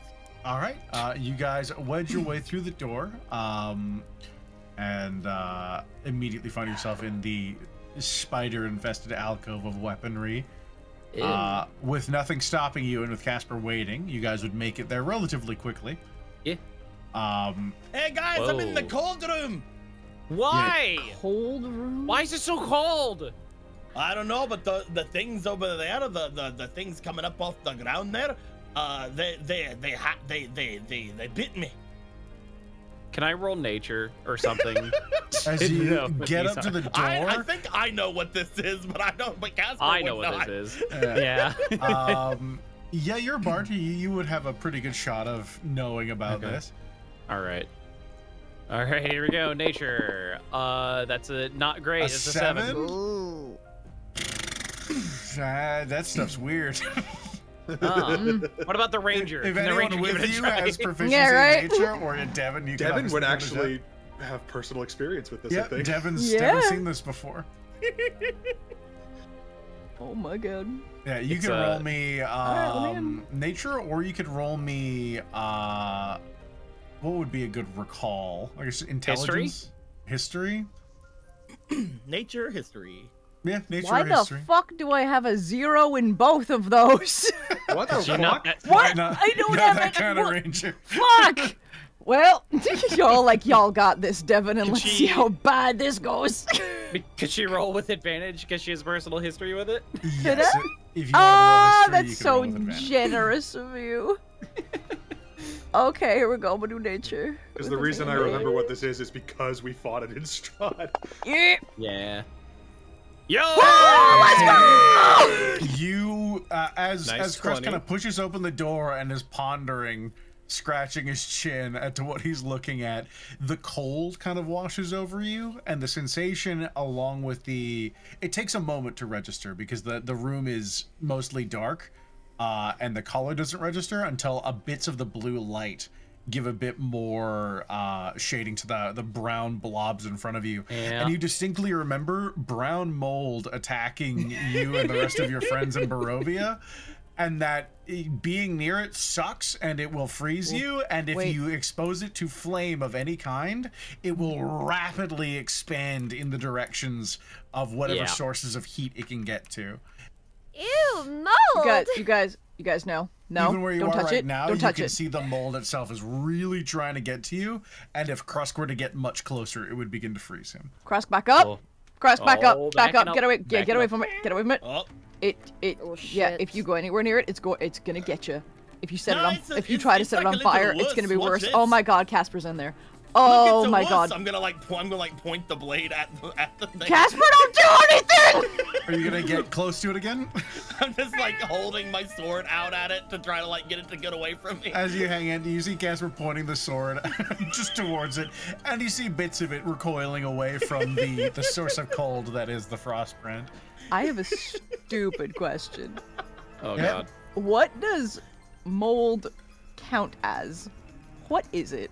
All right, you guys wedge your way through the door, and immediately find yourself in the spider-infested alcove of weaponry. With nothing stopping you and with Casper waiting, you guys would make it there relatively quickly. Yeah. Hey guys, I'm in the cold room. Why? Cold room? Why is it so cold? I don't know, but the things over there, the things coming up off the ground there, they bit me. Can I roll nature or something? As you get up to the door, I think I know what this is, but I don't. But Casper I know would what not. this is. Yeah. yeah, you're a bard. You would have a pretty good shot of knowing about this. All right. All right, here we go. Nature. That's a not great. It's a 7. Ooh. That stuff's weird. What about the ranger? If Can the anyone ranger give with it a you try? has proficiency right? in nature, or in Devin, you Devin can would obviously give it a actually have personal experience with this. shot. I think. Devin's Yeah. never seen this before. Oh my god. Yeah, you It's, can roll me let me nature, or you could roll me what would be a good recall? I guess intelligence, history. Nature, history. Yeah, nature Why or the history. fuck do I have a 0 in both of those? What the You're not fuck? that- What? Not, I don't not have that it. kind of What? ranger. Fuck! Well, y'all got this, Devin, and let's see she- how bad this goes. Could she roll with advantage because she has personal history with it? Yes, if you Ah, want to roll history, you that's can roll so with advantage. generous of you. Okay, here we go. I'm gonna do nature. Because the reason I remember what this is because we fought it in Strahd. Yeah. Yeah. Yo! Oh, let's go! You, as Nice Chris 20. kind of pushes open the door and is pondering, scratching his chin at to what he's looking at, the cold kind of washes over you, and the sensation, along with the, it takes a moment to register because the room is mostly dark, and the color doesn't register until bits of the blue light give a bit more shading to the brown blobs in front of you. Yeah. And you distinctly remember brown mold attacking you and the rest of your friends in Barovia, and that being near it sucks and it will freeze you, and if you expose it to flame of any kind, it will rapidly expand in the directions of whatever sources of heat it can get to. Ew, mold! You guys know. No, Even where you don't are touch right it. now, Don't you touch can it. see the mold itself is really trying to get to you, and if Krusk were to get much closer, it would begin to freeze him. Cross back up. Oh. Cross back up. Oh, Back backing up. Get away. Yeah, backing get away up. from it. Get away from it. Oh, It. Oh, Yeah. shit. If you go anywhere near it, it's gonna get you. If you set No, it on, it's a- if you it's- try to it's set it like on a little fire, it's gonna be worse. Watch worse. this. Oh my God, Casper's in there. Oh Look, it's a my wuss. god. I'm gonna point the blade at the thing. Casper, don't do anything! Are you gonna get close to it again? I'm just like holding my sword out at it to try to like get it to get away from me. As you hang in, you see Casper pointing the sword just towards it, and you see bits of it recoiling away from the source of cold that is the Frostbrand. I have a stupid question. Oh god. What does mold count as? What is it?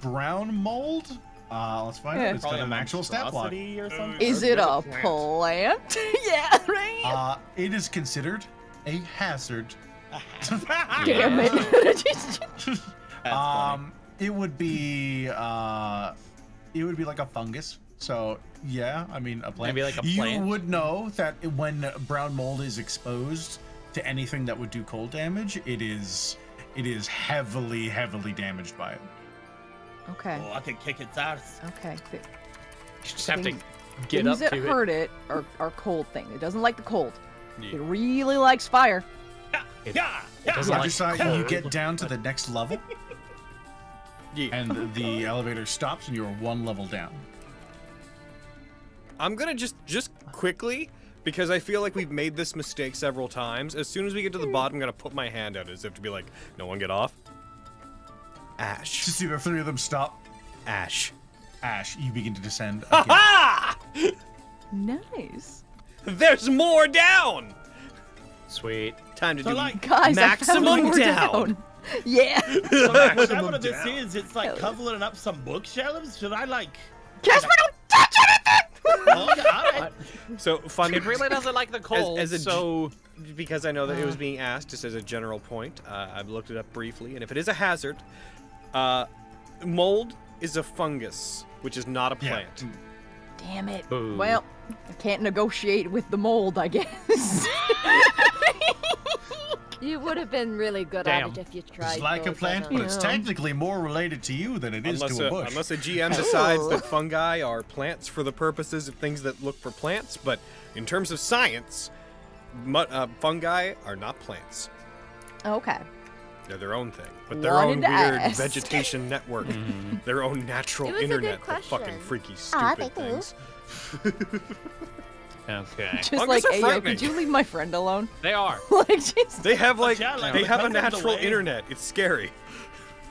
Brown mold? Let's find out. It's got an actual stat block. Or something? Is it a plant? Yeah, right? It is considered a hazard. Damn it. It would be like a fungus. So yeah, I mean a plant. Maybe like a You plant? would know that when brown mold is exposed to anything that would do cold damage, it is heavily damaged by it. Okay. Oh, I can kick its ass. Okay. You just have to get Things up that to hurt it are cold things. It doesn't like the cold. Yeah. It really likes fire. Yeah. Roger, side, you get down to the next level, and the elevator stops, and you're one level down. I'm gonna just quickly, because I feel like we've made this mistake several times. As soon as we get to the bottom, I'm gonna put my hand out as if to be like, no one get off. Ash. To see the three of them stop. Ash. Ash, you begin to descend again. Nice. There's more down! Sweet. Time to do Guys, maximum I found more down. Yeah. So whatever this is, it's like covering up some bookshelves. Should I like? Casper, don't touch anything! Okay, all right. So fun. It really doesn't like the cold, so because I know that it was being asked, just as a general point, I've looked it up briefly, and if it is a hazard, mold is a fungus, which is not a plant. Damn it. Boo. Well, I can't negotiate with the mold, I guess. You would have been really good Damn. at it if you tried. It's like a though, plant, but it's technically more related to you than it is to a bush. Unless a GM decides that fungi are plants for the purposes of things that look for plants, but in terms of science, fungi are not plants. Okay. They're their own thing, but their own Wanted to weird ask. vegetation network, their own natural It was a good internet of fucking question. freaky, Ah, stupid thank you. things. okay. Just Fungus like, are Ayo, frightening. could you leave my friend alone? They are. Like, just... They have like challenge. they have a Because of the natural way- internet. It's scary.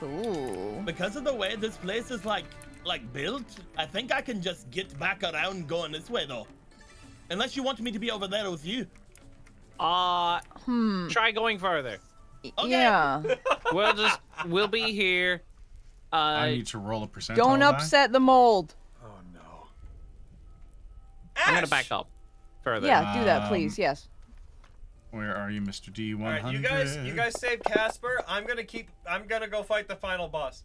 Ooh. Because of the way this place is like built, I think I can just get back around going this way though. Unless you want me to be over there with you. Try going further. Okay. Yeah. We'll be here. I need to roll a percentile Don't die. upset the mold. Oh no. I'm gonna back up further. Yeah, do that, please. Yes. Where are you, Mr. D100? All right, you guys save Casper. I'm gonna go fight the final boss.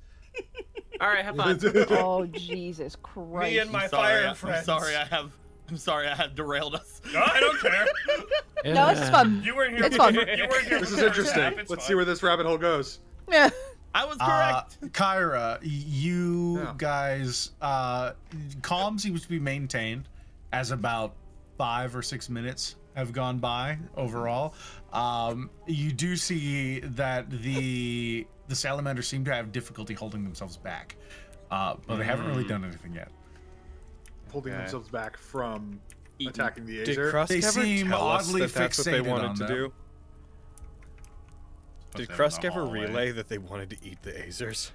All right, have fun. Oh, Jesus Christ. Me and my I'm fire friends. I'm sorry I have derailed us. No, I don't care. No, it's fun. You weren't here. It's fun. You weren't here. This for is the interesting. first half, it's Let's fine. see where this rabbit hole goes. Yeah. I was correct. Kyra, you Yeah. guys, calm seems to be maintained as about 5 or 6 minutes have gone by overall. You do see that the salamanders seem to have difficulty holding themselves back, but they haven't really done anything yet. Holding themselves back from attacking the Did Azer. Crust They ever seem tell us oddly that that's what they fixated wanted on to them. do? Did Put them in Krusk the ever hallway. relay that they wanted to eat the Azers?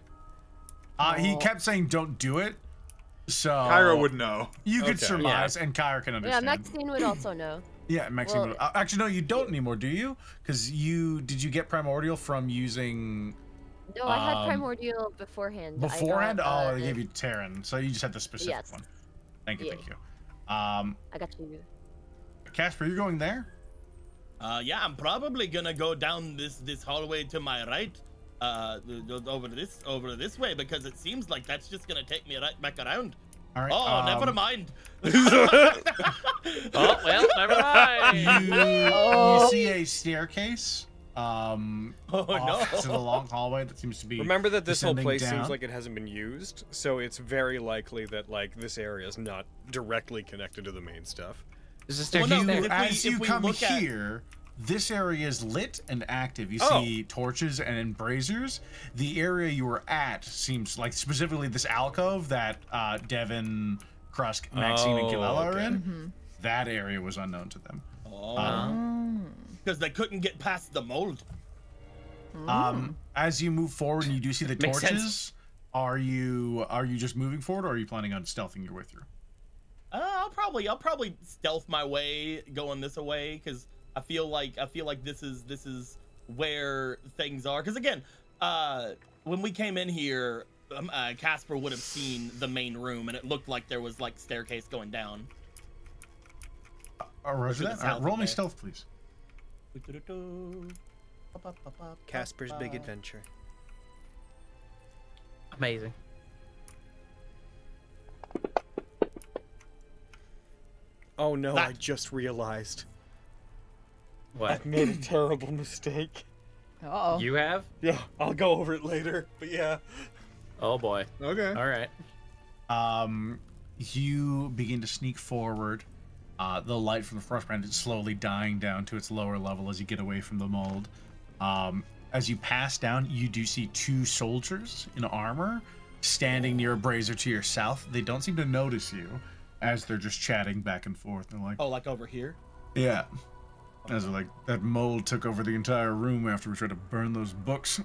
He kept saying, "Don't do it." So Kyra would know. You could Okay. surmise, and Kyra can Yeah, understand. Maxine would also know. Yeah, Maxine. Well- Actually, no, you don't anymore, do you? Because did you get primordial from using No, I had primordial beforehand. beforehand? I got, They gave you Terran, so you just had the specific Yes. one. Thank you, Yeah. thank you. I got you. Casper, you're going there? Yeah, I'm probably gonna go down this hallway to my right, over this way because it seems like that's just gonna take me right back around. All right. Oh, never mind. Oh well, never mind. You see a staircase. Off no. to the long hallway that seems to be. Remember that this whole descending place down. seems like it hasn't been used, so it's very likely that like this area is not directly connected to the main stuff. Is this Well, staircase no, there? if we- As if you we come look at- here, This area is lit and active. You see torches and braziers. The area you were at seems like specifically this alcove that Devin, Krusk, Maxine, and Kilella are in. That area was unknown to them. Because they couldn't get past the mold. As you move forward and you do see the torches, are you just moving forward, or are you planning on stealthing your way through? I'll probably stealth my way going this way, because I feel like this is where things are. Because again, when we came in here, Casper would have seen the main room, and it looked like there was like staircase going down. Roger that. Roll me stealth, please. Casper's Big Adventure. Amazing. Oh no, I just realized. What? I've made a terrible mistake. Uh-oh. You have? Yeah, I'll go over it later, but yeah. Oh boy. Okay. All right. You begin to sneak forward. The light from the frost brand is slowly dying down to its lower level as you get away from the mold. As you pass down, you do see two soldiers in armor standing near a brazier to your south. They don't seem to notice you as they're just chatting back and forth. They're like, oh, like over here? Yeah. As they're like, that mold took over the entire room after we tried to burn those books.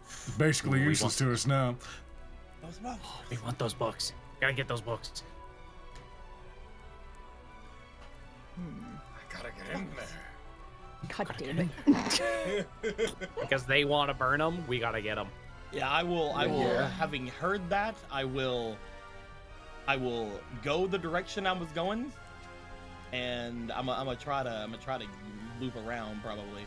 It's basically useless to us now. Those books. We want those books. Gotta get those books. I gotta get in there. God damn it. Because they want to burn them, we gotta get them. Yeah, I will. Having heard that, I will go the direction I was going, and I'm gonna try to loop around probably.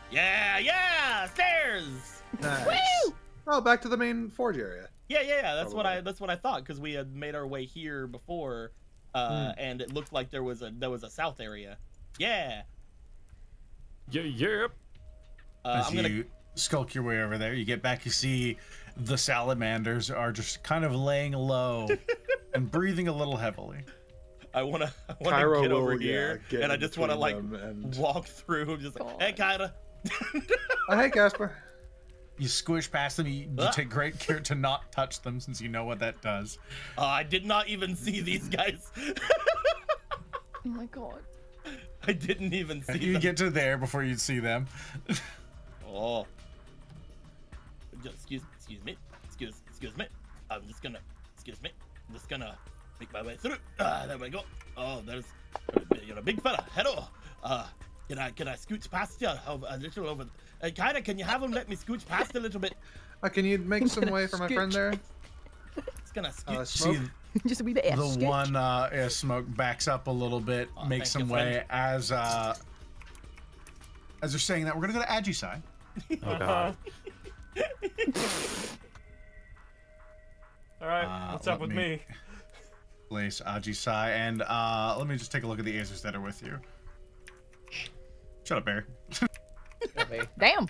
Yeah, stairs. Nice. Woo! Oh, back to the main forge area. Yeah. That's what I thought, because we had made our way here before, and it looked like there was a south area. Yeah. Yep. As you skulk your way over there, you get back, you see the salamanders are just kind of laying low and breathing a little heavily. I wanna get over here, and I just wanna like walk through, just like, hey, Kyra. Hey, Casper. You squish past them. You take great care to not touch them, since you know what that does. I did not even see these guys. Oh my god. I didn't even see them. You get to there before you see them. Oh. Excuse me. I'm just gonna make my way through. There we go. Oh, you're a big fella. Hello. Can I scooch past you a little over? Kinda, can you have him let me scooch past a little bit? Can you make some way for my friend there? It's gonna scooch. Smoke. Just a wee bit of The sketch. one Smoke backs up a little bit, makes some way as they're saying that. We're gonna go to Ajisai. Oh god. All right, what's up with me? Place Ajisai, and let me just take a look at the Azers that are with you. Shut up, Barry. Damn.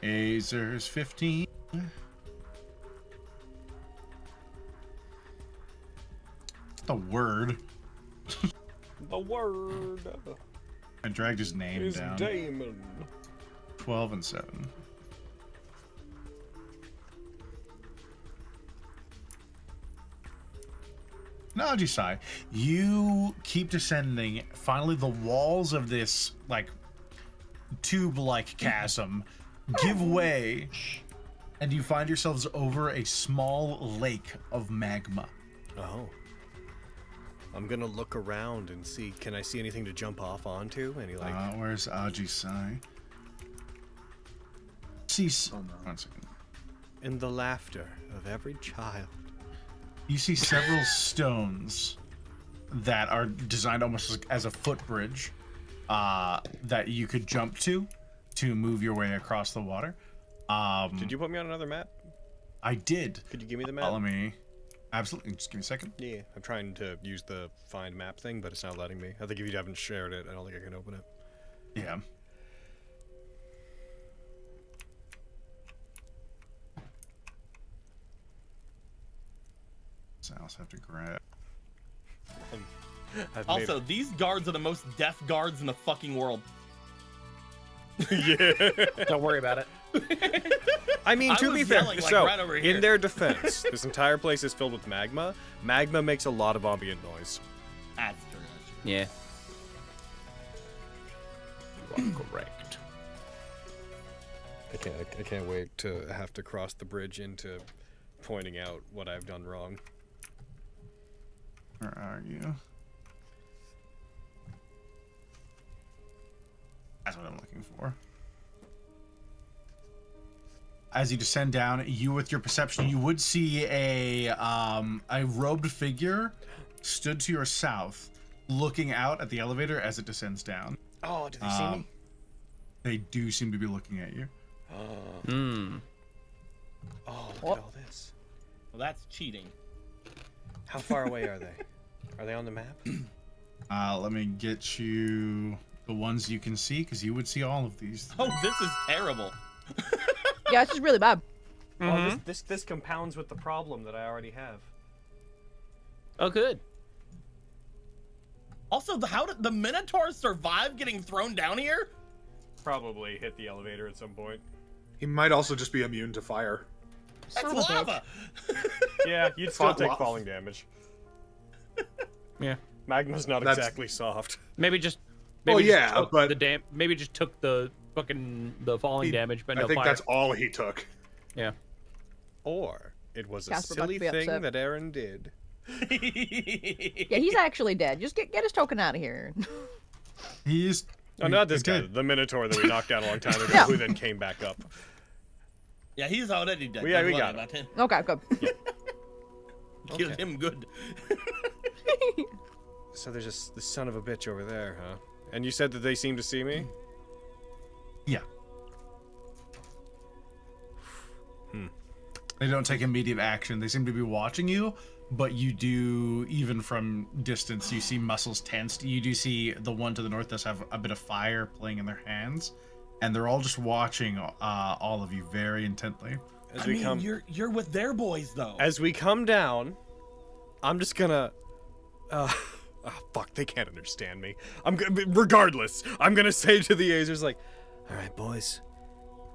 Azers 15. The word. The word. I dragged his name is down. Damon. 12 and 7. Now, Ajisai, you keep descending. Finally, the walls of this, like, tube-like chasm give way, and you find yourselves over a small lake of magma. Oh. I'm gonna look around and see, can I see anything to jump off onto? Any like... Where's Ajisai? See, Oh, no. 1 second. In the laughter of every child. You see several stones that are designed almost as a footbridge that you could jump to move your way across the water. Did you put me on another map? I did. Could you give me the map? Let me... Absolutely. Just give me a second. Yeah, I'm trying to use the find map thing, but it's not letting me. I think if you haven't shared it, I don't think I can open it. Yeah. So I also have to grab... Also, these guards are the most deaf guards in the fucking world. Yeah. Don't worry about it. I mean, to be fair, like, so right over here. in their defense, this entire place is filled with magma. Magma makes a lot of ambient noise. That's true. Yeah. You are correct. I can't wait to have to cross the bridge into pointing out what I've done wrong. Where are you? That's what I'm looking for. As you descend down, you with your perception, you would see a robed figure stood to your south, looking out at the elevator as it descends down. Oh, do they see me? They do seem to be looking at you. Oh, look at all this. Well, that's cheating. How far away are they? Are they on the map? Let me get you the ones you can see, because you would see all of these. Oh, this is terrible. Yeah, it's just really bad. Well, this compounds with the problem that I already have. Oh, good. Also, how did the Minotaur survive getting thrown down here? Probably hit the elevator at some point. He might also just be immune to fire. That's lava. Yeah, you'd still take falling damage. Yeah. Magma's not exactly soft. Maybe just. Well, maybe yeah, took but the maybe just took the fucking falling damage, but no I think fire. that's all he took. Yeah. Or it was Casper a about to silly be thing upset. that Aaron did. Yeah, he's actually dead. Just get his token out of here. He's. Oh, not this guy. Good. The Minotaur that we knocked down a long time ago, Yeah. who then came back up. Yeah, he's already dead. Yeah, Don't we worry got about him. Okay, good. Killed him good. So there's just the son of a bitch over there, huh? And you said that they seem to see me? Yeah. They don't take immediate action. They seem to be watching you, but you do, even from distance, you see muscles tensed. You do see the one to the north does have a bit of fire playing in their hands, and they're all just watching all of you very intently. As I we mean, come, you're with their boys though. as we come down, I'm just gonna. Fuck! They can't understand me. Regardless, I'm gonna say to the Azers like, "All right, boys,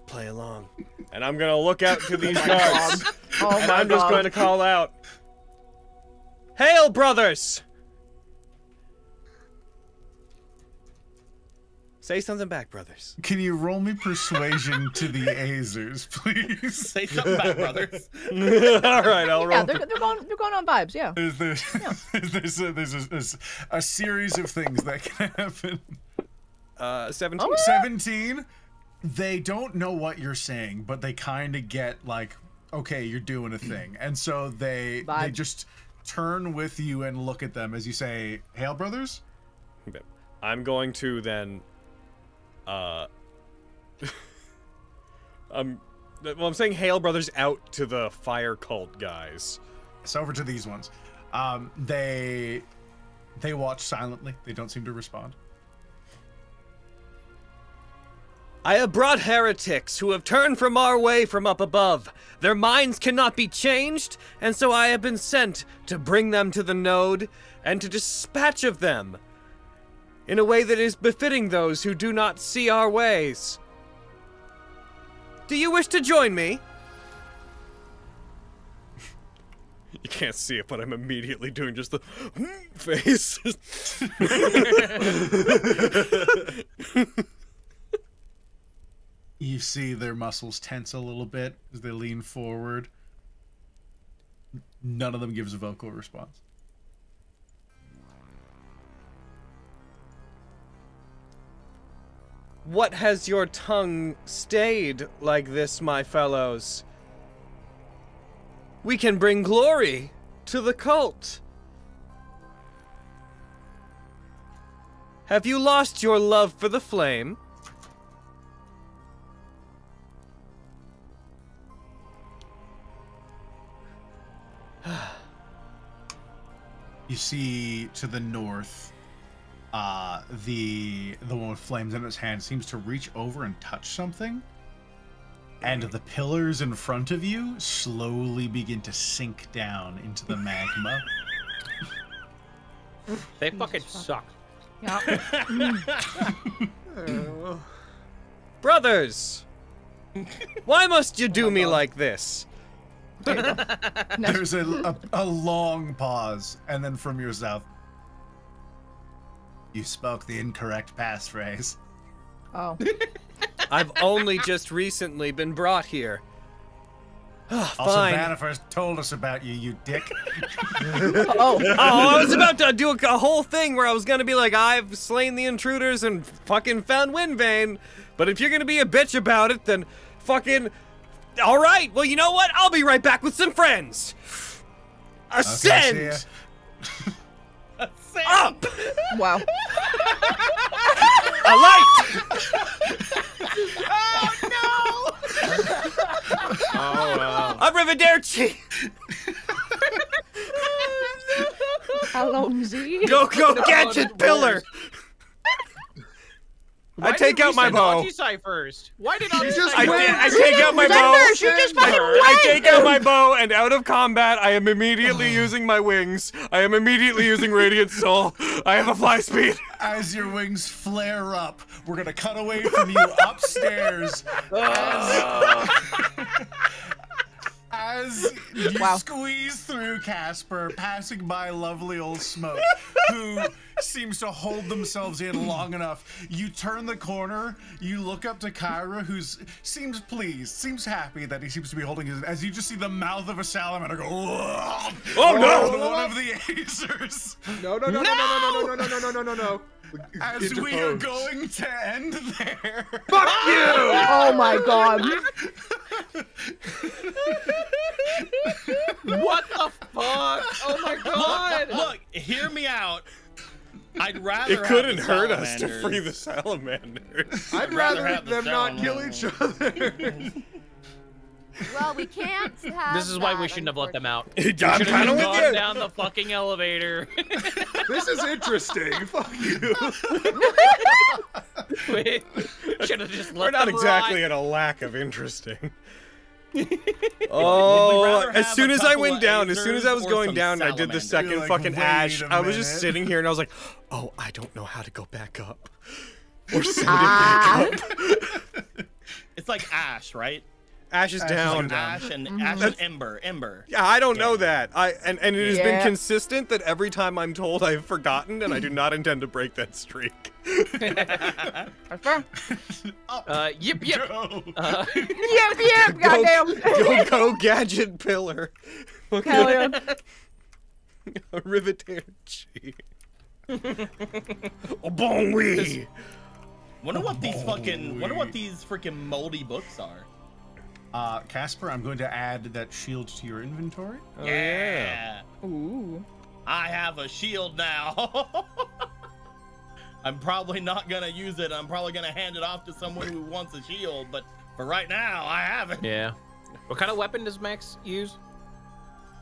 play along," and I'm gonna look out to these guards, and I'm just going to call out, "Hail, brothers!" Say something back, brothers. Can you roll me persuasion to the Azers, please? Say something back, brothers. All right, I'll roll. Yeah, they're going on vibes. Yeah. There's a series of things that can happen. 17. 17. They don't know what you're saying, but they kind of get like, okay, you're doing a thing, and so they just turn with you and look at them as you say, "Hail, brothers." I'm going to then. I'm saying hail, brothers, out to the fire cult guys. It's over to these ones. They watch silently. They don't seem to respond. I have brought heretics who have turned from our way from up above. Their minds cannot be changed, and so I have been sent to bring them to the node and to dispatch of them in a way that is befitting those who do not see our ways. Do you wish to join me? You can't see it, but I'm immediately doing just the face. You see their muscles tense a little bit as they lean forward. None of them gives a vocal response. What has your tongue stayed like this, my fellows? We can bring glory to the cult. Have you lost your love for the flame? You see to the north, the one with flames in its hand seems to reach over and touch something, and the pillars in front of you slowly begin to sink down into the magma. They fucking suck. Yeah. Brothers, why must you do me like this? There's a long pause, and then from yourself, you spoke the incorrect passphrase. Oh. I've only just recently been brought here. Also, Fine. Vannifer told us about you, you dick. Oh. I was about to do a whole thing where I was gonna be like, I've slain the intruders and fucking found Windbane, but if you're gonna be a bitch about it, then fucking... Alright, well, you know what? I'll be right back with some friends. Ascend! Okay, Up! Wow. A light! Oh, wow. Arrivederci! Alonzi. Go, gadget pillar! I take out my bow. First. Why did I I take out my bow. I take out my bow, and out of combat, I am immediately using my wings. I am immediately using Radiant Soul. I have a fly speed. As your wings flare up, we're gonna cut away from you upstairs. As you squeeze through Casper, passing by lovely old Smoke, who seems to hold themselves in long enough. You turn the corner, you look up to Kyra, who seems pleased, seems happy that he seems to be holding his, as you just see the mouth of a salamander go, oh no! One of the Acers. No. As we are going to end there. Fuck you! Oh my god. What the fuck? Oh my god! Look, hear me out. I'd rather It couldn't have the hurt us to salamanders. free the salamanders. I'd rather rather have the them not kill each other. Well, we can't have This is why we that, shouldn't have let them out. I'm Should kinda have with gone you. down the fucking elevator. This is interesting. Fuck you. Should have just let We're not them exactly ride. at a lack of interesting. Would Oh, rather as have soon a as I couple went of down, as soon as I was Acers going or down, some I did the salamanders? second You're like, fucking wait Ash. a I was just minute. sitting here and I was like, oh, I don't know how to go back up. Or send it back up. It's like Ash, right? Ash is down. Ash and Ember. Yeah, I don't know that. And it has been Yeah. consistent that every time I'm told I've forgotten, and I do not intend to break that streak. That's fair. Yep. Go. Yep, goddamn. Go, gadget pillar. Hell yeah. Arrivederci. Oh, bon oui. Wonder what these freaking moldy books are. Casper, I'm going to add that shield to your inventory. Oh, yeah. Ooh. I have a shield now. I'm probably not gonna use it. I'm probably gonna hand it off to someone who wants a shield, but for right now, I have it. Yeah. What kind of weapon does Max use?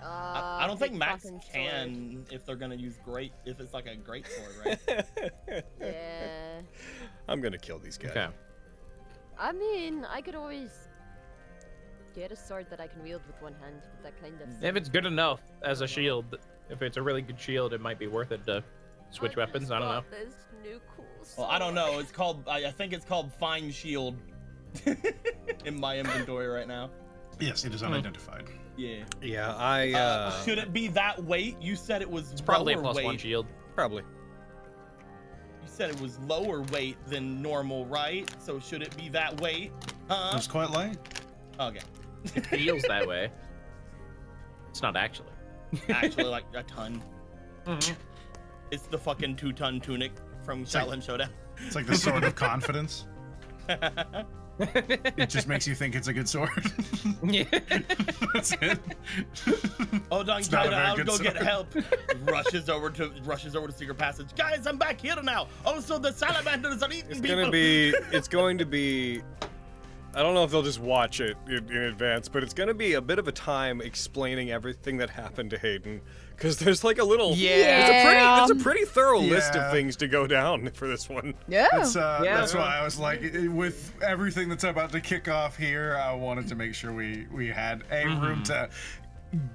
I don't think big Max fucking sword. can if they're gonna use if it's like a great sword, right? Yeah. I'm gonna kill these guys. Okay. I mean, I could always get a sword that I can wield with one hand with that kind of. If it's good enough as a shield, if it's a really good shield, it might be worth it to switch weapons. I don't know. This new cool Well, I don't know. It's called. I think it's called Fine Shield in my inventory right now. Yes, it is unidentified. Yeah. Yeah, Should it be that weight? You said it was. It's probably a lower +1 weight. shield. Probably. You said it was lower weight than normal, right? So should it be that weight? Huh? It's quite light. Okay. It feels that way. It's not actually. Actually, like a ton. It's the fucking 2-ton tunic from Shaolin Showdown. It's like the sword of confidence. It just makes you think it's a good sword. Yeah. That's it. Oh, dang, It's not a China, very I'll good go get sword. help. rushes over to Secret Passage. Guys, I'm back here now. Also, the salamanders are eating It's people. going to be. I don't know if they'll just watch it in advance, but it's going to be a bit of a time explaining everything that happened to Hayden, because there's like a little. Yeah. It's a pretty thorough list of Yeah. things to go down for this one. Yeah. That's why I was like, with everything that's about to kick off here, I wanted to make sure we had a room to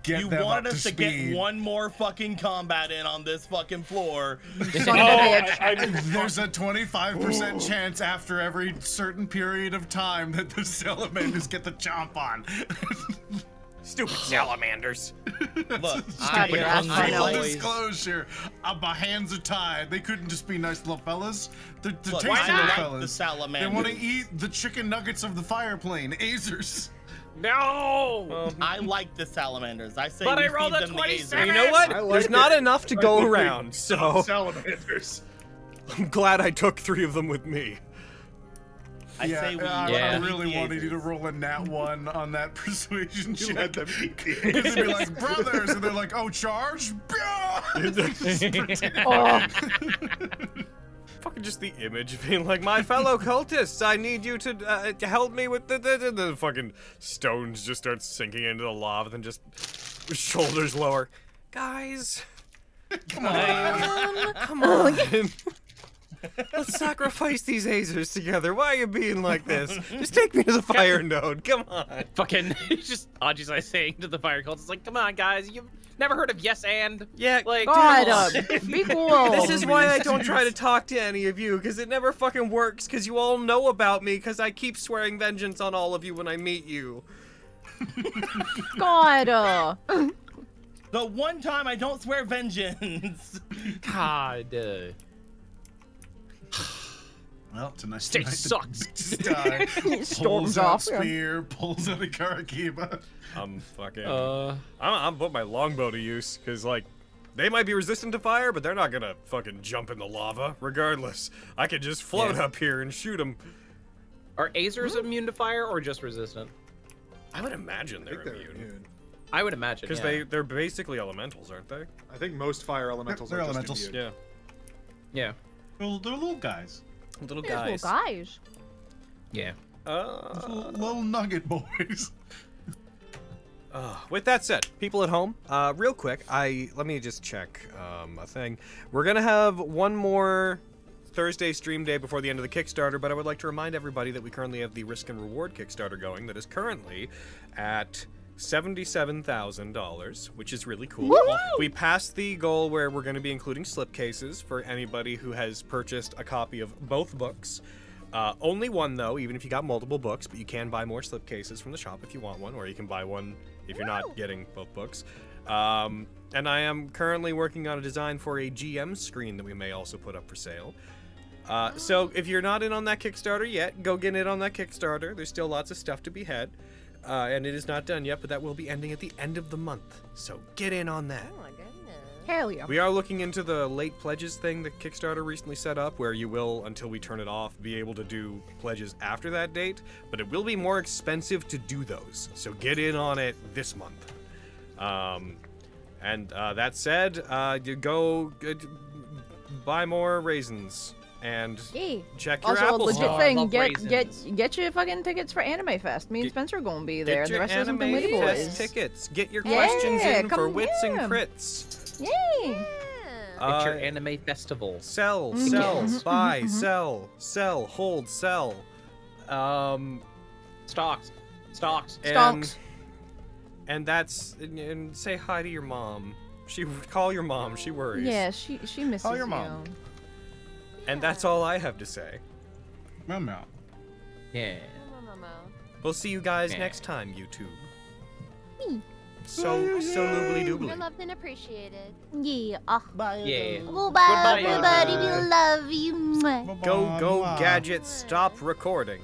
get You them wanted up us to to speed. get one more fucking combat in on this fucking floor. Son of a bitch. There's a 25% chance after every certain period of time that the salamanders get the chomp on. Stupid salamanders. Look, Stupid ass I Full like, disclosure, my hands are tied. They couldn't just be nice little fellas. They're look, tasty I little like the fellas. They salamanders. want to eat the chicken nuggets of the fire plane, Azers. No! I like the salamanders. I say But we I rolled feed a them the 27. You know what? I like There's it. not enough to go around, so Salamanders. I'm glad I took 3 of them with me. I say we I Yeah. really the wanted you to Azers. roll a nat 1 on that persuasion You let check. them eat the Because they'd be Azers. like, brothers, and they're like, oh, charge? Oh, Fucking just the image of being like, my fellow cultists, I need you to help me with the fucking stones just start sinking into the lava, then just shoulders lower. Guys, Come on. come on. Let's sacrifice these Azers together. Why are you being like this? Just take me to the fire node. Come on. Fucking just Ajisai saying to the fire cults, it's like, come on, guys, you've never heard of yes and? Yeah, Like, God, be cool. this is why I don't try to talk to any of you, because it never fucking works, because you all know about me, because I keep swearing vengeance on all of you when I meet you. God. The one time I don't swear vengeance. God. Well, tonight's Stage tonight sucks. Just die. Storms Pulls out off. Yeah. spear, pulls out a Karakiba. I'm fucking... I'm putting my longbow to use, because, like, they might be resistant to fire, but they're not gonna fucking jump in the lava, regardless. I could just float up here and shoot them. Are Azers immune to fire or just resistant? I would imagine I they're think they're immune. immune. I would imagine, Because yeah. they're basically elementals, aren't they? I think most fire elementals They're are just elementals. immune. Yeah. Yeah. They're little guys. Little Little guys. guys. Yeah. Little nugget boys. With that said, people at home, real quick, let me just check a thing. We're gonna have one more Thursday stream day before the end of the Kickstarter, but I would like to remind everybody that we currently have the Risk and Reward Kickstarter going that is currently at $77,000, which is really cool. Woo! We passed the goal where we're going to be including slipcases for anybody who has purchased a copy of both books. Only one, though, even if you got multiple books, but you can buy more slipcases from the shop if you want one, or you can buy one if you're not getting both books. And I am currently working on a design for a GM screen that we may also put up for sale. So if you're not in on that Kickstarter yet, go get in on that Kickstarter. There's still lots of stuff to be had. And it is not done yet, but that will be ending at the end of the month. So get in on that. Oh my goodness. Hell yeah. We are looking into the late pledges thing that Kickstarter recently set up, where you will, until we turn it off, be able to do pledges after that date, but it will be more expensive to do those. So get in on it this month. That said, you go buy more raisins and Yay. check your Also, a Apple legit Store. thing. love Get raisins. your fucking tickets for Anime Fest. Me and Spencer are gonna be there, and Get the your rest of us are Anime Lady Fest Boys. tickets. Get your Yeah, questions in for come wits and here. crits. Yay! It's your anime festival. Sell, Mm, sell, yes. buy, Mhm. sell, hold, sell. Stocks. Stonks. And that's and say hi to your mom. Call your mom. She worries. Yeah, she misses Call your mom. you. And that's all I have to say. Meow. Yeah. We'll see you guys Yeah. next time, YouTube. Me. So noobly You're doobly. loved and appreciated. Yeah. Bye. Yeah. Goodbye, Goodbye, everybody. everybody. We love you. Mwah. Go gadget. Stop recording.